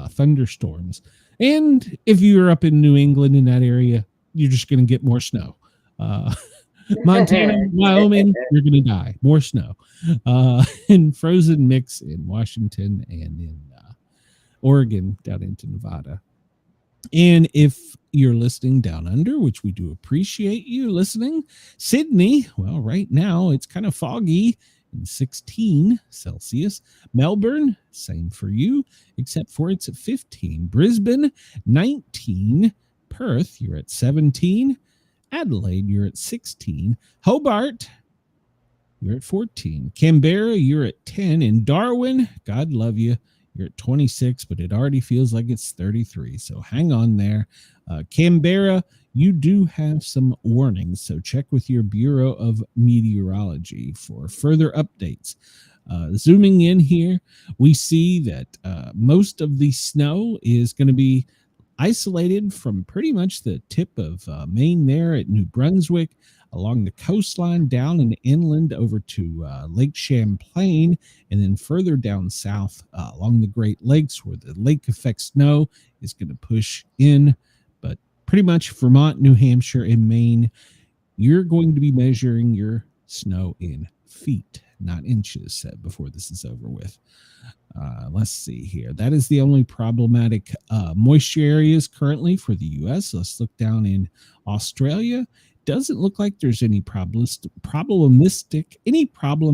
Speaker 2: thunderstorms. And if you're up in New England in that area, you're just going to get more snow. Montana, Wyoming, you're going to die. More snow. And frozen mix in Washington and in Oregon down into Nevada. And if you're listening down under, which we do appreciate you listening, Sydney, well, right now it's kind of foggy in 16 Celsius. Melbourne, same for you, except for it's at 15. Brisbane, 19. Perth, you're at 17. Adelaide, you're at 16. Hobart, you're at 14. Canberra, you're at 10. And Darwin, God love you, you're at 26, but it already feels like it's 33. So hang on there. Canberra, you do have some warnings. So check with your Bureau of Meteorology for further updates. Zooming in here, we see that most of the snow is going to be isolated from pretty much the tip of Maine there at New Brunswick, along the coastline, down and inland over to Lake Champlain, and then further down south along the Great Lakes, where the lake effect snow is going to push in. But pretty much Vermont, New Hampshire, and Maine, you're going to be measuring your snow in feet, not inches, before this is over with. Let's see here. That is the only problematic moisture areas currently for the U.S. Let's look down in Australia. Doesn't look like there's any problem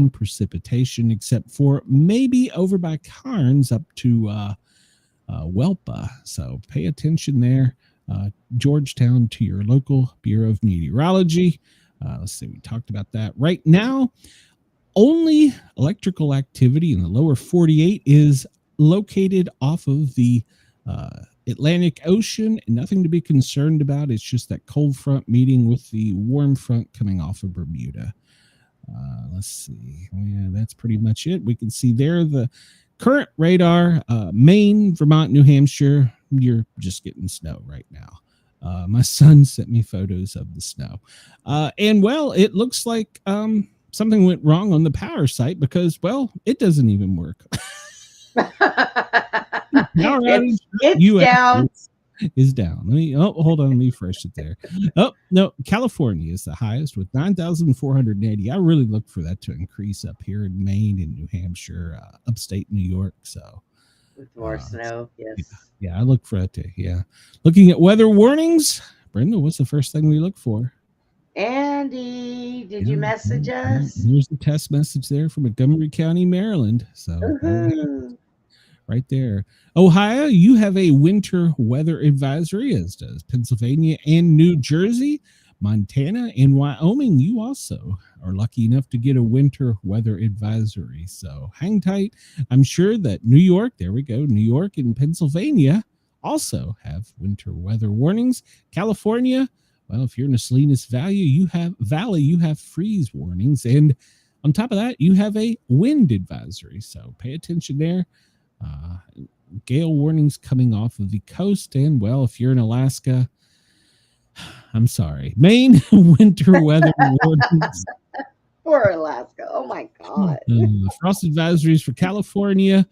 Speaker 2: precipitation, except for maybe over by Cairns up to Welpa. So pay attention there. Georgetown, to your local Bureau of Meteorology. Let's see, we talked about that. Right now, only electrical activity in the lower 48 is located off of the Atlantic Ocean, and nothing to be concerned about. It's just that cold front meeting with the warm front coming off of Bermuda. Let's see. Yeah, that's pretty much it. We can see there the current radar, Maine, Vermont, New Hampshire. You're just getting snow right now. My son sent me photos of the snow. And well, it looks like something went wrong on the power site because, well, it doesn't even work.
Speaker 3: It's down.
Speaker 2: Is down. Hold on, let me refresh it there. Oh no, California is the highest with 9,480. I really look for that to increase up here in Maine and New Hampshire, upstate New York. So
Speaker 3: with more snow, yes.
Speaker 2: Yeah, I look for that too. Yeah. Looking at weather warnings, Brenda, what's the first thing we look for?
Speaker 3: Andy, did you message us?
Speaker 2: There's a test message there from Montgomery County, Maryland. So right there. Ohio, you have a winter weather advisory, as does Pennsylvania and New Jersey. Montana and Wyoming, you also are lucky enough to get a winter weather advisory. So hang tight. I'm sure that New York, there we go, New York and Pennsylvania also have winter weather warnings. California, well, if you're in the Salinas Valley, you have freeze warnings. And on top of that, you have a wind advisory. So pay attention there. Gale warnings coming off of the coast. And well, if you're in Alaska, I'm sorry, Maine winter weather warnings.
Speaker 3: For Alaska. Oh my God.
Speaker 2: Frost advisories for California,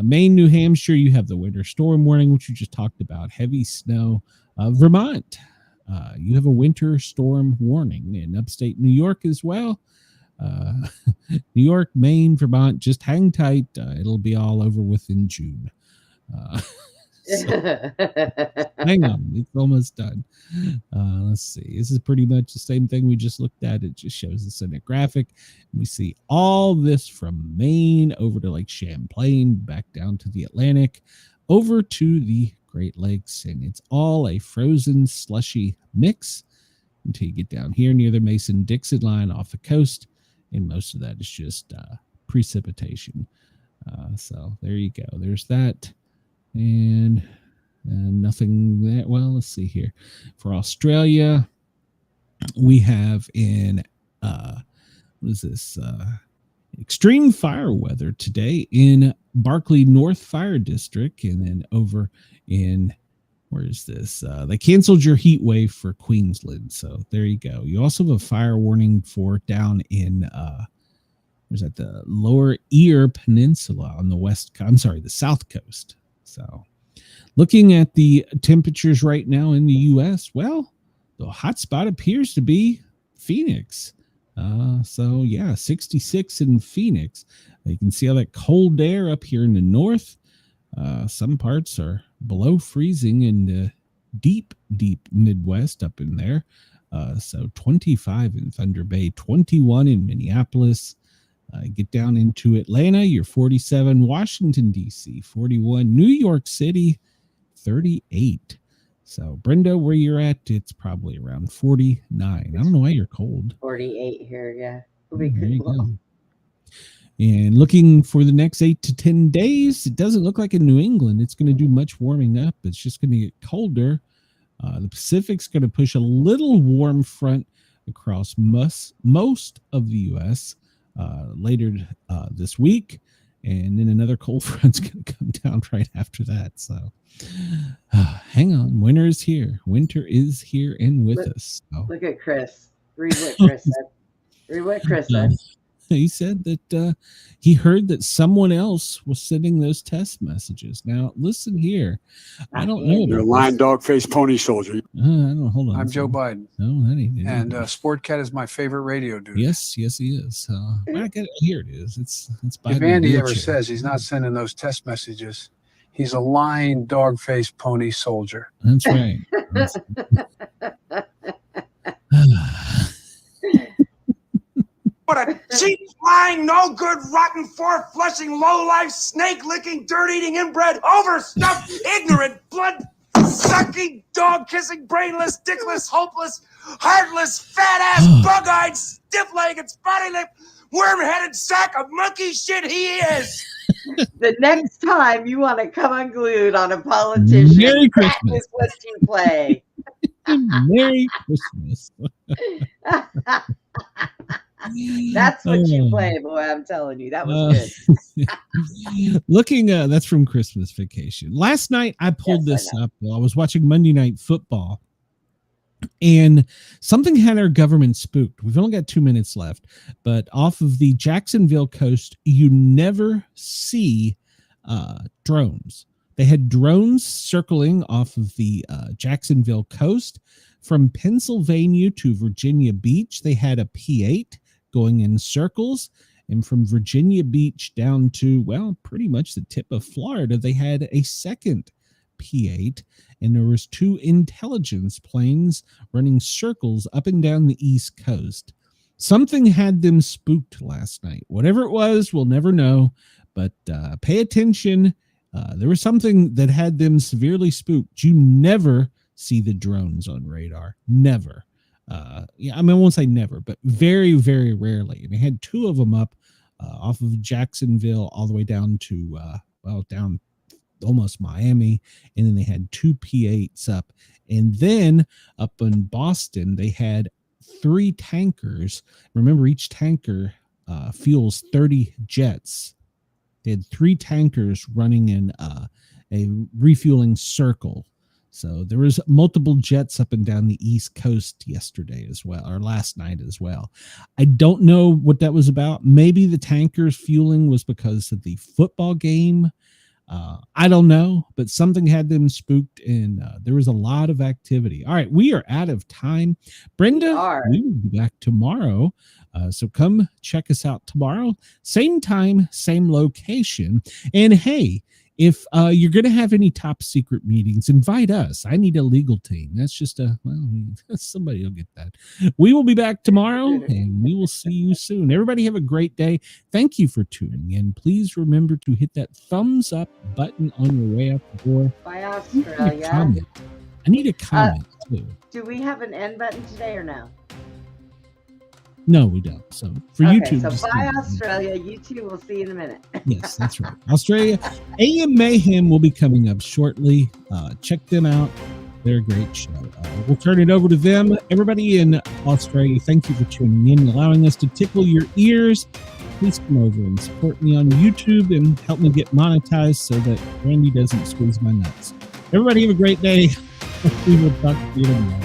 Speaker 2: Maine, New Hampshire. You have the winter storm warning, which you just talked about, heavy snow. Vermont, you have a winter storm warning, in upstate New York as well. New York, Maine, Vermont, just hang tight. It'll be all over within June. So, hang on, it's almost done. Let's see. This is pretty much the same thing we just looked at. It just shows us in a graphic. We see all this from Maine over to Lake Champlain, back down to the Atlantic, over to the Great Lakes, and it's all a frozen slushy mix until you get down here near the Mason-Dixon line off the coast, and most of that is just precipitation. So there you go. There's that. And nothing that, well, let's see here. For Australia, we have in, what is this? Extreme fire weather today in Barkly North Fire District, and then over in where is this? They canceled your heat wave for Queensland. So there you go. You also have a fire warning for down in, where's that? The Lower Ear Peninsula on the South Coast. So looking at the temperatures right now in the U.S., well, the hot spot appears to be Phoenix. 66 in Phoenix. You can see all that cold air up here in the north. Some parts are below freezing in the deep Midwest up in there. So 25 in Thunder Bay, 21 in Minneapolis. Get down into Atlanta, you're 47. Washington, D.C., 41. New York City, 38. So, Brenda, where you're at, it's probably around 49. I don't know why you're cold.
Speaker 3: 48 here, yeah. It'll
Speaker 2: There
Speaker 3: be
Speaker 2: you
Speaker 3: cool.
Speaker 2: go. And looking for the next 8 to 10 days, it doesn't look like in New England it's going to do much warming up. It's just going to get colder. The Pacific's going to push a little warm front across most of the U.S. Later this week. And then another cold front's going to come down right after that. So hang on. Winter is here. Winter is here and with us. So.
Speaker 3: Look at Chris. Read what Chris said. Read what Chris said.
Speaker 2: He said that he heard that someone else was sending those test messages. Now, listen here. I don't know.
Speaker 10: You're a lying dog-faced pony soldier.
Speaker 2: I don't. Hold on.
Speaker 11: I'm Joe Biden.
Speaker 2: No, that ain't it.
Speaker 11: And Sportcat is my favorite radio dude.
Speaker 2: Yes, he is. Here it is. It's Biden.
Speaker 11: If Andy ever says he's not sending those test messages, he's a lying dog-faced pony soldier.
Speaker 2: That's right.
Speaker 12: What a cheap, lying, no good, rotten, four-flushing, low-life, snake-licking, dirt-eating, inbred, overstuffed, ignorant, blood-sucking, dog-kissing, brainless, dickless, hopeless, heartless, fat-ass, bug-eyed, stiff-legged, spotty-lipped, worm-headed sack of monkey shit he is.
Speaker 3: The next time you want to come unglued on a politician,
Speaker 2: Merry
Speaker 3: that
Speaker 2: Christmas.
Speaker 3: is what you play.
Speaker 2: Merry Christmas.
Speaker 3: That's what you play, boy. I'm telling you, that was good.
Speaker 2: Looking, that's from Christmas Vacation. Last night, I pulled this up while I was watching Monday Night Football, and something had our government spooked. We've only got 2 minutes left, but off of the Jacksonville coast, you never see drones. They had drones circling off of the Jacksonville coast. From Pennsylvania to Virginia Beach, they had a P-8 going in circles. And from Virginia Beach down to, well, pretty much the tip of Florida, they had a second P-8. And there was 2 intelligence planes running circles up and down the East Coast. Something had them spooked last night. Whatever it was, we'll never know. But pay attention. There was something that had them severely spooked. You never see the drones on radar. Never. I won't say never, but very, very rarely. And they had 2 of them up off of Jacksonville all the way down to, down almost Miami. And then they had 2 P-8s up. And then up in Boston, they had 3 tankers. Remember, each tanker fuels 30 jets. They had 3 tankers running in a refueling circle. So there was multiple jets up and down the East Coast yesterday as well, or last night as well. I don't know what that was about. Maybe the tankers fueling was because of the football game. I don't know, but something had them spooked, and there was a lot of activity. All right, we are out of time. Brenda, we will be back tomorrow. So come check us out tomorrow. Same time, same location. And hey, if you're going to have any top secret meetings, invite us. I need a legal team. That's just somebody will get that. We will be back tomorrow, and we will see you soon. Everybody have a great day. Thank you for tuning in. Please remember to hit that thumbs up button on your way out the door.
Speaker 3: Bye, Australia.
Speaker 2: I need a comment, too.
Speaker 3: Do we have an end button today or no?
Speaker 2: No, we don't. So for YouTube.
Speaker 3: So bye, Australia. YouTube, we'll see you in a minute.
Speaker 2: Yes, that's right. Australia. AM Mayhem will be coming up shortly. Check them out. They're a great show. We'll turn it over to them. Everybody in Australia, thank you for tuning in and allowing us to tickle your ears. Please come over and support me on YouTube and help me get monetized so that Randy doesn't squeeze my nuts. Everybody have a great day. We will talk to you tomorrow.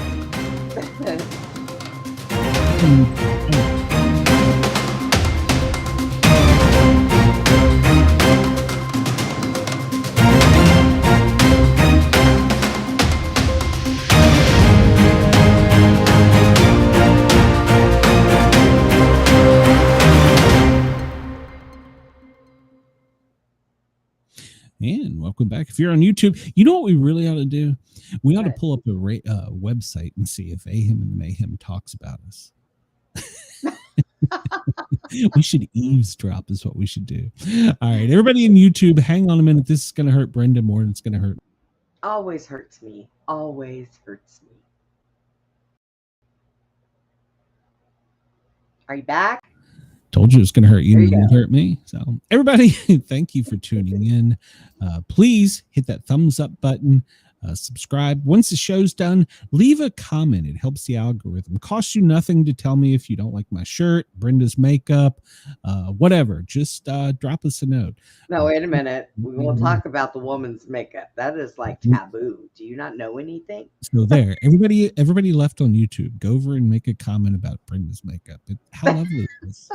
Speaker 2: And welcome back. If you're on YouTube, you know what we really ought to do? We ought to pull up a website and see if Ahem and the Mayhem talks about us. We should eavesdrop is what we should do. All right, everybody in YouTube, hang on a minute. This is going to hurt Brenda more than it's going to hurt.
Speaker 3: Always hurts me. Always hurts me. Are you back?
Speaker 2: Told you it's going to hurt you and it didn't hurt me. So everybody, thank you for tuning in. Please hit that thumbs up button. Subscribe. Once the show's done, leave a comment. It helps the algorithm. Costs you nothing to tell me if you don't like my shirt, Brenda's makeup, whatever. Just drop us a note.
Speaker 3: No, wait a minute. We won't talk about the woman's makeup. That is like taboo. Do you not know anything?
Speaker 2: So there, everybody left on YouTube, go over and make a comment about Brenda's makeup. How lovely it is.